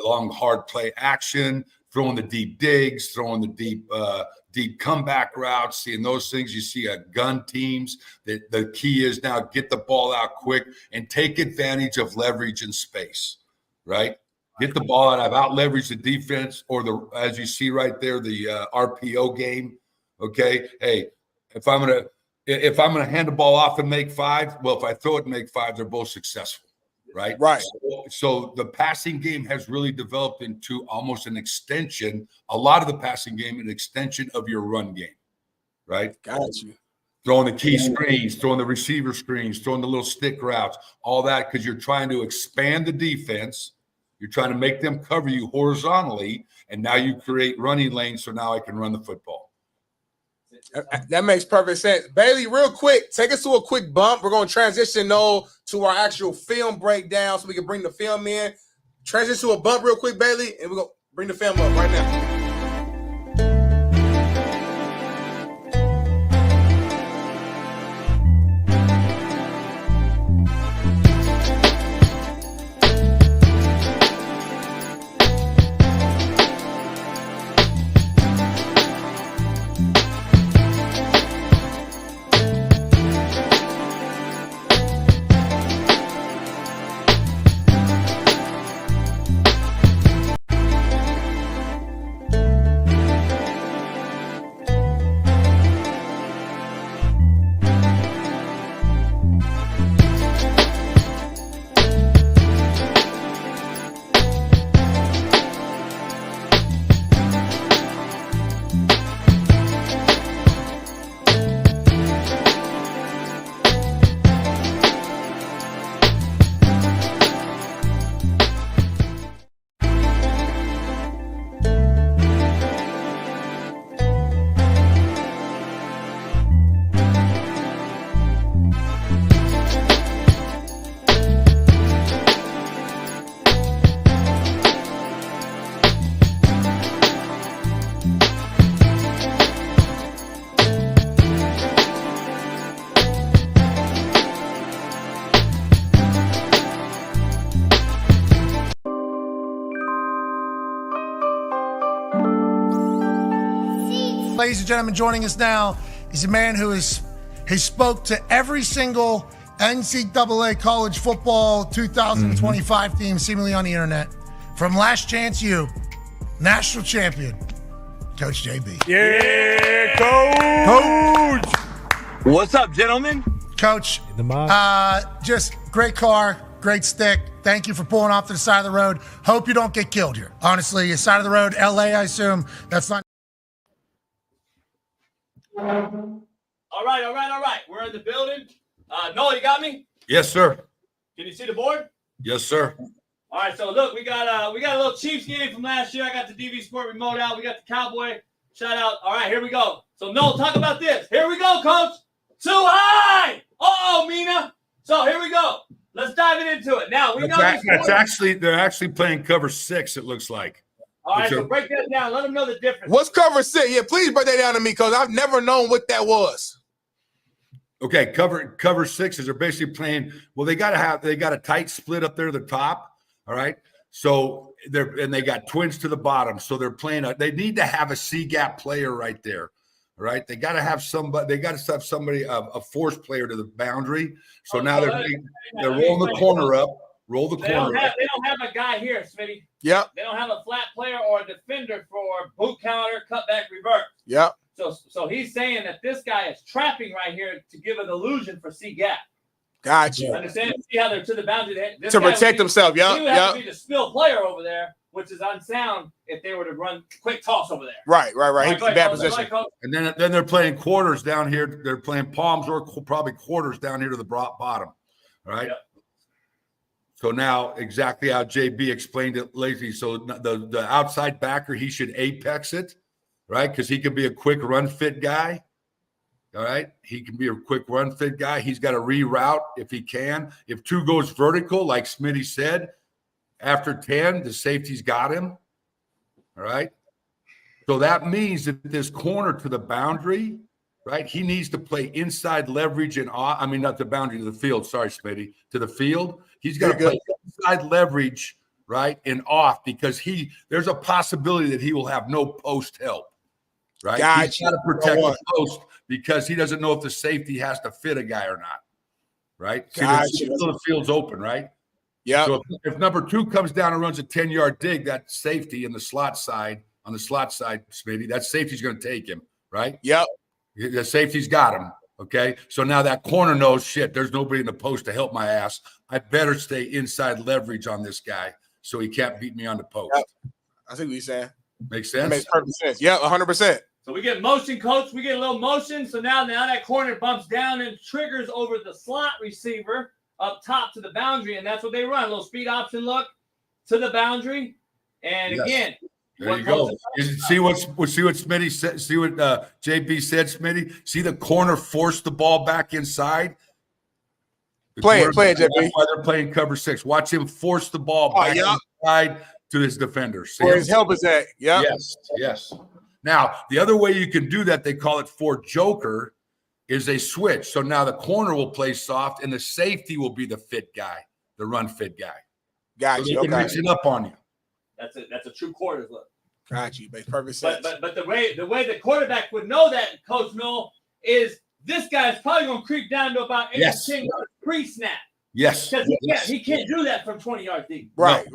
P: long hard play action, throwing the deep digs, throwing the deep comeback routes, seeing those things. You see gun teams. The key is now get the ball out quick and take advantage of leverage and space, right? Get the ball out. I've out-leveraged the defense, or as you see right there, the RPO game. Okay, hey, if I'm gonna hand the ball off and make 5, well, if I throw it and make 5, they're both successful, right?
I: Right.
P: So the passing game has really developed into almost an extension. A lot of the passing game, an extension of your run game, right?
I: Got you.
P: throwing the key screens, throwing the receiver screens, throwing the little stick routes, all that, because you're trying to expand the defense. You're trying to make them cover you horizontally, and now you create running lanes, so now I can run the football.
I: That makes perfect sense. Bailey, real quick, take us to a quick bump. We're going to transition, though, to our actual film breakdown so we can bring the film in. Transition to a bump real quick, Bailey, and we're going to bring the film up right now.
N: Ladies and gentlemen, joining us now is a man who he spoke to every single NCAA college football 2025 team seemingly on the internet. From Last Chance U, national champion, Coach JB.
F: Yeah, Coach!
Q: What's up, gentlemen?
N: Coach, just great car, great stick. Thank you for pulling off to the side of the road. Hope you don't get killed here. Honestly, side of the road, LA, I assume. That's not.
E: All right. We're in the building. Noah, you got me?
P: Yes, sir.
E: Can you see the board?
P: Yes, sir.
E: All right, so look, we got a little Chiefs game from last year. I got the DV Sport remote out. We got the Cowboy shout out. All right, here we go. So Noah, talk about this. Here we go, Coach. Too high. Uh-oh, Mina. So here we go. Let's dive into it. Now we know
P: they're actually playing cover 6. It looks like.
E: All right, so break that down. Let them know the difference.
I: What's cover 6? Yeah, please break that down to me, because I've never known what that was.
P: Okay, cover 6 is they're basically playing. Well, they got a tight split up there at the top. All right, so they got twins to the bottom. So they're playing. They need to have a C gap player right there. All right, they got to have somebody. They got to have somebody a force player to the boundary. So now they're rolling the corner up. Roll the corner.
E: They don't have a guy here, Smitty.
I: Yep.
E: They don't have a flat player or a defender for boot counter, cutback, reverse.
I: Yep.
E: So he's saying that this guy is trapping right here to give an illusion for C gap.
I: Gotcha.
E: Understand? See how they're to the boundary
I: to protect himself. Yep.
E: He would have to be the spill player over there, which is unsound if they were to run quick toss over there.
I: Right. He's in bad position.
P: And then they're playing quarters down here. They're playing palms or probably quarters down here to the bottom. All right. Yep. So now exactly how JB explained it lately. So the outside backer, he should apex it, right? Because he can be a quick run fit guy. All right. He can be a quick run fit guy. He's got to reroute if he can. If 2 goes vertical, like Smitty said, after 10, the safety's got him. All right. So that means that this corner to the boundary, right? He needs to play inside leverage and off. I mean, not the boundary, to the field. Sorry, Smitty. To the field. He's got to play inside leverage, right, and off, because there's a possibility that he will have no post help, right?
I: Gotcha.
P: He's got to protect the post because he doesn't know if the safety has to fit a guy or not, right?
I: Gotcha.
P: The field's open, right?
I: Yeah.
P: So if number 2 comes down and runs a 10-yard dig, that safety in the slot side, Smitty, that safety's going to take him, right?
I: Yep.
P: The safety's got him. Okay, so now that corner knows, shit, there's nobody in the post to help my ass. I better stay inside leverage on this guy so he can't beat me on the post.
I: Yep. I see what you're saying.
P: Makes sense?
I: That makes perfect sense. Yeah, 100%.
E: So we get motion, coach. We get a little motion. So now that corner bumps down and triggers over the slot receiver up top to the boundary, and that's what they run. A little speed option look to the boundary. And again,
P: there you go. See what Smitty said. See what JB said, Smitty. See the corner force the ball back inside.
I: Play it, JB.
P: That's why they're playing cover 6. Watch him force the ball back inside to his defender.
I: Where his help is at. Yeah.
P: Yes. Now, the other way you can do that, they call it for joker, is a switch. So now the corner will play soft and the safety will be the fit guy, the run fit guy.
I: Got
P: so
I: you.
P: They can mix it up on you.
E: That's a true quarters look.
I: Got you. Makes perfect sense.
E: But the way the quarterback would know that, Coach Noel, is this guy is probably going to creep down to about 8 to 10 yards pre-snap.
P: Yes.
E: Because he can't do that from 20 yards deep.
I: Right.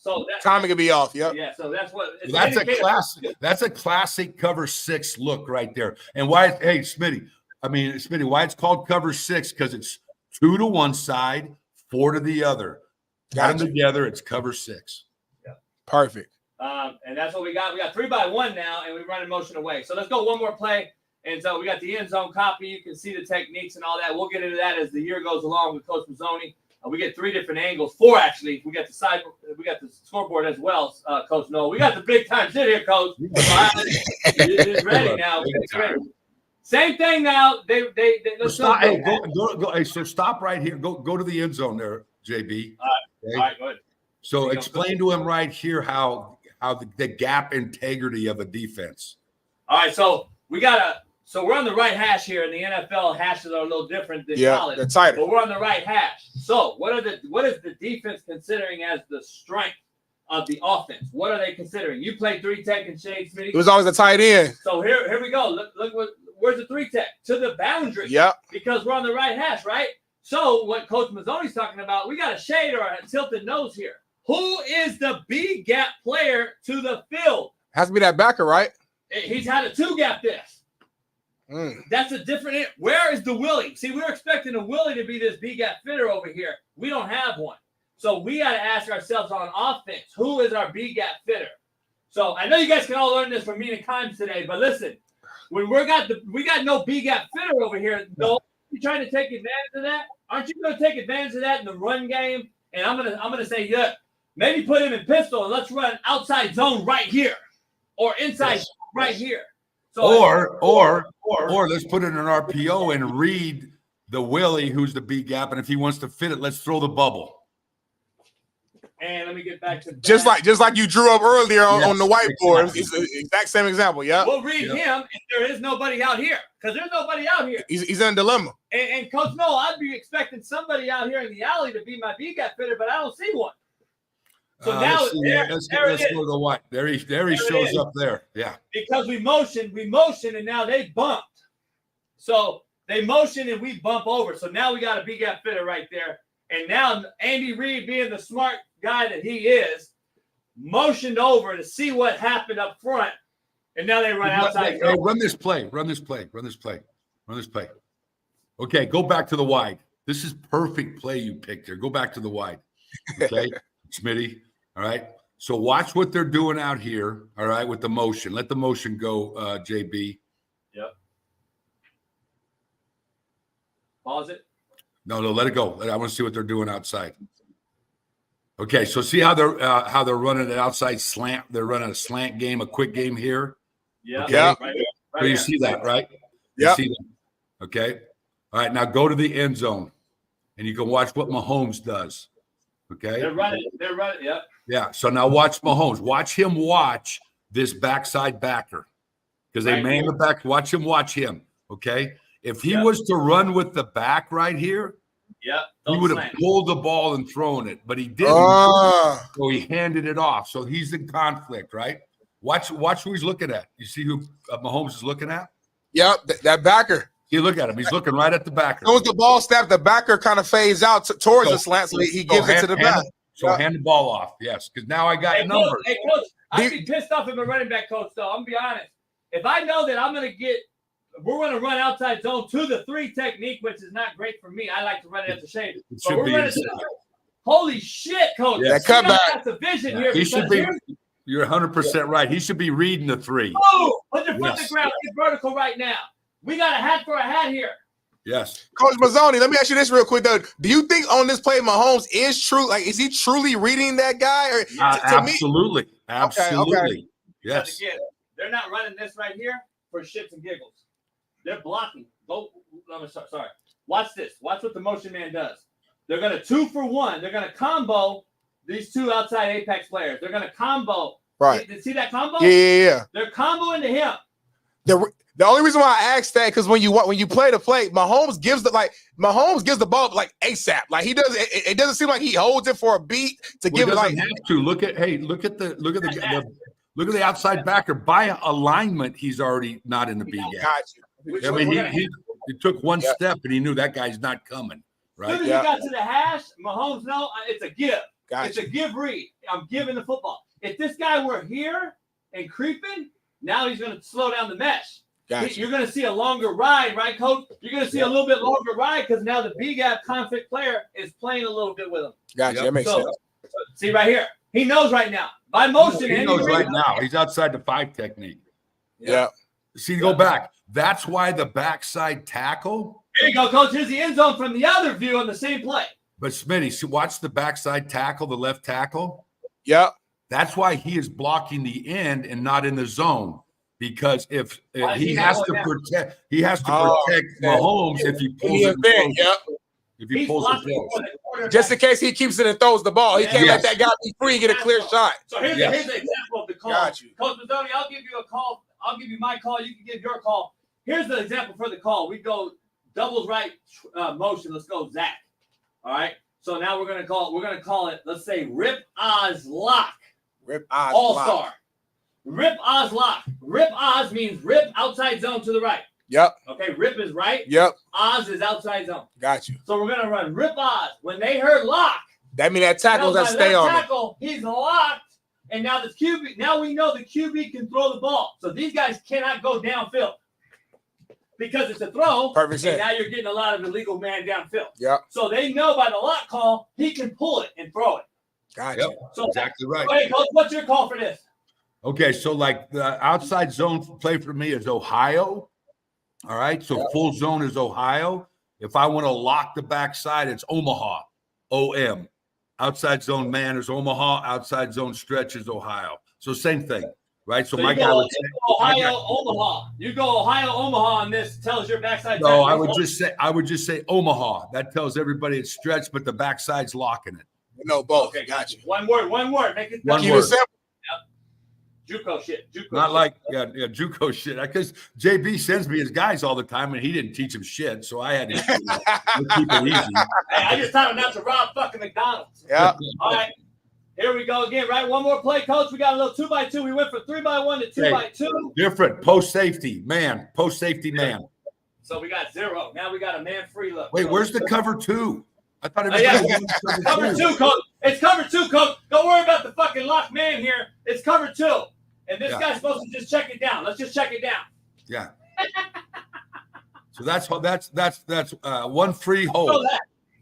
E: So
I: timing could be off. Yep.
E: Yeah. So that's what.
P: That's a classic. That's a classic cover 6 look right there. And why? Hey, Smitty. Why it's called cover 6? Because it's 2 to one side, 4 to the other. Got them together. It's cover 6.
E: Yeah.
I: Perfect.
E: And that's what we got. We got 3-by-1 now, and we run in motion away. So let's go one more play. And so we got the end zone copy. You can see the techniques and all that. We'll get into that as the year goes along with Coach Mazzoni. We get 3 different angles, 4 actually. We got the scoreboard as well, Coach Noel. We got the big time shit here, Coach. It's ready now. Same thing now. Let's
P: stop. Hey, go. Hey, so stop right here. Go to the end zone there, JB.
E: All right, go ahead.
P: So explain to him right here how the gap integrity of a defense.
E: All right, so we're on the right hash here, and the NFL hashes are a little different than college.
I: They're tighter.
E: But we're on the right hash. So what is the defense considering as the strength of the offense? What are they considering? You play 3-tech and shade, Smitty.
I: It was always a tight end.
E: So here we go. Look where's the 3-tech? To the boundary.
I: Yep.
E: Because we're on the right hash, right? So what Coach Mazzoni's talking about, we got a shade or a tilted nose here. Who is the B gap player to the field?
I: Has to be that backer, right?
E: He's had a 2-gap this. That's a different. Where is the Willie? See, we were expecting a Willie to be this B-gap fitter over here. We don't have one. So we got to ask ourselves on offense, who is our B-gap fitter? So I know you guys can all learn this from me and Kimes today, but listen, when we got no B-gap fitter over here, no, you trying to take advantage of that? Aren't you going to take advantage of that in the run game? And I'm gonna say, yeah, maybe put him in pistol and let's run outside zone right here, or inside right here. So
P: or let's put it in an RPO and read the Willie, who's the B gap, and if he wants to fit it, let's throw the bubble.
E: And let me get back to
I: just like you drew up earlier on the whiteboard. Exactly. It's the exact same example. Yeah.
E: We'll read him if there is nobody out here, because there's nobody out here.
I: He's in a dilemma.
E: And Coach Noel, I'd be expecting somebody out here in the alley to be my B gap fitter, but I don't see one. So now
P: let's go to the white. There he shows up there. Yeah.
E: Because we motioned, and now they bumped. So they motion and we bump over. So now we got a B gap fitter right there. And now Andy Reid, being the smart guy that he is, motioned over to see what happened up front. And now they run outside.
P: Hey, run this play. Okay, go back to the wide. This is perfect play you picked here. Go back to the wide. Okay, Smitty. All right. So watch what they're doing out here. All right, with the motion. Let the motion go, JB.
E: Yep. Pause it.
P: No, let it go. I want to see what they're doing outside. Okay, so see how they're running an outside slant. They're running a slant game, a quick game here.
E: Yeah.
P: Okay?
I: Yeah.
E: Right
P: So you see that, right?
I: Yeah.
P: Okay. All right. Now go to the end zone, and you can watch what Mahomes does. Okay.
E: They're running. Yep.
P: Yeah. So now watch Mahomes. Watch him watch this backside backer, because they man the back. Watch him. Okay. If he was to run with the back right here, he would have pulled the ball and thrown it, but he didn't. So he handed it off. So he's in conflict, right? Watch who he's looking at. You see who Mahomes is looking at?
I: Yep, that backer.
P: You look at him. He's looking right at the backer.
I: Once the ball snapped, the backer kind of fades out towards the slant, so he gives it to the back.
P: Hand the ball off, yes, because now I got numbers.
E: Hey, Coach, I'd be pissed off if a running back coach, though. I'm going to be honest. If I know that we're going to run outside zone to the 3 technique, which is not great for me. I like to run it at the shade. But we're running holy shit, Coach.
I: Yeah, cut back.
E: That's a vision here.
P: He should be. You're 100% right. He should be reading the 3.
E: Oh, put your foot in the ground. Get vertical right now. We got a hat for a hat here.
P: Yes.
I: Coach Mazzoni, let me ask you this real quick, though. Do you think on this play, Mahomes is true? Like, is he truly reading that guy? Or
P: Absolutely.
I: Me,
P: absolutely.
I: Okay.
P: Yes.
E: Again, they're not running this right here for shits and giggles. They're blocking. Sorry. Watch this. Watch what the motion man does. They're going to 2 for 1. They're going to combo these 2 outside Apex players. They're going to combo.
I: Right.
E: See that combo?
I: Yeah.
E: They're comboing to him.
I: The only reason why I asked that because when you play the play, Mahomes gives the ball like ASAP. Like he does it doesn't seem like he holds it for a beat to give it like
P: have to look at the outside backer by alignment. He's already not in the B gap. I mean, he took one step and he knew that guy's not coming. Right.
E: As soon as he got to the hash, Mahomes it's a give. It's a give read. I'm giving the football. If this guy were here and creeping, now he's going to slow down the mesh. You're going to see a longer ride, right, Coach? You're going to see a little bit longer ride because now the B gap conflict player is playing a little bit with him.
I: Gotcha. That makes sense.
E: See right here. He knows right now. By motion.
P: He knows right now. He's outside the 5 technique.
I: Yeah.
P: See, go back. That's why the backside tackle.
E: Here you go, Coach. Here's the end zone from the other view on the same play.
P: But Smitty, see, watch the backside tackle, the left tackle.
I: Yeah.
P: That's why he is blocking the end and not in the zone. Because if he has to protect Mahomes if he pulls it. If he pulls it,
I: just in case he keeps it and throws the ball, he can't let that guy be free and get a clear shot.
E: So here's the example of the call.
I: Got you.
E: Coach Mazzoni, I'll give you a call. I'll give you my call. You can give your call. Here's the example for the call. We go doubles right motion. Let's go Zach. All right. So now we're gonna call it. Let's say Rip Oz Lock.
I: Rip Oz
E: All-Star.
I: Lock.
E: Rip Oz Lock. Rip Oz means rip outside zone to the right.
I: Yep.
E: Okay, Rip is right.
I: Yep.
E: Oz is outside zone.
I: Got you.
E: So we're gonna run Rip Oz. When they heard lock,
I: that means that tackle's got to stay on
E: tackle, he's locked. And now the QB, now we know the QB can throw the ball. So these guys cannot go downfield. Because it's a throw.
I: Perfect sense.
E: And now you're getting a lot of illegal man downfield.
I: Yeah.
E: So they know by the lock call, he can pull it and throw it.
I: Gotcha.
P: Yep.
E: So
P: exactly right.
E: Hey, Coach, what's your call for this?
P: Okay, so like the outside zone play for me is Ohio. All right, so full zone is Ohio. If I want to lock the backside, it's Omaha, OM. Outside zone man is Omaha. Outside zone stretch is Ohio. So same thing, right? So my guy would say
E: Ohio, Omaha. You go Ohio, Omaha, and this tells your backside.
P: No, I would just say Omaha. That tells everybody it's stretched, but the backside's locking it.
I: No, both.
E: Okay,
I: got you.
E: One word. Make it
P: one
E: keep
P: word.
E: it simple. JUCO shit.
P: Not like JUCO shit. Because JB sends me his guys all the time, and he didn't teach him shit, so I had to keep it easy.
E: Hey, I just taught him not to rob fucking McDonald's.
I: Yeah.
E: All right. Here we go again, right? One more play, Coach. We got a little 2x2. We went from 3x1 to 2x2.
P: Different. Post safety, man. Post safety, man.
E: So we got 0. Now we got a man free look.
P: Wait, where's the cover 2? I thought it was
E: cover 2, Coach. It's cover 2, Coach. Don't worry about the fucking locked man here. It's cover 2. And this guy's supposed to just check it down. Let's just check it down.
P: Yeah. So that's one free hole.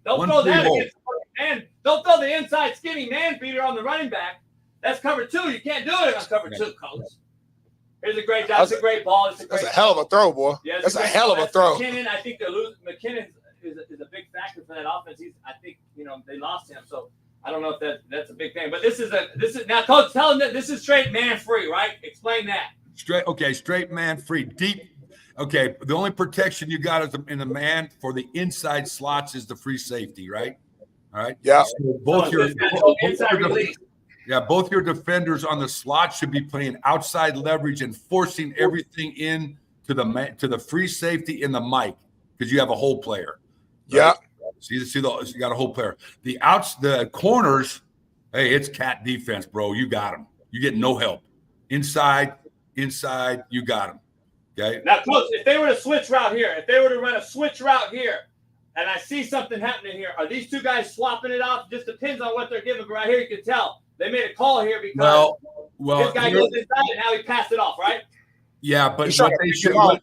E: Don't throw that against man. Don't throw the inside skinny man beater on the running back. That's cover 2. You can't do it on cover 2, Coach. Here's a great job. That's a great ball.
I: That's a hell of a throw, boy.
E: Yeah,
I: that's a hell of a throw.
E: McKinnon, I think they're losing. McKinnon is a big factor for that offense. I think they lost him, so I don't know if that's a big thing. But this is now, Coach. Tell him that this is straight man free, right? Explain that.
P: Straight man free, deep. Okay, the only protection you got is in the man for the inside slots is the free safety, right? All right.
I: Yeah.
P: So both your defenders on the slot should be playing outside leverage and forcing everything in to the free safety in the mic because you have a hole player. Right?
I: Yeah.
P: You got a whole player. The corners, hey, it's cat defense, bro. You got them. You get no help. Inside, you got them. Okay.
E: Now, Coach, if they were to switch route here, if they were to run a switch route here, and I see something happening here, are these two guys swapping it off? Just depends on what they're giving. But right here, you can tell they made a call here because this guy goes inside and now he passed it off, right?
P: Yeah, but what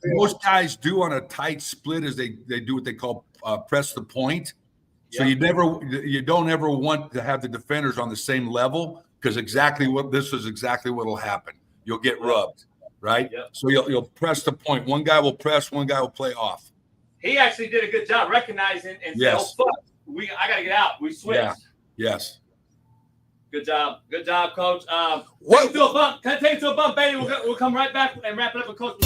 P: most guys do on a tight split is they do what they call press the point. So you don't ever want to have the defenders on the same level. because this is exactly what will happen. You'll get rubbed, right? Yep. So you'll press the point. One guy will press, one guy will play off.
E: He actually did a good job recognizing and saying, "Oh fuck, I gotta get out." We switched.
P: Yeah. Yes.
E: Good job, Coach. Take it to a bump. Take it to a bump, baby. We'll come right back and wrap it up with Coach.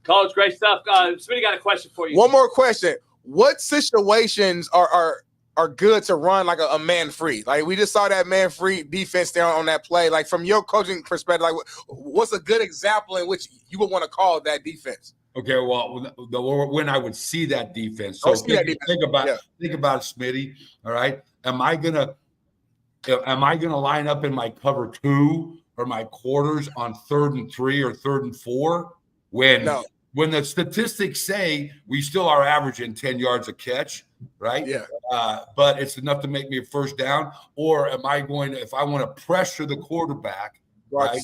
E: Coach, great stuff. Smitty got a question for you.
I: One more question. What situations are good to run like a man free? Like we just saw that man free defense there on that play. Like from your coaching perspective, like what's a good example in which you would want to call that defense?
P: Okay, well, when I would see that defense. So think about it, Smitty. All right, am I gonna line up in my cover 2 or my quarters on 3rd and 3 or 3rd and 4 when the statistics say we still are averaging 10 yards a catch, right? Yeah. But it's enough to make me a first down. Or am I going to, if I want to pressure the quarterback, right,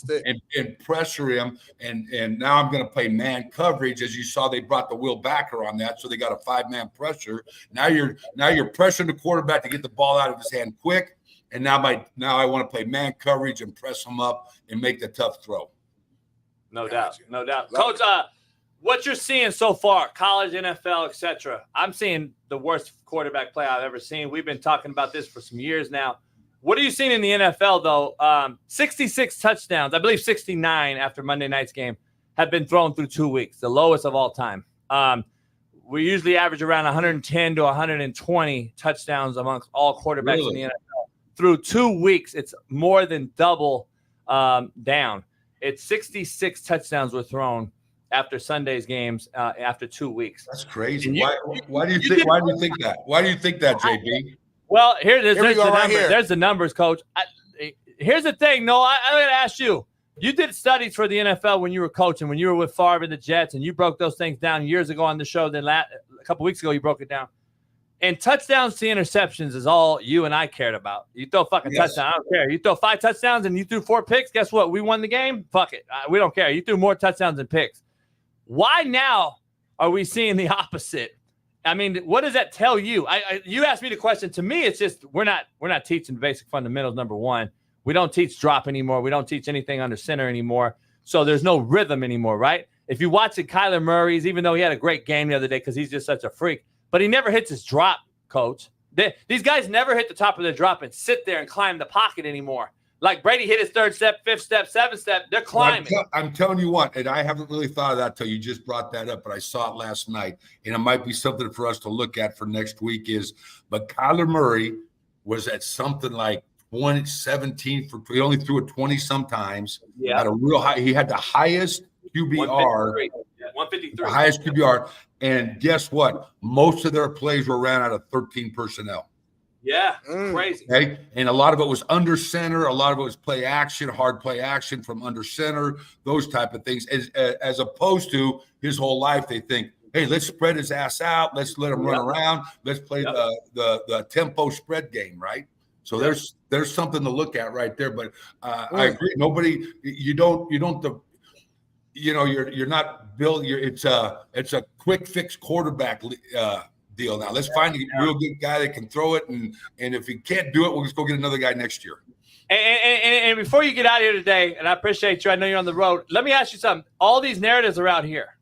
P: and pressure him, and now I'm going to play man coverage. As you saw, they brought the Will Backer on that, so they got a 5-man pressure. Now you're pressuring the quarterback to get the ball out of his hand quick, and now I want to play man coverage and press him up and make the tough throw.
E: No doubt. Coach, what you're seeing so far, college, NFL, etc. I'm seeing the worst quarterback play I've ever seen. We've been talking about this for some years now. What are you seeing in the NFL, though? 66 touchdowns, I believe 69 after Monday night's game, have been thrown through 2 weeks, the lowest of all time. We usually average around 110 to 120 touchdowns amongst all quarterbacks in the NFL. Through 2 weeks, it's more than double down. It's 66 touchdowns were thrown after Sunday's games after 2 weeks.
P: That's crazy. Why do you think that? Why do you think that, JB?
E: Well, there's the numbers. There's the numbers, Coach. Here's the thing. No, I'm going to ask you. You did studies for the NFL when you were coaching, when you were with Favre and the Jets, and you broke those things down years ago on the show. Then a couple weeks ago, you broke it down. And touchdowns to interceptions is all you and I cared about. You throw fucking touchdown. I don't care. You throw 5 touchdowns and you threw 4 picks. Guess what? We won the game. Fuck it. We don't care. You threw more touchdowns than picks. Why now are we seeing the opposite? I mean, what does that tell you? You asked me the question. To me, it's just we're not teaching basic fundamentals. Number one, we don't teach drop anymore. We don't teach anything under center anymore. So there's no rhythm anymore, right? If you watch it, Kyler Murray's, even though he had a great game the other day because he's just such a freak, but he never hits his drop, Coach. These guys never hit the top of their drop and sit there and climb the pocket anymore. Like Brady hit his 3rd step, 5th step, 7th step. They're climbing.
P: I'm telling you what, and I haven't really thought of that till you just brought that up, but I saw it last night, and it might be something for us to look at for next week but Kyler Murray was at something like 17 for, he only threw it 20 sometimes. Yeah. Had a real high. He had the highest QBR.
E: 153.
P: The highest QBR. And guess what? Most of their plays were ran out of 13 personnel.
E: Yeah, crazy.
P: Okay, and a lot of it was under center. A lot of it was play action, hard play action from under center, those type of things. As opposed to his whole life, they think, hey, let's spread his ass out. Let's let him run around. Let's play the tempo spread game, right? So there's something to look at right there. But I agree. You're not built. It's a quick fix quarterback deal now. Let's find a real good guy that can throw it, and if he can't do it, we'll just go get another guy next year.
E: And before you get out of here today, and I appreciate you, I know you're on the road. Let me ask you something. All these narratives are out here.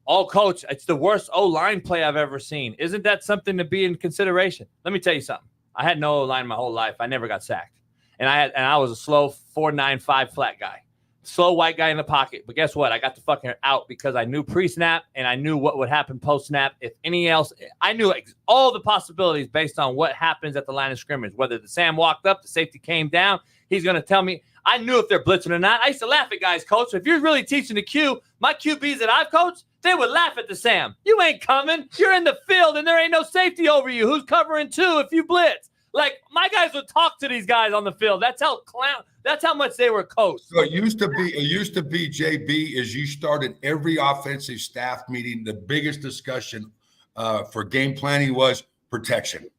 E: Coach, it's the worst O-line play I've ever seen. Isn't that something to be in consideration? Let me tell you something. I had no O-line my whole life. I never got sacked, and I was a slow 4.95 flat guy. Slow white guy in the pocket. But guess what? I got the fucking out because I knew pre-snap and I knew what would happen post-snap. If any else, I knew all the possibilities based on what happens at the line of scrimmage. Whether the Sam walked up, the safety came down, he's going to tell me. I knew if they're blitzing or not. I used to laugh at guys, Coach. If you're really teaching the Q, my QBs that I've coached, they would laugh at the Sam. You ain't coming. You're in the field and there ain't no safety over you. Who's covering 2 if you blitz? Like my guys would talk to these guys on the field. That's how much they were coached.
P: So it used to be JB is you started every offensive staff meeting. The biggest discussion for game planning was protection.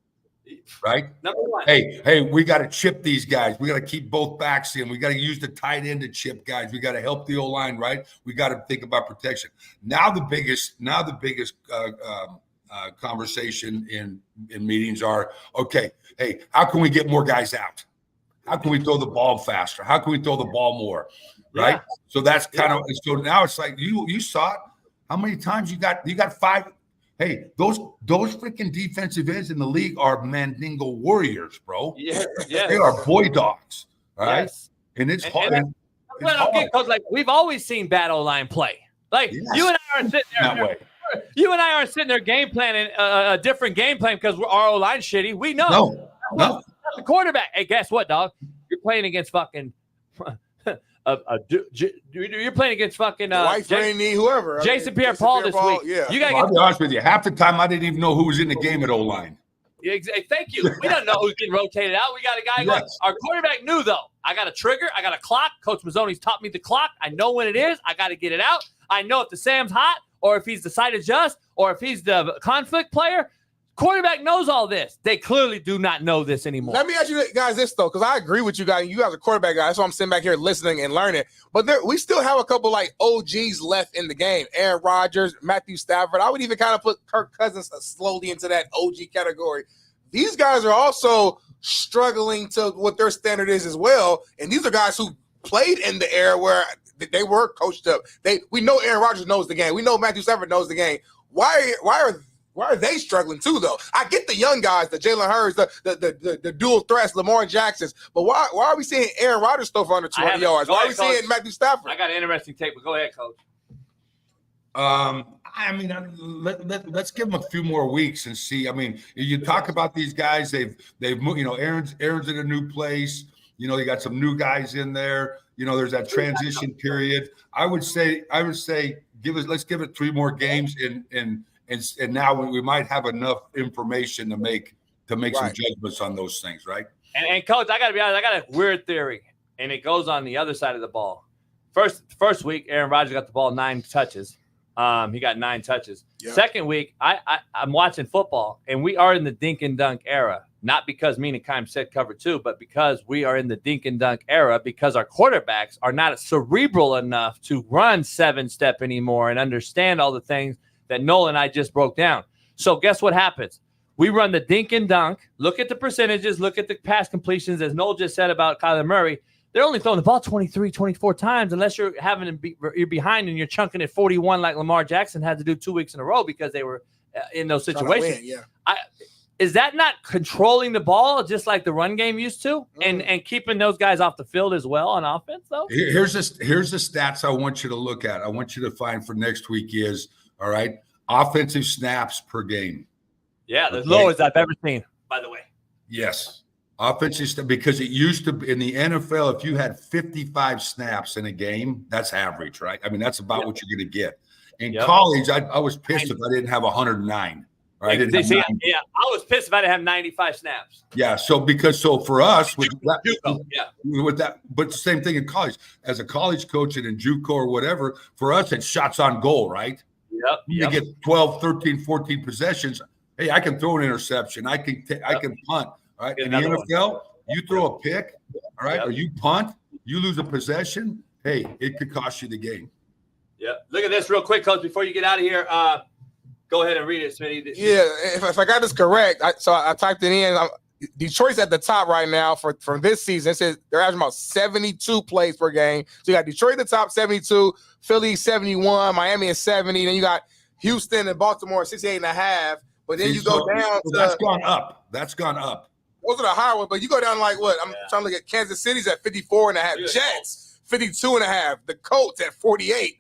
P: Right?
E: Number one.
P: Hey, we got to chip these guys. We got to keep both backs in. We got to use the tight end to chip guys. We got to help the O-line, right? We got to think about protection. Now the biggest conversation in meetings are, okay, hey, how can we get more guys out? How can we throw the ball faster? How can we throw the ball more? Right?
E: Yeah.
P: So that's kind of so now it's like you saw it. How many times you got 5? Hey, those freaking defensive ends in the league are Mandingo warriors, bro.
E: Yeah.
P: They are boy dogs. All right.
E: Yes.
P: And it's hard.
E: And that's what I'm getting, Coach. Like we've always seen bad O-line play. Like you and I aren't sitting there
P: that way.
E: You and I aren't sitting there game planning a different game plan because our O-line shitty. We know.
P: No.
E: The quarterback. Hey, guess what, dog? You're playing against fucking you're playing against fucking
I: whoever.
E: Jason Pierre-Paul this week.
I: Yeah.
E: You gotta
P: I'll be honest with you. Half the time I didn't even know who was in the game at O-line.
E: Yeah, thank you. We don't know who's getting rotated out. We got a guy going. Our quarterback knew though. I got a trigger. I got a clock. Coach Mazzoni's taught me the clock. I know when it is. I got to get it out. I know if the Sam's hot or if he's the side adjust or if he's the conflict player. Quarterback knows all this. They clearly do not know this anymore.
I: Let me ask you guys this, though, because I agree with you guys. You guys are quarterback guys, so I'm sitting back here listening and learning. But we still have a couple, like, OGs left in the game. Aaron Rodgers, Matthew Stafford. I would even kind of put Kirk Cousins slowly into that OG category. These guys are also struggling to what their standard is as well. And these are guys who played in the era where they were coached up. We know Aaron Rodgers knows the game. We know Matthew Stafford knows the game. Why are they struggling too, though? I get the young guys, the Jalen Hurts, the dual threats, Lamar Jacksons, but why are we seeing Aaron Rodgers throw for under 200 yards? Why are we seeing Matthew Stafford?
E: I got an interesting take, but go ahead, Coach.
P: I mean, let's give them a few more weeks and see. I mean, you talk about these guys. They've moved. You know, Aaron's in a new place. You know, they got some new guys in there. You know, there's that transition period. I would say, let's give it 3 more games and now we might have enough information to make some judgments on those things, right?
E: And Coach, I got to be honest, I got a weird theory, and it goes on the other side of the ball. First week, Aaron Rodgers got the ball 9 touches. He got 9 touches. Yep. Second week, I'm watching football, and we are in the dink and dunk era. Not because Mina Kimes said cover 2, but because we are in the dink and dunk era because our quarterbacks are not cerebral enough to run 7-step anymore and understand all the things that Nolan and I just broke down. So guess what happens? We run the dink and dunk. Look at the percentages. Look at the pass completions. As Noel just said about Kyler Murray, they're only throwing the ball 23, 24 times unless you're you're behind and you're chunking it 41 like Lamar Jackson had to do 2 weeks in a row because they were in those situations. Is that not controlling the ball just like the run game used to and keeping those guys off the field as well on offense, though?
P: Here's the stats I want you to look at. I want you to find for next week is, all right, offensive snaps per game.
E: Yeah, the lowest I've ever seen, by the way.
P: Yes. Offensive, because it used to be in the NFL, if you had 55 snaps in a game, that's average, right? I mean, that's about what you're going to get. In college, I was pissed if I didn't have 109. Right?
E: I was pissed if I didn't have 95 snaps.
P: Yeah, so for us with that, but the same thing in college. As a college coach and in JUCO or whatever, for us it's shots on goal, right?
E: Yep.
P: You get 12, 13, 14 possessions. Hey, I can throw an interception. I can punt. All right. In the NFL, you throw a pick, all right, or you punt, you lose a possession. Hey, it could cost you the game.
E: Yeah. Look at this real quick, Coach, before you get out of here. Go ahead and read it, Smitty.
I: Yeah, if I got this correct, I typed it in. Detroit's at the top right now for this season. It says they're averaging about 72 plays per game. So you got Detroit at the top, 72, Philly 71, Miami is 70. Then you got Houston and Baltimore 68.5. But then you go down to
P: that's gone up. That's gone up.
I: Those are the higher ones. But you go down like what? I'm trying to look at Kansas City's at 54.5, Jets 52.5, the Colts at 48.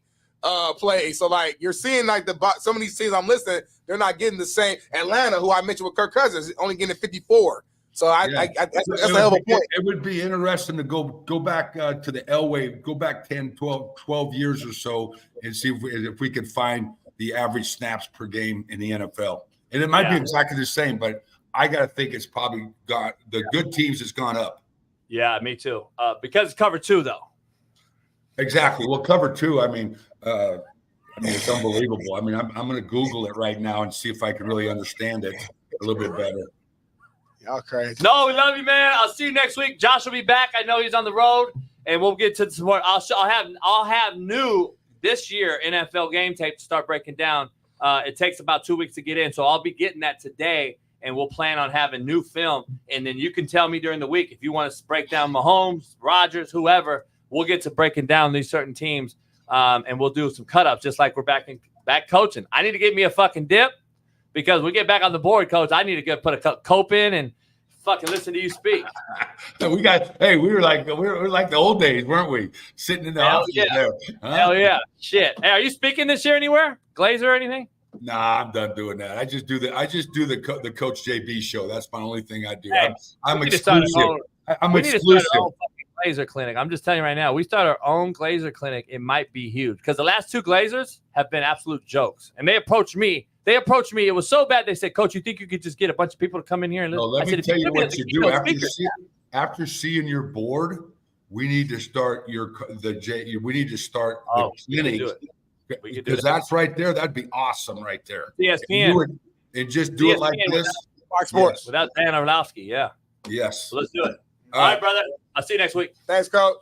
I: Play. So like you're seeing like some of these teams I'm listening, they're not getting the same. Atlanta, who I mentioned with Kirk Cousins, only getting 54. So that's a hell of a point.
P: It would be interesting to go back to the Elway, go back 10, 12 years or so and see if we could find the average snaps per game in the NFL. And it might be exactly the same, but I got to think it's probably got the good teams has gone up.
E: Yeah, me too. Because it's cover 2 though.
P: Exactly. Well, cover 2. I mean, it's unbelievable. I mean, I'm going to Google it right now and see if I can really understand it a little bit better.
I: Y'all crazy.
E: No, we love you, man. I'll see you next week. Josh will be back. I know he's on the road, and we'll get to some more. I'll have new this year NFL game tape to start breaking down. It takes about 2 weeks to get in, so I'll be getting that today, and we'll plan on having new film. And then you can tell me during the week if you want to break down Mahomes, Rodgers, whoever. We'll get to breaking down these certain teams, and we'll do some cut-ups just like we're back coaching. I need to get me a fucking dip because we get back on the board, Coach. I need to put a cope in and fucking listen to you speak.
P: We were like the old days, weren't we? Sitting in the office there. Huh?
E: Hell yeah. Shit. Hey, are you speaking this year anywhere? Glazer or anything?
P: Nah, I'm done doing that. I just do the Coach JB show. That's my only thing I do.
E: Hey,
P: I'm exclusive. I'm exclusive.
E: Glazer clinic. I'm just telling you right now, we start our own Glazer clinic. It might be huge because the last 2 Glazers have been absolute jokes. And they approached me. It was so bad. They said, Coach, you think you could just get a bunch of people to come in here and listen?
P: No, let me tell you what you do after seeing your board. We need to start the clinic because that's right there. That'd be awesome right there.
E: ESPN.
P: And just do it like this.
I: Fox Sports.
E: Without Dan Orlowski, yeah.
P: Yes.
E: So let's do it. All right, brother. I'll see you next week.
I: Thanks, Coach.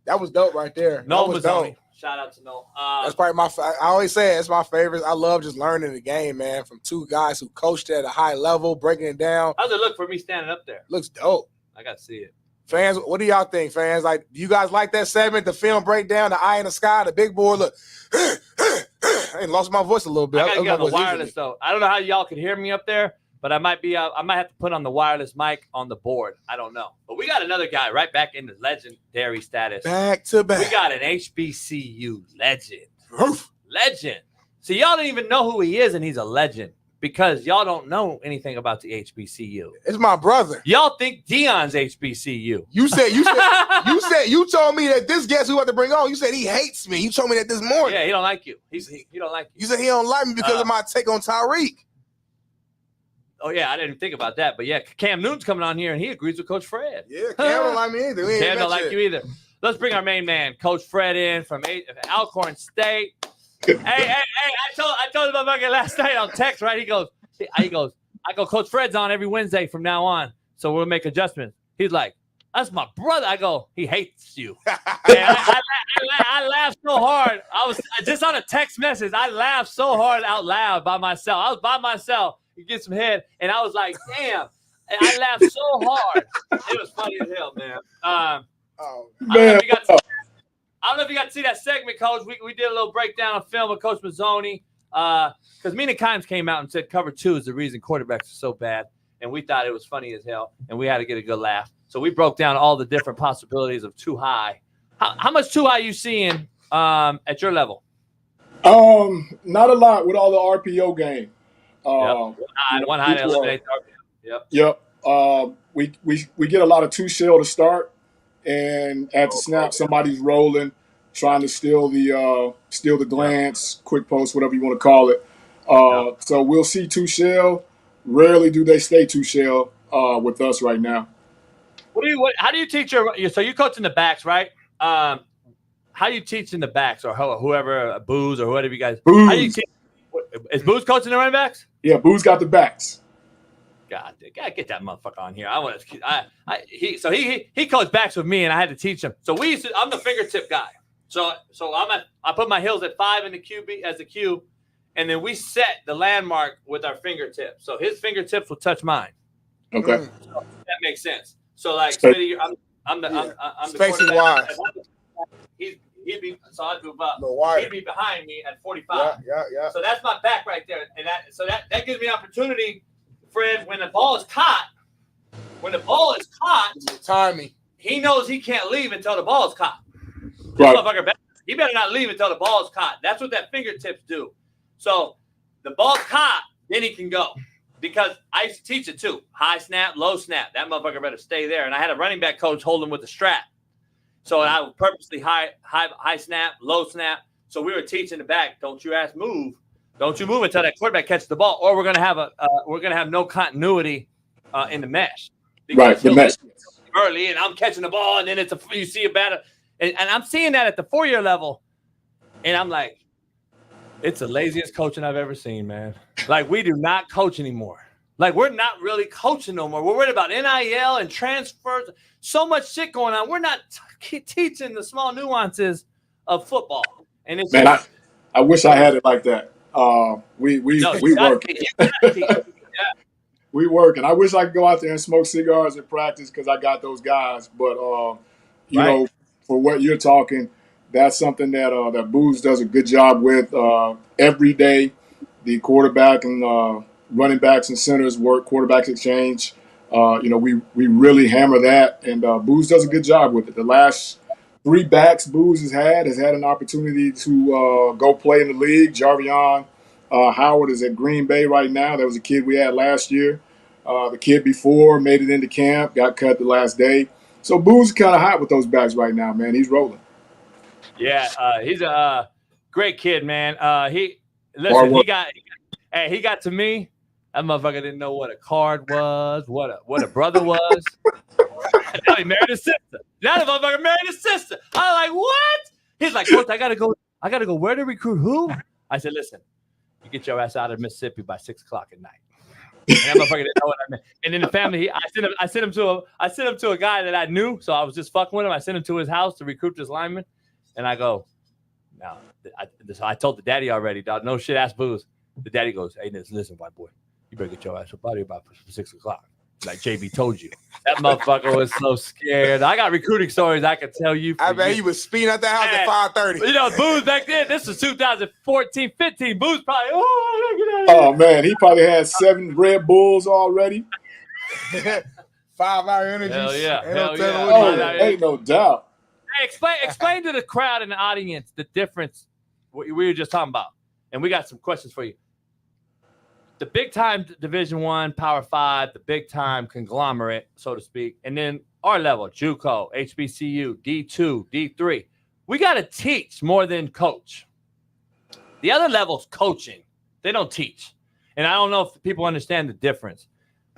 I: That was dope right there.
E: No,
I: that was dope.
E: Shout out to Noel.
I: That's probably I always say it's my favorite. I love just learning the game, man, from 2 guys who coached at a high level, breaking it down.
E: How's it look for me standing up there?
I: Looks dope.
E: I got to see it.
I: Fans, what do y'all think, fans? Like, do you guys like that segment, the film breakdown, the eye in the sky, the big board? Look, I lost my voice a little bit.
E: I got to get on the wireless, though. I don't know how y'all can hear me up there, but I might have to put on the wireless mic on the board. I don't know. But we got another guy right back in the legendary status.
I: Back to back.
E: We got an HBCU legend. Legend. So y'all don't even know who he is, and he's a legend because y'all don't know anything about the HBCU.
I: It's my brother.
E: Y'all think Dion's HBCU.
I: You told me that this guest who had to bring on, you said he hates me. You told me that this morning.
E: Yeah, he don't like you. He don't like you.
I: You said he don't like me because of my take on Tyreek.
E: Oh, yeah, I didn't think about that. But, yeah, Cam Newton's coming on here, and he agrees with Coach Fred.
I: Yeah, Cam don't like me either.
E: Cam don't like you either. Let's bring our main man, Coach Fred, in from Alcorn State. hey, I told him about last night on text, right? He goes, I go, Coach Fred's on every Wednesday from now on, so we'll make adjustments. He's like, that's my brother. I go, he hates you. I laughed so hard. I was just on a text message. I laughed so hard out loud by myself. I was by myself. You get some head, and I was like, damn. And I laughed so hard. It was funny as hell, man. I don't know if you got to see that segment, Coach. We did a little breakdown of film with Coach Mazzoni because Mina Kimes came out and said cover 2 is the reason quarterbacks are so bad, and we thought it was funny as hell, and we had to get a good laugh. So we broke down all the different possibilities of too high. How much too high you seeing at your level?
R: Not a lot with all the RPO game.
E: One high eliminates RPO.
R: Yep. We get a lot of 2 shell to start, and at the snap somebody's rolling, trying to steal the glance, quick post, whatever you want to call it. So we'll see 2 shell. Rarely do they stay 2 shell with us right now.
E: How do you teach so you coach in the backs, right? How do you teach in the backs or whoever, Booze or whatever you guys?
R: Booze.
E: How do you teach? Is Booze coaching the running backs?
R: Yeah, Booze got the backs.
E: God, gotta get that motherfucker on here. He coached backs with me, and I had to teach him. So I'm the fingertip guy. So I put my heels at 5 in the QB as the Q, and then we set the landmark with our fingertips. So his fingertips will touch mine.
R: Okay,
E: so that makes sense. So like Smitty, I'm the
I: spacing wise.
E: I'd move up.
I: No,
E: he'd be behind me at 45.
I: Yeah.
E: So that's my back right there, and that gives me an opportunity, Fred. When the ball is caught,
I: time me.
E: He knows he can't leave until the ball is caught.
R: Right.
E: Motherfucker, he better not leave until the ball is caught. That's what that fingertips do. So the ball's caught, then he can go. Because I used to teach it too. High snap, low snap. That motherfucker better stay there. And I had a running back coach hold him with the strap. So I would purposely high snap, low snap. So we were teaching the back, don't you ask move. Don't you move until that quarterback catches the ball, or we're gonna have no continuity in the mesh.
R: Right, the mesh.
E: Early, and I'm catching the ball, and then you see a batter, and I'm seeing that at the 4-year level, and I'm like, it's the laziest coaching I've ever seen, man. Like, we do not coach anymore. Like, we're not really coaching no more. We're worried about NIL and transfers. So much shit going on. We're not teaching the small nuances of football. And it's
R: man, I wish I had it like that. We work. We work, and I wish I could go out there and smoke cigars in practice because I got those guys. But you know, for what you're talking, that's something that that Booz does a good job with. Every day, the quarterback and running backs and centers work quarterback exchange. You know, we really hammer that, and Booz does a good job with it. The last 3 backs Booz has had an opportunity to go play in the league. Jarvion Howard is at Green Bay right now. That was a kid we had last year. The kid before made it into camp, got cut the last day. So Booz is kind of hot with those backs right now, man. He's rolling.
E: Yeah, he's a great kid, man. He got to me. That motherfucker didn't know what a card was, what a brother was. Now he married his sister. Now the motherfucker married his sister. I'm like, what? He's like, Coach, I gotta go where to recruit who? I said, listen, you get your ass out of Mississippi by 6 o'clock at night. And that motherfucker didn't know what I meant. And in the family, I sent him to a guy that I knew, so I was just fucking with him. I sent him to his house to recruit this lineman, and I go, now I told the daddy already, dog. No shit, ass Booze. The daddy goes, hey, listen, white boy, you better get your ass up out of here by 6 o'clock. Like JB told you. That motherfucker was so scared. I got recruiting stories I could tell you.
I: I bet he was speeding out the house at 5:30.
E: You know, Booze back then, this was 2014, 15. Booze probably,
R: Oh, man, he probably had 7 Red Bulls already.
I: 5-hour energies.
E: Hell yeah.
R: Ain't no doubt.
E: Hey, explain to the crowd and the audience the difference we were just talking about. And we got some questions for you. The big time Division I, Power 5, the big time conglomerate, so to speak, and then our level, JUCO, HBCU, D2, D3. We got to teach more than coach. The other level's coaching. They don't teach. And I don't know if people understand the difference.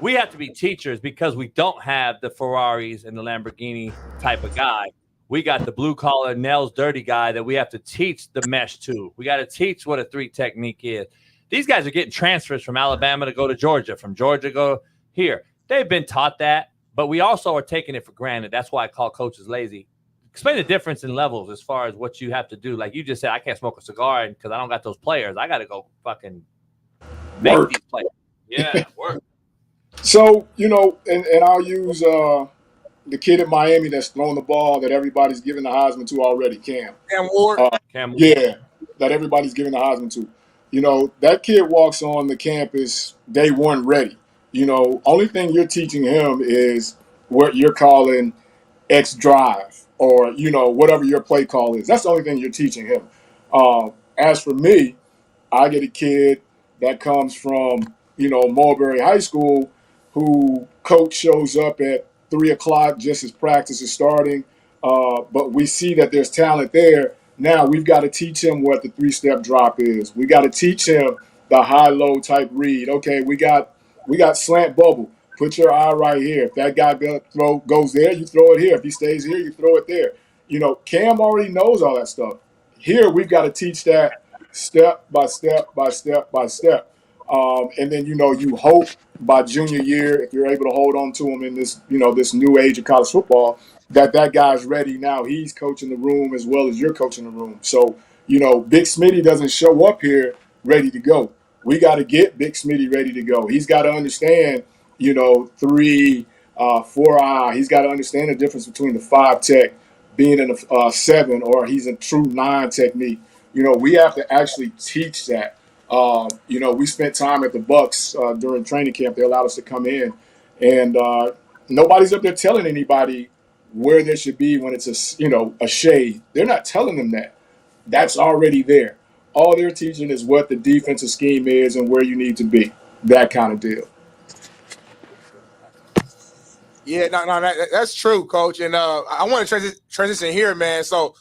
E: We have to be teachers because we don't have the Ferraris and the Lamborghini type of guy. We got the blue-collar, nails dirty guy that we have to teach the mesh to. We got to teach what a 3 technique is. These guys are getting transfers from Alabama to go to Georgia, from Georgia to go here. They've been taught that, but we also are taking it for granted. That's why I call coaches lazy. Explain the difference in levels as far as what you have to do. Like you just said, I can't smoke a cigar because I don't got those players. I got to go fucking make
R: Work.
E: these players. Yeah, work.
R: So, you know, and I'll use the kid at Miami that's thrown the ball that everybody's giving the Heisman to already, Cam Ward. Yeah, that everybody's giving the Heisman to. You know, that kid walks on the campus day one ready. You know, only thing you're teaching him is what you're calling X drive or, you know, whatever your play call is. That's the only thing you're teaching him. As for me, I get a kid that comes from, you know, Mulberry High School who coach shows up at 3 o'clock just as practice is starting. But we see that there's talent there. Now we've got to teach him what the 3-step drop is. We got to teach him the high-low type read. Okay, we got slant bubble. Put your eye right here. If that guy goes there, you throw it here. If he stays here, you throw it there. You know, Cam already knows all that stuff. Here we've got to teach that step by step by step by step. And then, you know, you hope by junior year, if you're able to hold on to him in this, you know, this new age of college football, that guy's ready now. He's coaching the room as well as you're coaching the room. So, you know, Big Smitty doesn't show up here ready to go. We got to get Big Smitty ready to go. He's got to understand, you know, 3, 4-eye. He's got to understand the difference between the 5 tech being in a 7 or he's a true 9 technique. You know, we have to actually teach that. You know, we spent time at the Bucks during training camp. They allowed us to come in, and nobody's up there telling anybody where there should be when it's a shade. They're not telling them that. That's already there. All they're teaching is what the defensive scheme is and where you need to be. That kind of deal.
I: Yeah, that's true, Coach. And I want to transition here, man. So,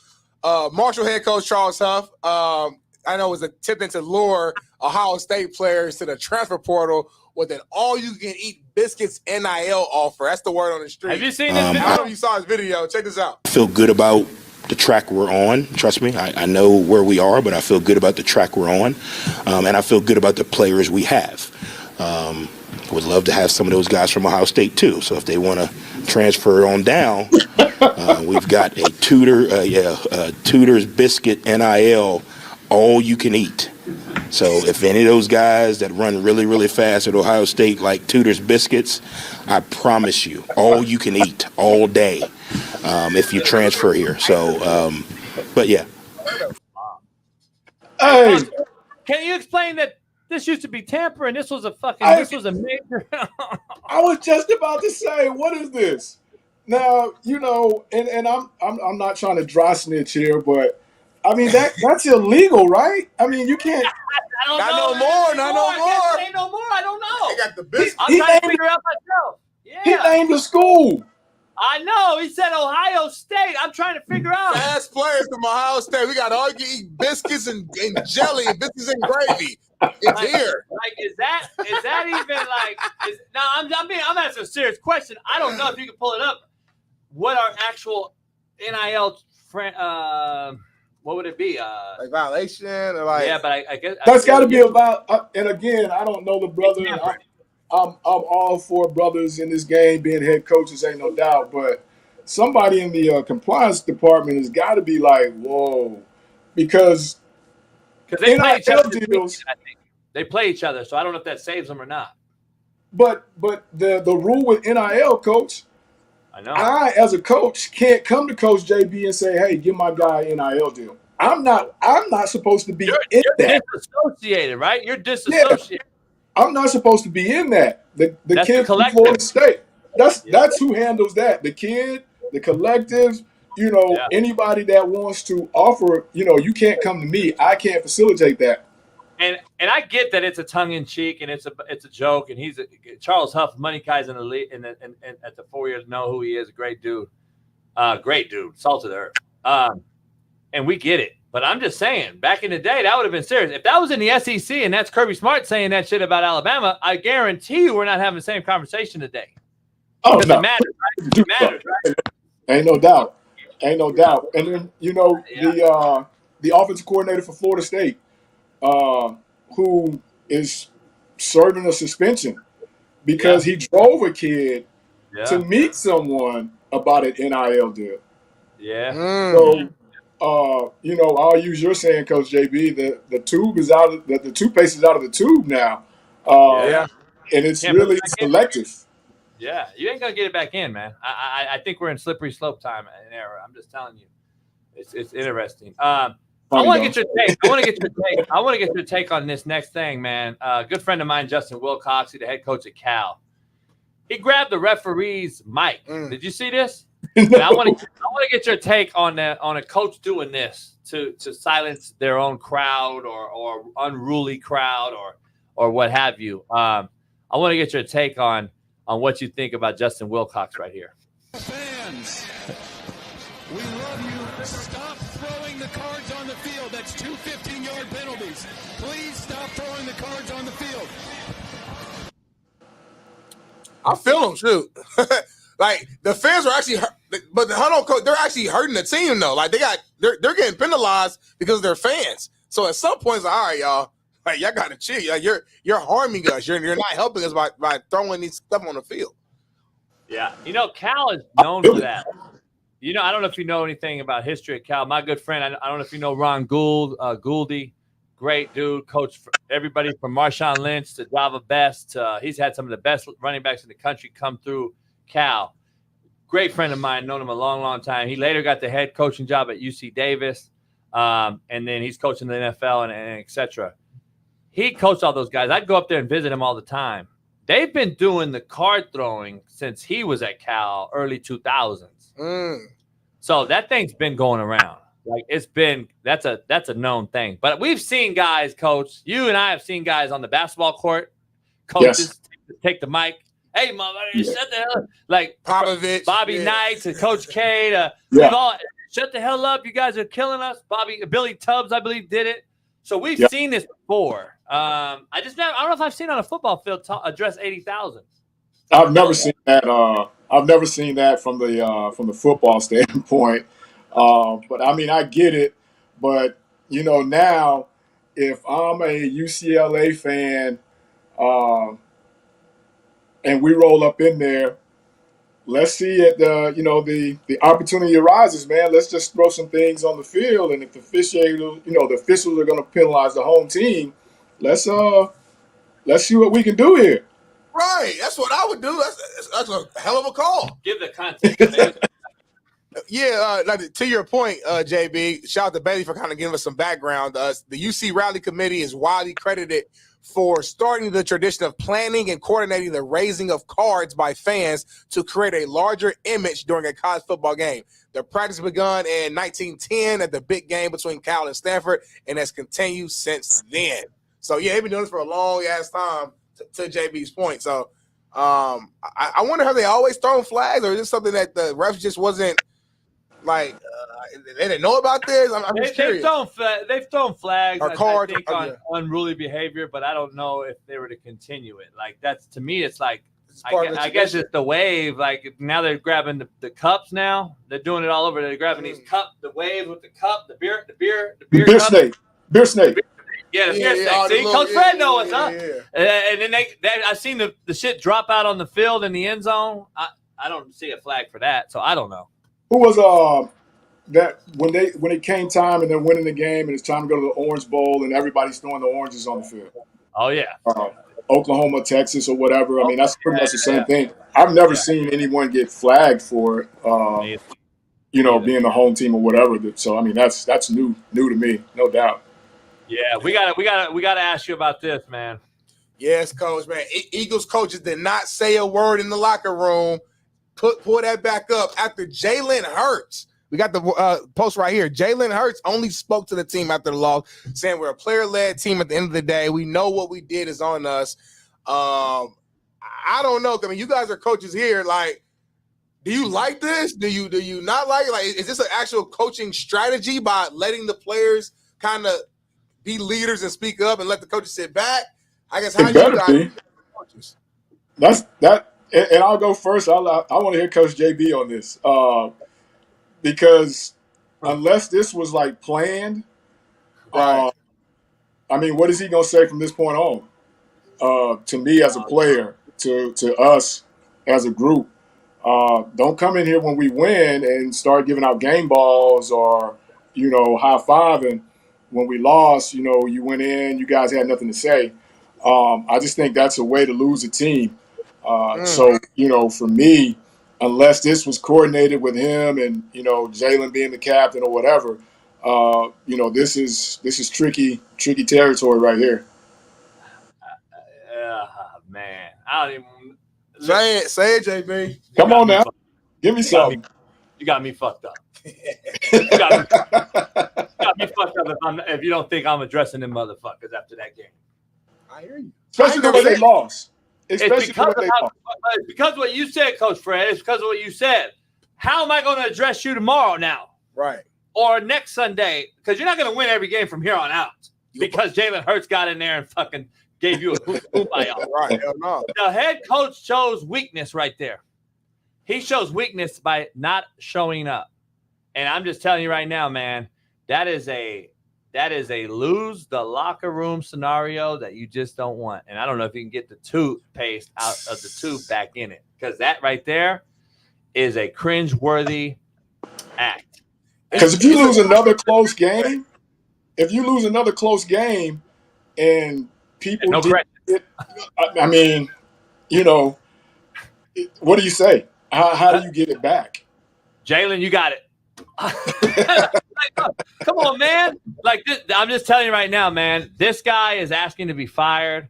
I: Marshall head coach Charles Huff, I know was a tip into lure Ohio State players to the transfer portal with an all-you-can-eat biscuits NIL offer. That's the word on the street.
E: Have you seen this
I: I
E: video?
I: don't know if you saw his video. Check this out.
S: I feel good about the track we're on. Trust me, I know where we are, but I feel good about the track we're on, and I feel good about the players we have. Would love to have some of those guys from Ohio State too. So if they want to transfer on down, we've got a Tudor's biscuit NIL, all you can eat. So if any of those guys that run really, really fast at Ohio State like Tudor's biscuits, I promise you, all you can eat all day if you transfer here. So, but yeah.
R: Hey,
E: can you explain that this used to be tampering? This was a major.
R: I was just about to say, what is this? Now, and I'm not trying to dry snitch here, but I mean that's illegal, right? I mean, you can't.
I: Not no more.
E: Ain't no more. I don't know.
I: They got the biscuit.
E: I'm trying to figure out myself. Yeah.
R: He named the school.
E: I know. He said Ohio State. I'm trying to figure out.
I: Fast players from Ohio State. We got all you can eat biscuits and jelly and biscuits and gravy. It's here.
E: Like, is that even like? I'm asking a serious question. I don't know if you can pull it up. What are actual NIL? What would it be?
I: Like violation or like?
E: Yeah, but I guess
R: That's got to be about. And again, I don't know the brother. I'm all for brothers in this game being head coaches, ain't no doubt. But somebody in the compliance department has got to be like, whoa, because
E: they play each other.
R: Deals,
E: I think they play each other, so I don't know if that saves them or not.
R: But the rule with NIL, coach.
E: I know.
R: I, as a coach, can't come to Coach JB and say, "Hey, give my guy an NIL deal." I'm not supposed to be in that.
E: Disassociated, right? You're disassociated.
R: Yeah. I'm not supposed to be in that. The kid from
E: collective.
R: Florida State. That's who handles that. The kid, the collectives. Anybody that wants to offer. You can't come to me. I can't facilitate that.
E: And I get that it's a tongue in cheek and it's a joke. And Charles Huff, money guys in the league and at the 4 years know who he is. A great dude, salt of the earth. And we get it. But I'm just saying, back in the day, that would have been serious. If that was in the SEC and that's Kirby Smart saying that shit about Alabama, I guarantee you we're not having the same conversation today.
R: Oh,
E: because
R: no.
E: it matters, right? It matters, right?
R: Ain't no doubt. And then, the offensive coordinator for Florida State, who is serving a suspension because he drove a kid to meet someone about an NIL deal.
E: Yeah.
R: So, I'll use your saying, Coach JB, the tube is out of the toothpaste is out of the tube now. And it's really selective.
E: Yeah, you ain't gonna get it back in, man. I think we're in slippery slope time and era. I'm just telling you, it's interesting. I want to get your take. I want to get your take on this next thing, man. Good friend of mine, Justin Wilcox, he's the head coach at Cal. He grabbed the referee's mic. Did you see this? No. I want to get your take on a coach doing this to silence their own crowd or unruly crowd or what have you. I want to get your take on what you think about Justin Wilcox right here.
T: Fans, we love you. Stop throwing the cards on the field. That's 2 15-yard penalties. Please stop throwing the cards on the field.
I: I feel them, shoot. Like the fans are actually, but hold on, coach, they're actually hurting the team though. Like they're getting penalized because they're fans. So at some point, it's like, all right, y'all, like y'all got to chill. Like you're harming us. You're not helping us by throwing these stuff on the field.
E: Yeah, Cal is known for that. I don't know if you know anything about history at Cal. My good friend, I don't know if you know Ron Gouldy, great dude, coach for everybody from Marshawn Lynch to Java Best. He's had some of the best running backs in the country come through Cal. Great friend of mine, known him a long, long time. He later got the head coaching job at UC Davis, and then he's coaching the NFL and et cetera. He coached all those guys. I'd go up there and visit him all the time. They've been doing the card throwing since he was at Cal, early 2000s. So that thing's been going around. Like that's a known thing. But we've seen guys, Coach. You and I have seen guys on the basketball court. Coaches take the mic. Hey, motherfucker, shut the hell up. Like
I: Popovich,
E: Bobby Knight to Coach K. We've all shut the hell up. You guys are killing us. Billy Tubbs, I believe, did it. So we've seen this before. I don't know if I've seen on a football field address 80,000.
R: I've never seen that. I've never seen that from the football standpoint. But I mean, I get it. But now if I'm a UCLA fan, and we roll up in there, let's see it. The opportunity arises, man. Let's just throw some things on the field, and if the officials are going to penalize the home team, let's see what we can do here.
I: Right, that's what I would do. That's a hell of a call.
E: Give the context.
I: Yeah, to your point, JB, shout out to Bailey for kind of giving us some background. The UC Rally Committee is widely credited for starting the tradition of planning and coordinating the raising of cards by fans to create a larger image during a college football game. The practice begun in 1910 at the big game between Cal and Stanford, and has continued since then. So, yeah, they've been doing this for a long-ass time, to JB's point. So, I wonder, have they always thrown flags, or is this something that the refs just wasn't – like, they didn't know about this? I'm just curious.
E: They've thrown flags,
I: or cards,
E: I think, on unruly behavior, but I don't know if they were to continue it. Like, that's, to me, it's like, I guess it's the wave. Like, now they're grabbing the cups now. They're doing it all over. They're grabbing these cups, the waves with the cup, the beer cup.
R: Beer snake.
E: Yeah, the beer snake. See, Coach Fred knows, huh? And then I've seen the shit drop out on the field in the end zone. I don't see a flag for that, so I don't know.
R: Who was that when it came time and they're winning the game and it's time to go to the Orange Bowl and everybody's throwing the oranges on the field?
E: Oh yeah,
R: Oklahoma, Texas, or whatever. I mean, that's pretty much the same thing. I've never seen anyone get flagged for it. Being the home team or whatever. So I mean, that's new to me, no doubt.
E: Yeah, we gotta ask you about this, man.
I: Yes, Coach, man. Eagles coaches did not say a word in the locker room. Pull that back up after Jaylen Hurts. We got the post right here. Jaylen Hurts only spoke to the team after the loss, saying we're a player-led team at the end of the day. We know what we did is on us. I don't know. I mean, you guys are coaches here. Like, do you like this? Do you not like it? Like, is this an actual coaching strategy by letting the players kind of be leaders and speak up and let the coaches sit back? I guess how you guys coaches.
R: That's that. And I'll go first. I want to hear Coach JB on this because unless this was like planned, I mean, what is he going to say from this point on? To me as a player, to us as a group, don't come in here when we win and start giving out game balls or high-fiving. When we lost, you went in, you guys had nothing to say. I just think that's a way to lose a team. So, for me, unless this was coordinated with him and, Jaylen being the captain or whatever, this is tricky territory right here.
E: Man, I don't even
I: say it, JB.
R: Come on now. Give me something.
E: You got me fucked up. You got me fucked up if you don't think I'm addressing them motherfuckers after that game.
I: I hear you.
R: Especially the way they lost.
E: It's because of what you said, Coach Fred. It's because of what you said. How am I going to address you tomorrow now?
I: Right.
E: Or next Sunday? Because you're not going to win every game from here on out. Because Jaylen Hurts got in there and fucking gave you a hoop.
I: Right. Hell no.
E: The head coach shows weakness right there. He shows weakness by not showing up. And I'm just telling you right now, man, that is a lose the locker room scenario that you just don't want. And I don't know if you can get the toothpaste out of the tube back in it, because that right there is a cringe-worthy act.
R: Because if you lose another close game, and people I mean, what do you say? How do you get it back?
E: Jaylen, you got it. Come on, man. Like this, I'm just telling you right now, man. This guy is asking to be fired.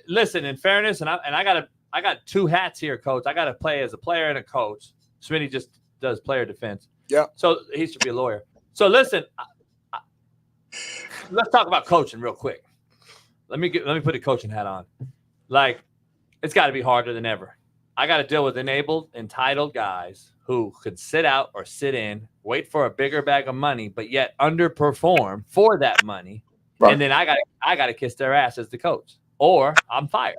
E: Listen, in fairness, and I got two hats here, Coach. I got to play as a player and a coach. Smitty just does player defense.
I: Yeah.
E: So he should be a lawyer. So listen, let's talk about coaching real quick. Let me put the coaching hat on. Like, it's got to be harder than ever. I got to deal with entitled guys who could sit out or sit in, wait for a bigger bag of money, but yet underperform for that money,
C: Right.
E: And then I got to kiss their ass as the coach, or I'm fired.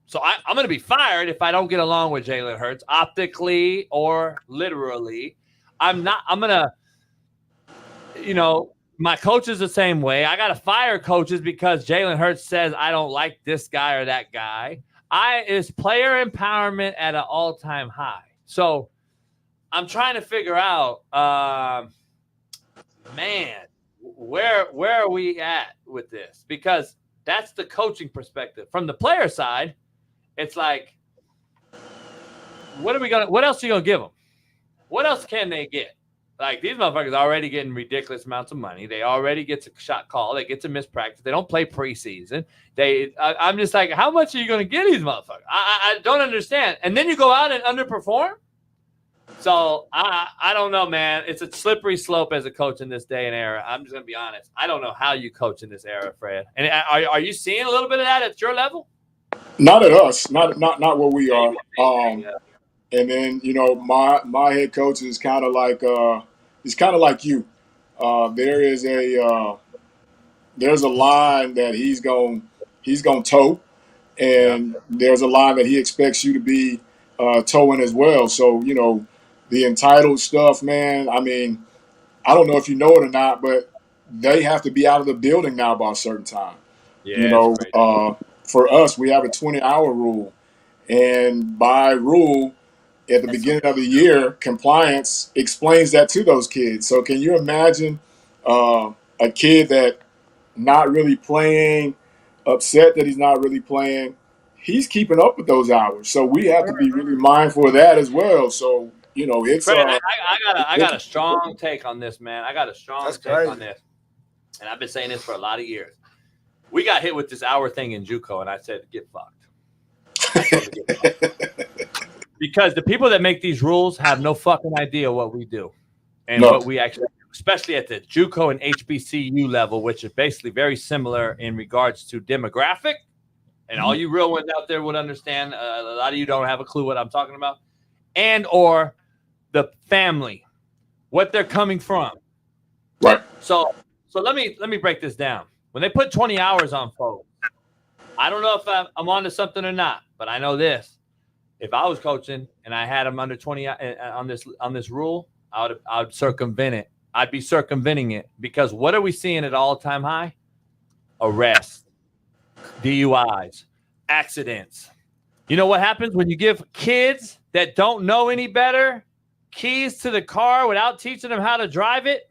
E: So I'm going to be fired if I don't get along with Jalen Hurts optically or literally. I'm going to, my coach is the same way. I got to fire coaches because Jalen Hurts says I don't like this guy or that guy. It's player empowerment at an all-time high. So I'm trying to figure out, where are we at with this? Because that's the coaching perspective. From the player side, it's like, what else are you gonna give them? What else can they get? Like, these motherfuckers are already getting ridiculous amounts of money. They already get a shot call. They get to miss practice. They don't play preseason. I'm just like, how much are you gonna get these motherfuckers? I don't understand. And then you go out and underperform. So I don't know, man. It's a slippery slope as a coach in this day and era. I'm just gonna be honest. I don't know how you coach in this era, Fred. And are you seeing a little bit of that at your level?
R: Not at us, not where we are. And then my head coach is kind of like you. There's a line that he's going toe, and there's a line that he expects you to be towing as well. So the entitled stuff, man. I mean, I don't know if you know it or not, but they have to be out of the building now by a certain time.
E: Yeah,
R: for us, we have a 20-hour rule, and by rule, at the beginning of the year, compliance explains that to those kids. So can you imagine a kid that not really playing, upset that he's not really playing? He's keeping up with those hours. So we have to be really mindful of that as well. So, it's
E: Fred, I got a strong take on this, man. I got a strong take on this. And I've been saying this for a lot of years. We got hit with this hour thing in JUCO, and I said, get fucked. Because the people that make these rules have no fucking idea what we do and what we actually do, especially at the JUCO and HBCU level, which is basically very similar in regards to demographic. And all you real ones out there would understand. A lot of you don't have a clue what I'm talking about. And or the family, what they're coming from.
R: Right.
E: So let me break this down. When they put 20 hours on folks, I don't know if I'm onto something or not, but I know this. If I was coaching and I had them under 20 on this rule, I would circumvent it. I'd be circumventing it because what are we seeing at all-time high? Arrests, DUIs, accidents. You know what happens when you give kids that don't know any better keys to the car without teaching them how to drive it?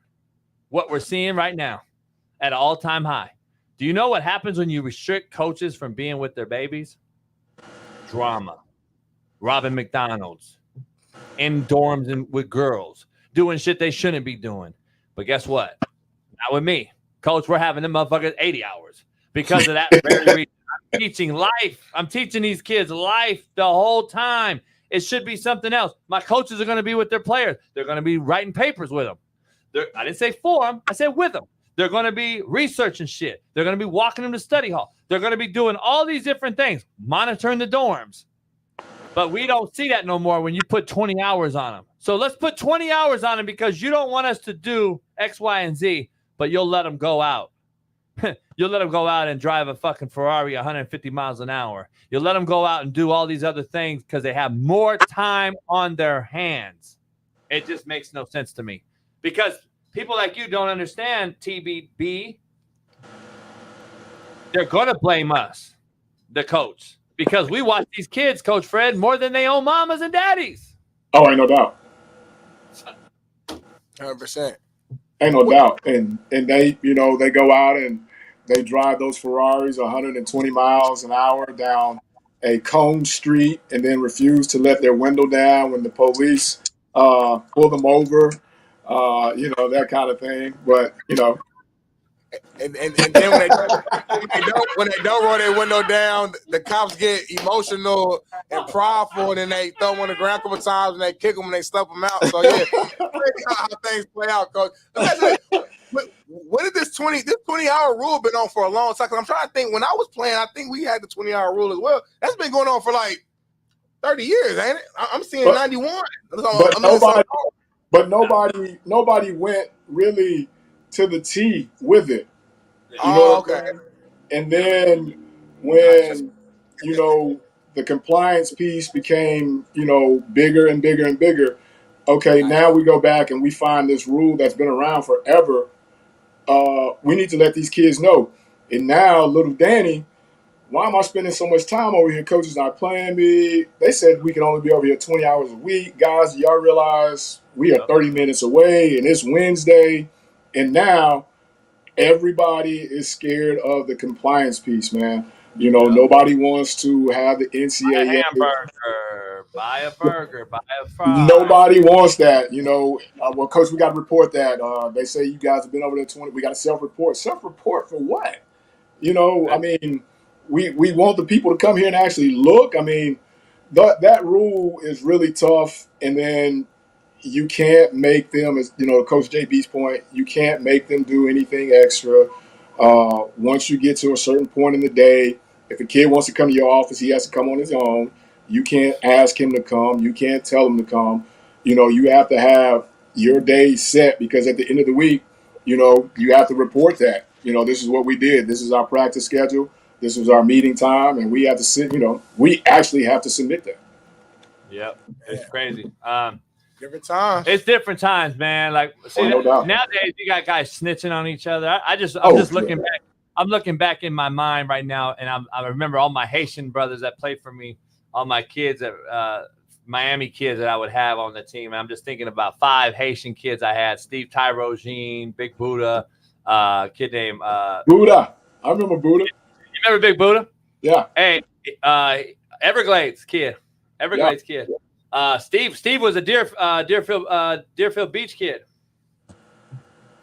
E: What we're seeing right now at an all-time high. Do you know what happens when you restrict coaches from being with their babies? Drama. Robbing McDonald's, in dorms and with girls, doing shit they shouldn't be doing. But guess what? Not with me. Coach, we're having them motherfuckers 80 hours because of that very reason. I'm teaching life. I'm teaching these kids life the whole time. It should be something else. My coaches are going to be with their players. They're going to be writing papers with them. I didn't say for them. I said with them. They're going to be researching shit. They're going to be walking them to study hall. They're going to be doing all these different things, monitoring the dorms. But we don't see that no more when you put 20 hours on them. So let's put 20 hours on them because you don't want us to do X, Y, and Z, but you'll let them go out. You'll let them go out and drive a fucking Ferrari 150 miles an hour. You'll let them go out and do all these other things because they have more time on their hands. It just makes no sense to me. Because people like you don't understand TBB. They're going to blame us, the coach. Because we watch these kids, Coach Fred, more than they own mamas and daddies.
R: Oh, ain't no doubt.
I: 100%.
R: Ain't no doubt. And they, they go out and they drive those Ferraris 120 miles an hour down a cone street and then refuse to let their window down when the police pull them over, that kind of thing. But,
I: And then when they don't roll their window down, the cops get emotional and prideful, and then they throw them on the ground a couple times and they kick them and they slap them out. So yeah, how things play out, Coach. What did this 20-hour rule been on for a long time? 'Cause I'm trying to think. When I was playing, I think we had the 20-hour rule as well. That's been going on for like 30 years, ain't it? I'm seeing 91.
R: But nobody went really to the T with it. You know what I'm saying? And then when, the compliance piece became, bigger and bigger and bigger, okay, now we go back and we find this rule that's been around forever. We need to let these kids know. And now little Danny, why am I spending so much time over here? Coach is not playing me. They said we can only be over here 20 hours a week. Guys, y'all realize we are 30 minutes away and it's Wednesday. And now everybody is scared of the compliance piece, man. Nobody wants to have the NCAA.
E: Buy a hamburger, buy a burger, buy a fry.
R: Nobody wants that. Well, Coach, we got to report that. They say you guys have been over there 20. We got to self-report. Self-report for what? I mean, we want the people to come here and actually look. I mean, that rule is really tough. And then you can't make them, as Coach JB's point, you can't make them do anything extra. Once you get to a certain point in the day, if a kid wants to come to your office, he has to come on his own. You can't ask him to come. You can't tell him to come. You have to have your day set, because at the end of the week, you have to report that. This is what we did. This is our practice schedule. This was our meeting time, and we have to sit. We actually have to submit that.
E: Yep, it's crazy.
I: Different times.
E: It's different times, man. Like, see,
R: no doubt.
E: nowadays you got guys snitching on each other. I'm just looking back. I'm looking back in my mind right now, and I remember all my Haitian brothers that played for me, all my kids that Miami kids that I would have on the team. And I'm just thinking about 5 Haitian kids I had: Steve Tyrogene, Big Buddha, kid named
R: Buddha. I remember Buddha.
E: You remember Big Buddha?
R: Yeah.
E: Hey, Everglades kid. Steve was a Deerfield Beach kid.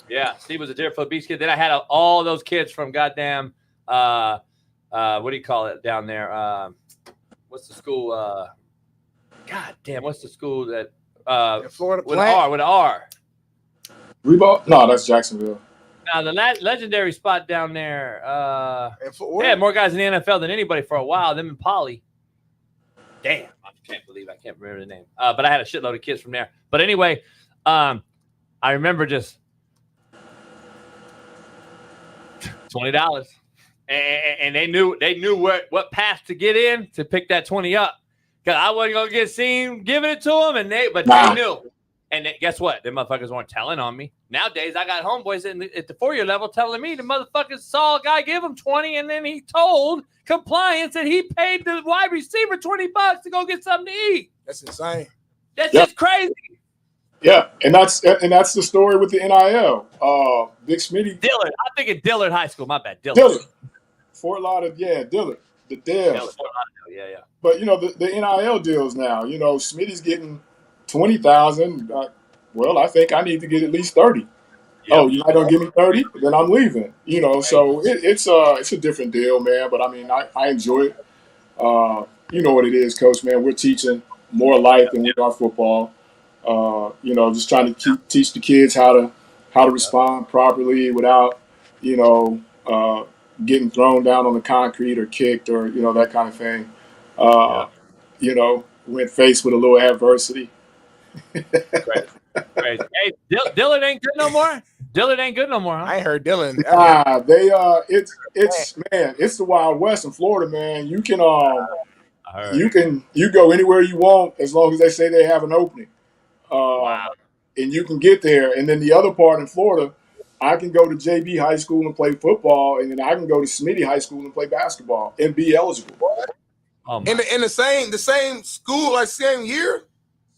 E: Yeah, Steve was a Deerfield Beach kid. Then I had all those kids from goddamn what do you call it down there? What's the school? God damn, what's the school that
I: Florida
E: with an R? With an R.
R: Reebok? No, that's Jacksonville.
E: Now the legendary spot down there. They had more guys in the NFL than anybody for a while. Them and Poly. Damn, I can't remember the name. But I had a shitload of kids from there. But anyway, I remember just $20, and they knew what path to get in to pick that 20 up. Cause I wasn't gonna get seen giving it to them, they knew. And guess what? Them motherfuckers weren't telling on me. Nowadays, I got homeboys at the 4-year level telling me the motherfuckers saw a guy give him 20, and then he told compliance that he paid the wide receiver $20 to go get something to eat.
I: That's insane.
E: That's just crazy.
R: Yeah, and that's the story with the NIL. Big Smitty.
E: Dillard. I'm thinking Dillard High School. My bad.
R: Dillard. Fort Lauderdale. Dillard. The Dells.
E: Yeah.
R: But the NIL deals now. Smitty's getting 20,000. Well, I think I need to get at least 30. Yep. Oh, you're not gonna give me 30? Then I'm leaving. So it's a different deal, man. But I mean, I enjoy it. You know what it is, Coach, man. We're teaching more life than we are football. Just trying to teach the kids how to respond properly without, getting thrown down on the concrete or kicked or, that kind of thing. When faced with a little adversity.
E: Crazy. Hey, Dillard ain't good no more? Dillard ain't good no more, huh?
I: I ain't heard Dylan.
R: It's the Wild West in Florida, man. You can you go anywhere you want as long as they say they have an opening.
E: Wow.
R: And you can get there. And then the other part in Florida, I can go to JB High School and play football, and then I can go to Smitty High School and play basketball and be eligible.
I: In the same school, like same year?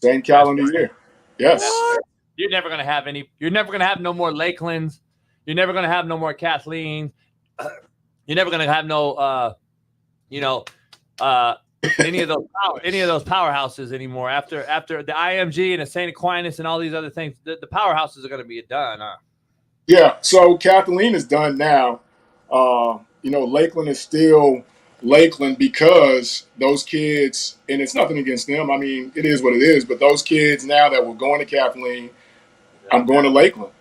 R: Same calendar year. Yes.
E: What? You're never gonna have no more Lakelands. You're never gonna have no more Kathleen. You're never gonna have no any of those powerhouses anymore. After the IMG and the St. Aquinas and all these other things, the powerhouses are gonna be done, huh?
R: Yeah, so Kathleen is done now. Lakeland is still Lakeland because those kids, and it's nothing against them. I mean, it is what it is. But those kids now that were going to Kathleen, I'm going to Lakeland.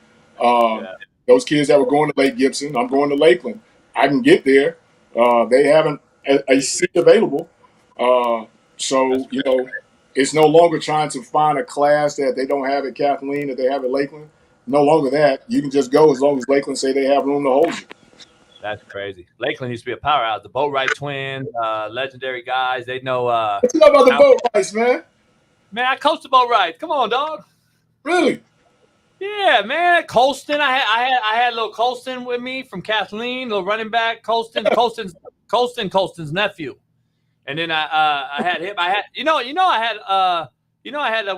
R: Those kids that were going to Lake Gibson, I'm going to Lakeland. I can get there. They haven't a seat available. So it's no longer trying to find a class that they don't have at Kathleen that they have at Lakeland. No longer that. You can just go as long as Lakeland say they have room to hold you.
E: That's crazy. Lakeland used to be a powerhouse. The Boatwright twins, legendary guys. They know.
R: What you know about the Boatwrights, man?
E: Man, I coached the Boatwrights. Come on, dog.
R: Really?
E: Yeah, man. Colston. I had little Colston with me from Kathleen, little running back. Colston's nephew. And then I had him. I had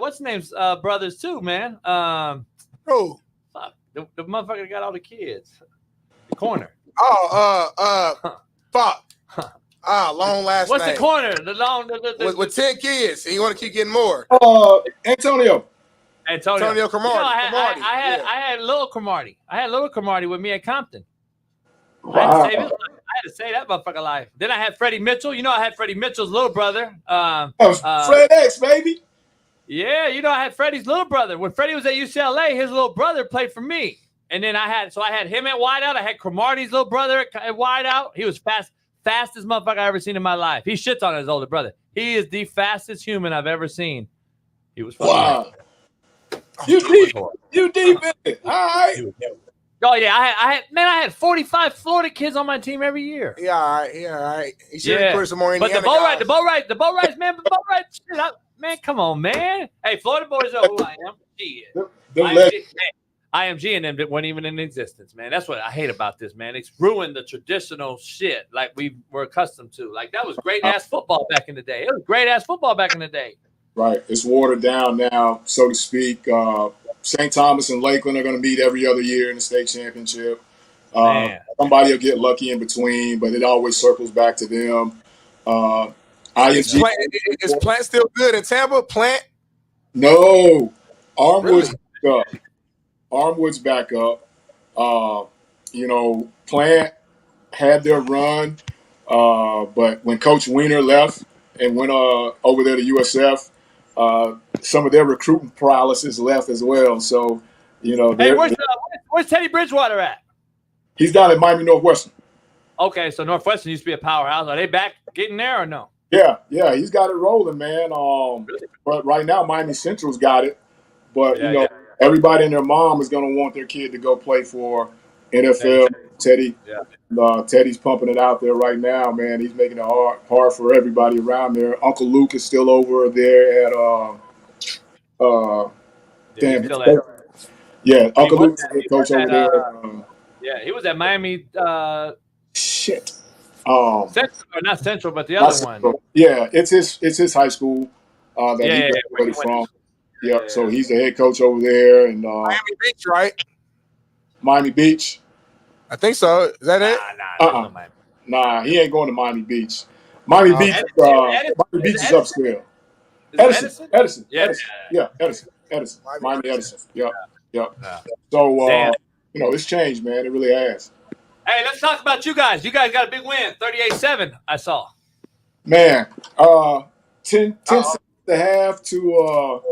E: what's the name's brothers too, man.
I: Who?
E: Fuck. The motherfucker that got all the kids. The corner.
I: Fuck. Long last
E: What's
I: name.
E: the corner? The long
I: with 10 kids, and you want to keep getting more.
R: Antonio
I: Cromartie.
E: I had little Cromartie. I had little Cromartie with me at Compton.
R: Wow.
E: I had to save that motherfucker life. Then I had Freddie Mitchell. You know, I had Freddie Mitchell's little brother.
R: Fred X, baby.
E: Yeah, you know, I had Freddie's little brother. When Freddie was at UCLA, his little brother played for me. And then I had him at wideout. I had Cromartie's little brother at wideout. He was fastest motherfucker I ever seen in my life. He shits on his older brother. He is the fastest human I've ever seen. He was fucking
R: wow. You deep in it. All right.
E: Oh yeah, I had 45 Florida kids on my team every year.
I: Yeah, all right. He should recruit some more
E: But
I: Indiana
E: the boat rides, man. Shit, man, come on, man. Hey, Florida boys know who I am. IMG and them that weren't even in existence, man. That's what I hate about this, man. It's ruined the traditional shit like we were accustomed to. Like, that was great-ass football back in the day. It was great-ass football back in the day.
R: Right. It's watered down now, so to speak. St. Thomas and Lakeland are going to meet every other year in the state championship. Somebody will get lucky in between, but it always circles back to them. IMG.
I: Is Plant still good in Tampa? Plant?
R: No. Armwood's back up. Plant had their run, but when Coach Wiener left and went over there to USF, some of their recruiting paralysis left as well. So,
E: hey, where's Teddy Bridgewater at?
R: He's down at Miami Northwestern.
E: Okay, so Northwestern used to be a powerhouse. Are they back getting there or no?
R: Yeah, he's got it rolling, man. But right now, Miami Central's got it. But everybody and their mom is going to want their kid to go play for NFL. Teddy, Teddy's pumping it out there right now, man. He's making it hard for everybody around there. Uncle Luke is still over there at Uncle Luke's the head coach over there.
E: He was at Miami.
R: Shit.
E: Central, or not Central, but the other one.
R: Yeah, it's his high school that he graduated from. Yeah, so he's the head coach over there, and
I: Miami Beach, right?
R: Miami Beach.
I: I think so. Is that it?
R: Nah, he ain't going to Miami Beach. Miami Beach is upscale. Edison. Edison. Miami Edison. Yep. So it's changed, man. It really has.
E: Hey, let's talk about you guys. You guys got a big win, 38-7. I saw.
R: Man, 10 seconds to half to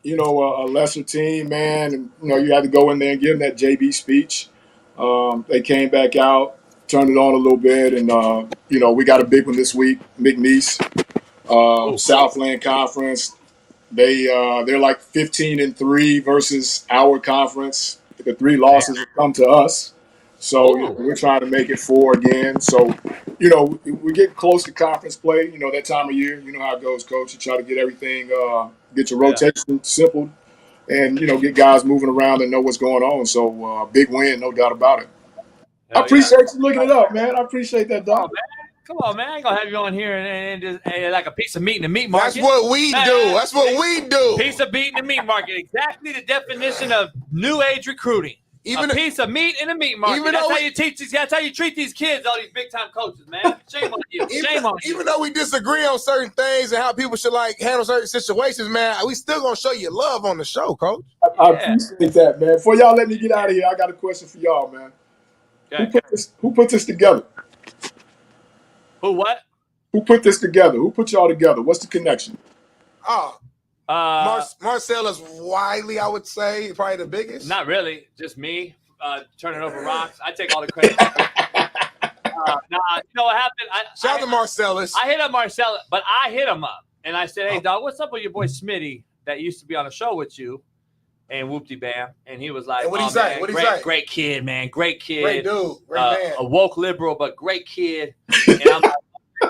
R: a lesser team, man, and you had to go in there and give them that JB speech. They came back out, turned it on a little bit, and we got a big one this week. McNeese, Southland Conference. They're like 15-3 versus our conference. The 3 losses have come to us, so we're trying to make it 4 again. So we get close to conference play. That time of year. You know how it goes, Coach. You try to get everything, get your rotation simple, and get guys moving around and know what's going on. So big win, no doubt about it. I appreciate you looking it up, man. I appreciate that, dog.
E: Come on, man. I ain't gonna have you on here and just like a piece of meat in the meat market.
I: That's what we do. That's what we do.
E: Piece of meat in the meat market. Exactly the definition of new age recruiting. A piece of meat in the meat market. That's how you teach these. That's how you treat these kids. All these big time coaches, man. Shame on you. Shame on you.
I: Even though we disagree on certain things and how people should handle certain situations, man, we still gonna show you love on the show, Coach.
R: I appreciate that, man. Before y'all let me get out of here, I got a question for y'all, man. Okay. Who put this together?
E: Who what?
R: Who put this together? Who put y'all together? What's the connection?
I: Marcellus Wiley, I would say, probably the biggest.
E: Not really, just me turning over rocks. I take all the credit. You know what happened?
I: Shout out to Marcellus.
E: I hit up Marcellus, but I hit him up and I said, "Hey, dog, what's up with your boy Smitty that used to be on a show with you? and whoopty bam. And he was like,
I: And what'd he
E: "Oh,
I: say?
E: man,
I: What'd he say?
E: Great kid, man. Great kid.
I: Great dude. Great man.
E: A woke liberal, but great kid." And I'm like,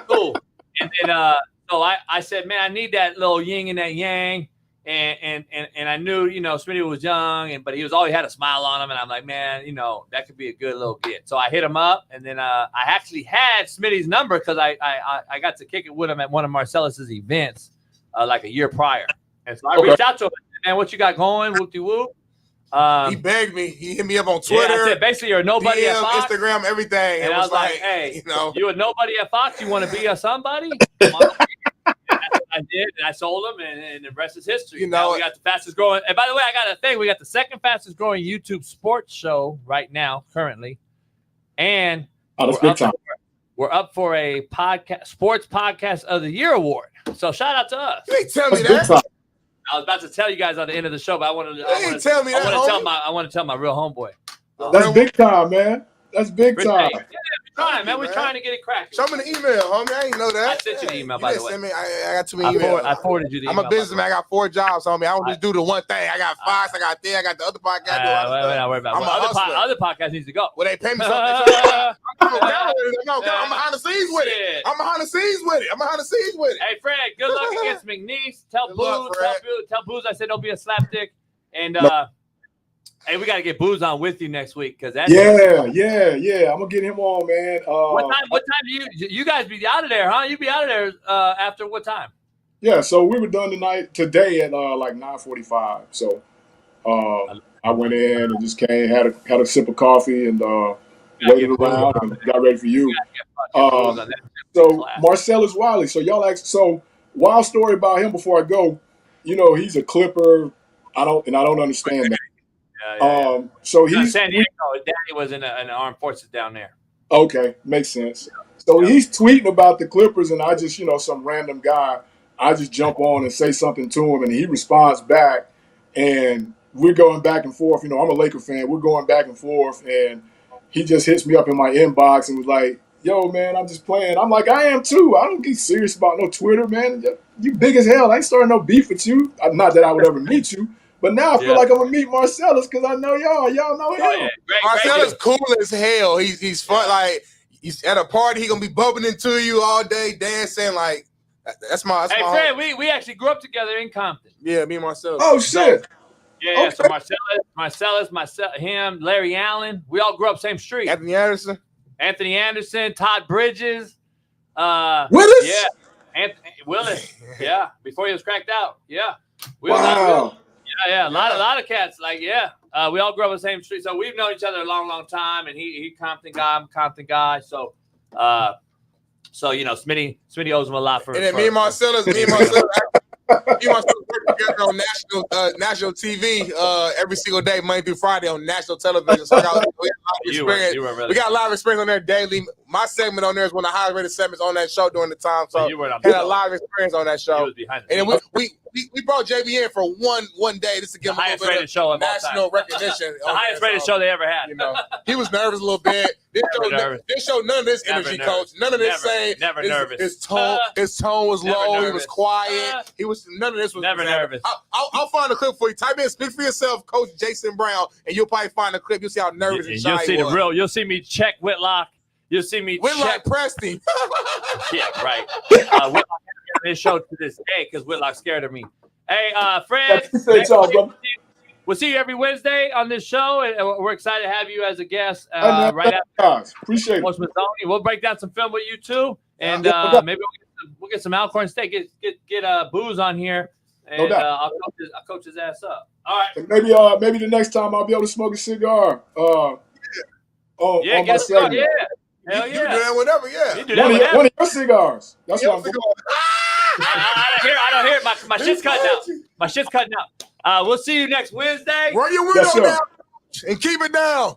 E: cool. And then so I said, man, I need that little yin and that yang. And I knew, Smitty was young, but he always had a smile on him. And I'm like, man, that could be a good little get. So I hit him up, and then I actually had Smitty's number because I got to kick it with him at one of Marcellus's events like a year prior. And so I reached out to him, man, what you got going? Whoop-de-whoop.
I: He begged me. He hit me up on Twitter.
E: Yeah, I said, basically, you're nobody
I: DM,
E: at Fox.
I: Instagram, everything.
E: And I was like, hey, you a nobody at Fox? You want to be a somebody? I did, and I sold them, and the rest is history. Now we got the fastest growing. And by the way, I got a thing. We got the second fastest growing YouTube sports show right now, currently, and we're up for a podcast, sports podcast of the year award. So shout out to us.
I: You ain't tell me that.
E: I was about to tell you guys at the end of the show, but I want to tell my real homeboy.
R: That's big time, man. That's big time.
E: We're trying to get it cracking.
I: Show me the email, homie. I didn't know that.
E: I sent you the email, by the way.
I: I got too many emails.
E: I forwarded you the email.
I: I'm a businessman. I got 4 jobs, homie. I don't just do the one thing. I got Fox. I got this. I got the other podcast.
E: Don't worry about it. Other podcast needs to go.
I: Well, they pay me something. I'm behind the scenes with it. I'm behind the scenes with it.
E: Hey, Fred, good luck against McNeese. Tell Booze I said don't be a slapdick. And hey, we got to get Booze on with you next week because that's
R: yeah. I'm gonna get him on, man.
E: What time do you guys be out of there, huh? You be out of there after what time?
R: Yeah, so we were done today at like 9:45. So I went in and just came, had a sip of coffee, and waited around and got ready for you. So Marcellus Wiley. So y'all wild story about him before I go. He's a Clipper. I don't understand that. So he's
E: San Diego. His daddy was in the armed forces down there.
R: Okay, makes sense. So he's tweeting about the Clippers, and I just, some random guy, I just jump on and say something to him, and he responds back, and we're going back and forth. I'm a Laker fan. We're going back and forth, and he just hits me up in my inbox and was like, "Yo, man, I'm just playing." I'm like, "I am too. I don't get serious about no Twitter, man. You big as hell. I ain't starting no beef with you. Not that I would ever meet you." But now I feel like I'm gonna meet Marcellus because I know y'all. Y'all know him.
E: Oh, yeah.
I: Marcellus cool as hell. He's fun. Like he's at a party, he gonna be bumping into you all day, dancing. Like that's my.
E: Hey, Fred, we actually grew up together in Compton.
I: Yeah, me and Marcellus.
R: Oh shit.
E: Yeah. So Marcellus, him, Larry Allen, we all grew up same street.
I: Anthony Anderson, Todd Bridges,
R: Willis.
E: Yeah, Willis. Yeah, before he was cracked out. Yeah.
R: Wow.
E: Yeah, a lot of cats. Like, we all grew up on the same street, so we've known each other a long, long time. And he Compton guy, I'm a Compton guy. So, Smitty owes him a lot for.
I: And then me and Marcellus work together on national TV every single day, Monday through Friday on national television. So we got a lot of experience on there daily. My segment on there is one of the highest rated segments on that show during the time. So had a lot of experience on that show. And then we brought JB in for one day just to give him a little bit of national recognition.
E: The highest rated show they ever had.
I: He was nervous a little bit. This show none of this energy, coach. None of this saying.
E: Never nervous.
I: His tone was low. He was quiet. None of this was
E: never nervous.
I: I'll find a clip for you. Type in "Speak for Yourself," Coach Jason Brown, and you'll probably find a clip. You'll see how nervous and shy he was.
E: You'll see me check Whitlock. You'll see me
I: Whitlock Preston.
E: Yeah, right. Whitlock has this show to this day because Whitlock's scared of me. Hey, Fred. We'll see you every Wednesday on this show, and we're excited to have you as a guest right after.
R: Appreciate
E: it. We'll break down some film with you too, and maybe we'll get some Alcorn Steak. Get Booze on here, and I'll coach his ass up. All right.
R: And maybe the next time I'll be able to smoke a cigar. On
E: my
R: segment.
E: Yeah. Hell yeah.
I: You do that whenever,
E: You do that
R: one of your cigars. That's what I'm doing.
E: I don't hear it. My shit's cutting out. We'll see you next Wednesday.
I: Run your window down and keep it down.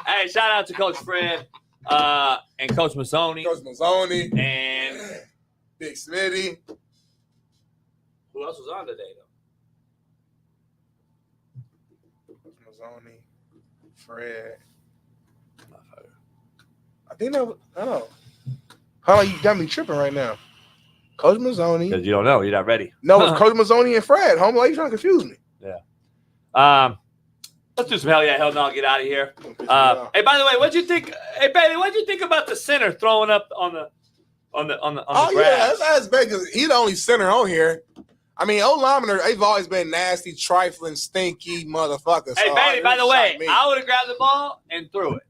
E: Hey, shout out to Coach Fred and Coach Mazzoni. And
I: Big Smitty.
E: Who else was on today, though?
I: Mazzoni, Fred. I think that was, I don't know. How you got me tripping right now? Coach Mazzoni.
E: Because you don't know. You're not ready.
I: No, it's Coach Mazzoni and Fred. Homie, why you trying to confuse me?
E: Yeah. Let's do some hell yeah, hell no. Get out of here. Hey, by the way, what'd you think? Hey, Bailey, what'd you think about the center throwing up on the grass?
I: Yeah, that's big because he's the only center on here. I mean, old linemen, they've always been nasty, trifling, stinky motherfuckers.
E: Hey,
I: so
E: Bailey, by the way, I would have grabbed the ball and threw it.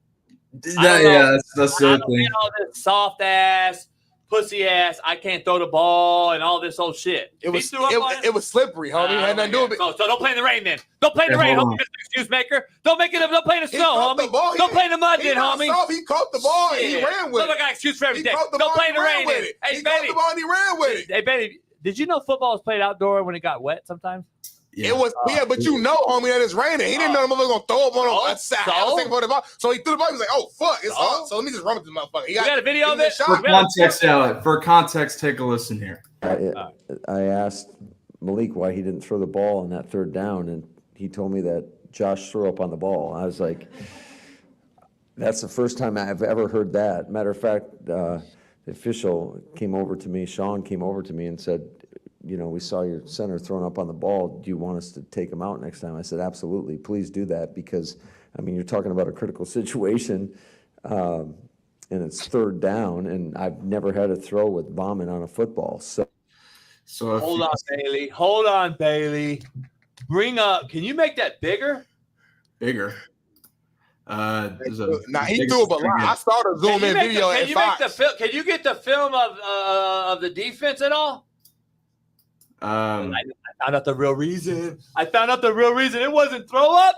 U: Yeah, that's the thing.
E: All this soft ass, pussy ass, I can't throw the ball and all this old shit.
I: It was slippery, homie. It had nothing to do with it.
E: So don't play in the rain then. Don't play in the rain, homie, Mr. Excuse Maker. Don't make it up. Don't play in the snow, homie. Don't play in the mud then, homie.
I: He caught the ball and he ran with it.
E: Look, I got excuse for everything.
I: He
E: Don't play in the rain.
I: Hey, he caught the ball and he ran with it.
E: Hey, Bailey, did you know football was played outdoor when it got wet sometimes?
I: It was, but you know, homie, that it's raining. He didn't know the motherfucker gonna throw up on the side. So he threw the ball. He was like, "Oh fuck, it's hot." So let me just run with this motherfucker.
E: You got a video of it?
U: For context, take a listen here.
V: I asked Malik why he didn't throw the ball on that third down, and he told me that Josh threw up on the ball. I was like, that's the first time I've ever heard that. Matter of fact, the official came over to me, Shaun came over to me and said, you know, we saw your center thrown up on the ball. Do you want us to take him out next time? I said, absolutely. Please do that because, I mean, you're talking about a critical situation, and it's third down, and I've never had a throw with vomit on a football. So
E: Hold on, Bailey. Bring up. Can you make that bigger?
U: Bigger.
I: Nah, he threw up a lot. I saw the zoom in video at Fox.
E: Can you get the film of the defense at all? I found out the real reason. It wasn't throw up.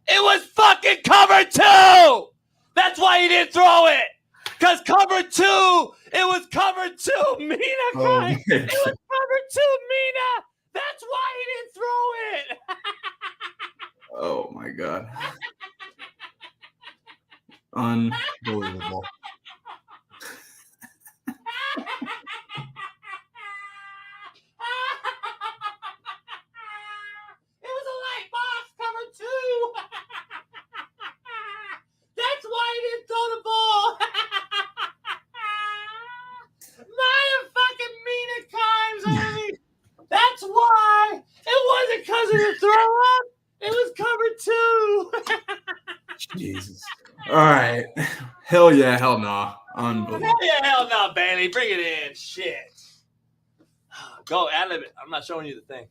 E: It was fucking cover 2. That's why he didn't throw it. Because cover 2, it was cover 2. Mina crying. It was cover 2, Mina. That's why he didn't throw it.
U: Oh my god. Unbelievable.
E: It was a light box cover 2. That's why he didn't throw the ball. My fucking Mina times, homie. That's why. It wasn't because of the throw up. It was cover 2.
U: Jesus. All right. Hell yeah, hell nah. Unbelievable.
E: Hell yeah, hell no, Bailey. Bring it in. Shit. Go, ad-lib it. I'm not showing you the thing.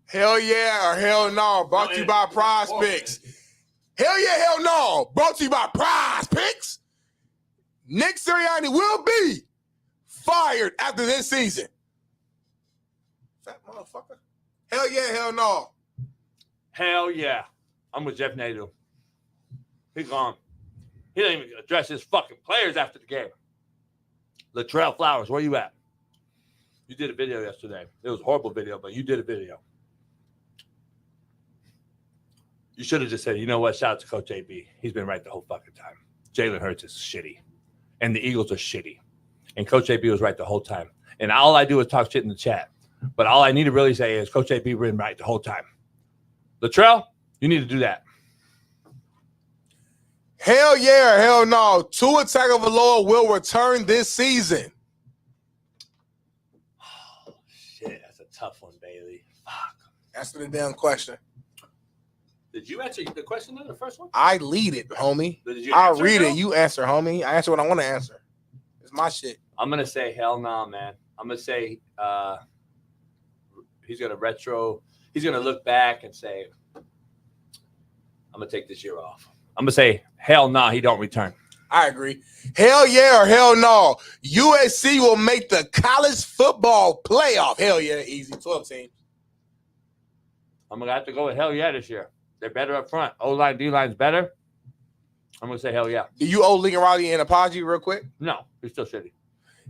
I: Hell yeah or hell no. Brought to you by Prize Picks. Hell yeah, hell no. Brought to you by Prize Picks. Nick Sirianni will be fired after this season. Fat motherfucker. Hell yeah, hell no.
E: Hell yeah. I'm with Jeff Nadu. He's gone. He didn't even address his fucking players after the game. Latrell Flowers, where you at? You did a video yesterday. It was a horrible video, but you did a video. You should have just said, you know what? Shout out to Coach AB. He's been right the whole fucking time. Jalen Hurts is shitty. And the Eagles are shitty. And Coach AB was right the whole time. And all I do is talk shit in the chat. But all I need to really say is Coach AB been right the whole time. Latrell, you need to do that.
I: Hell yeah or hell no. Tua Tagovailoa will return this season.
E: Oh, shit. That's a tough one, Bailey. Fuck.
I: Answer the damn question.
E: Did you answer the question in the first one?
I: I lead it, homie.
E: I'll
I: read it. You answer, homie. I answer what I want to answer. It's my shit.
E: I'm going to say hell no, man. I'm going to say he's going to look back and say, I'm going to take this year off. I'm going to say hell no, he don't return.
I: I agree. Hell yeah or hell no. USC will make the college football playoff. Hell yeah, easy. 12 teams.
E: I'm going to have to go with hell yeah this year. They're better up front. O-line, D-line's better. I'm going to say hell yeah.
I: Do you owe Lincoln Riley an apology real quick?
E: No, he's still shitty.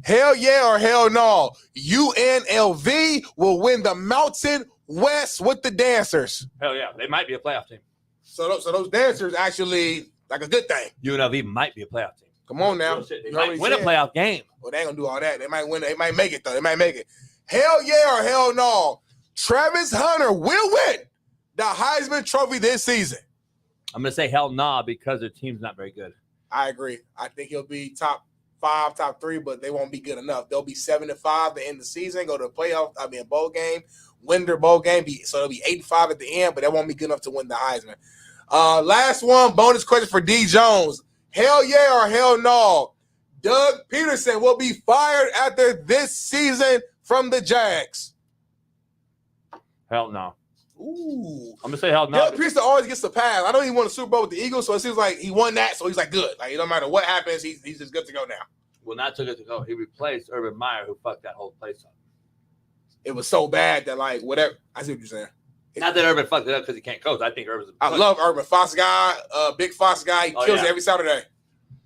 I: Hell yeah or hell no. UNLV will win the Mountain West with the dancers.
E: Hell yeah. They might be a playoff team.
I: So those dancers actually like a good thing.
E: UNLV might be a playoff team.
I: Come on now.
E: They might win a playoff game.
I: Well, they ain't going to do all that. They might win. They might make it, though. They might make it. Hell yeah or hell no. Travis Hunter will win the Heisman Trophy this season.
E: I'm going to say hell nah because their team's not very good.
I: I agree. I think he'll be top 5, top 3, but they won't be good enough. They'll be 7-5 to end the season, go to the playoff. Bowl game, win their bowl game. So they'll be 8-5 at the end, but that won't be good enough to win the Heisman. Last one, bonus question for D. Jones. Hell yeah or hell no? Doug Peterson will be fired after this season from the Jags.
E: Hell no.
I: Ooh.
E: I'm gonna say hell no.
I: Doug Peterson always gets the pass. I know he won a Super Bowl with the Eagles, so it seems like he won that, so he's like good. Like, it don't matter what happens, he's just good to go now.
E: Well, not too good to go. He replaced Urban Meyer, who fucked that whole place up.
I: It was so bad that, like, whatever. I see what you're saying.
E: Not that Urban fucked it up because he can't coach. I think Urban's
I: I love Urban. Fox guy, big Fox guy. He kills it every Saturday.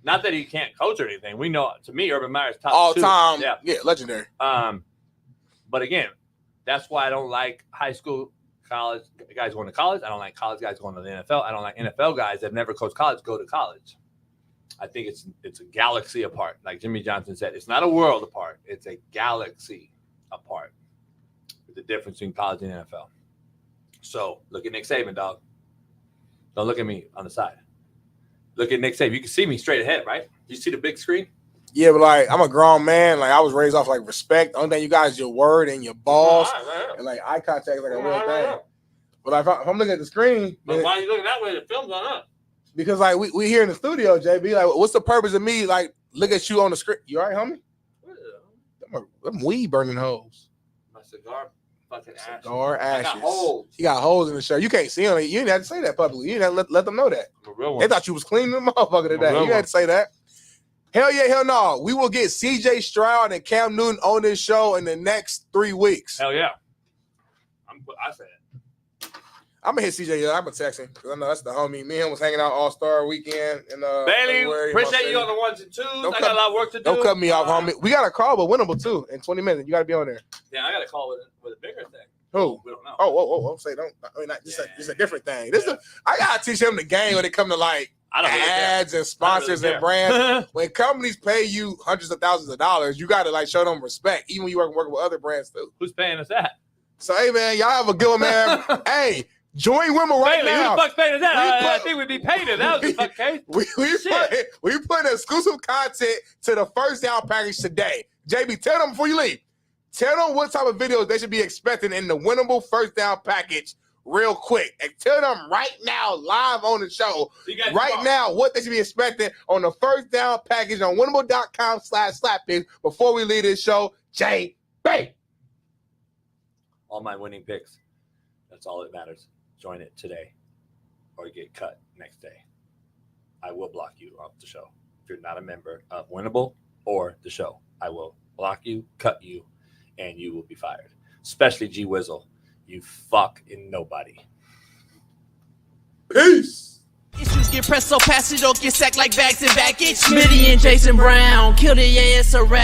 E: Not that he can't coach or anything. We know, to me, Urban Meyer's top
I: all
E: 2.
I: time. Yeah, legendary.
E: But again, that's why I don't like high school, college guys going to college. I don't like college guys going to the NFL. I don't like NFL guys that never coached college go to college. I think it's a galaxy apart. Like Jimmy Johnson said, it's not a world apart. It's a galaxy apart. The difference between college and NFL. So look at Nick Saban, dog. Don't look at me on the side. Look at Nick Saban. You can see me straight ahead, right? You see the big screen?
I: Yeah, but like I'm a grown man. Like I was raised off like respect. The only thing you got is your word and your balls, and like eye contact is like a real thing. But like, if I'm looking at the screen,
E: But why are you looking that way? The film's on us.
I: Because like we here in the studio, JB. Like, what's the purpose of me like look at you on the screen? You all right, homie? Them weed burning holes.
E: My cigar fucking ashes.
I: Cigar ashes.
E: I got holes.
I: He got holes in the shirt. You can't see them. You didn't have to say that publicly. You didn't have to let them know that.
E: I'm a real one.
I: They thought you was cleaning the motherfucker today. You had to say that. Hell yeah, hell no. We will get CJ Stroud and Cam Newton on this show in the next 3 weeks.
E: Hell yeah. I said it.
I: I'm gonna hit CJ. I'm gonna text him because I know that's the homie. Me and him was hanging out All-Star weekend in
E: Bailey,
I: February.
E: appreciate you on the 1s and 2s. I got a lot of work to do.
I: Don't cut me off, homie. We got a call, but winnable too in 20 minutes. You got to be on there.
E: Yeah, I got a call with a bigger thing.
I: Who?
E: We don't know.
I: Oh, whoa. Say don't. I mean, this is a different thing. I gotta teach him the game when it comes to like ads and sponsors and brands. When companies pay you hundreds of thousands of dollars, you gotta like show them respect, even when you working with other brands too.
E: Who's paying us that?
I: So hey man, y'all have a good one, man. Hey, join Wimmer right
E: Bailey,
I: now.
E: Who the fuck's paying us that? I think we'd be paying it. That was the fuck case.
I: We put exclusive content to the first down package today. JB, tell them before you leave. Tell them what type of videos they should be expecting in the winnable first down package real quick. And tell them right now, live on the show, right now, what they should be expecting on the first down package on winnable.com/slap-picks before we leave this show. JB.
E: All my winning picks. That's all that matters. Join it today or get cut next day. I will block you off the show. If you're not a member of Winnable or the show, I will block you, cut you, and you will be fired. Especially G Wizzle. You fucking nobody.
I: Peace.
D: Issues get pressed so fast you don't get sacked like bags and baggage. Smitty and Jason Brown killed it, yeah, it's a wrap.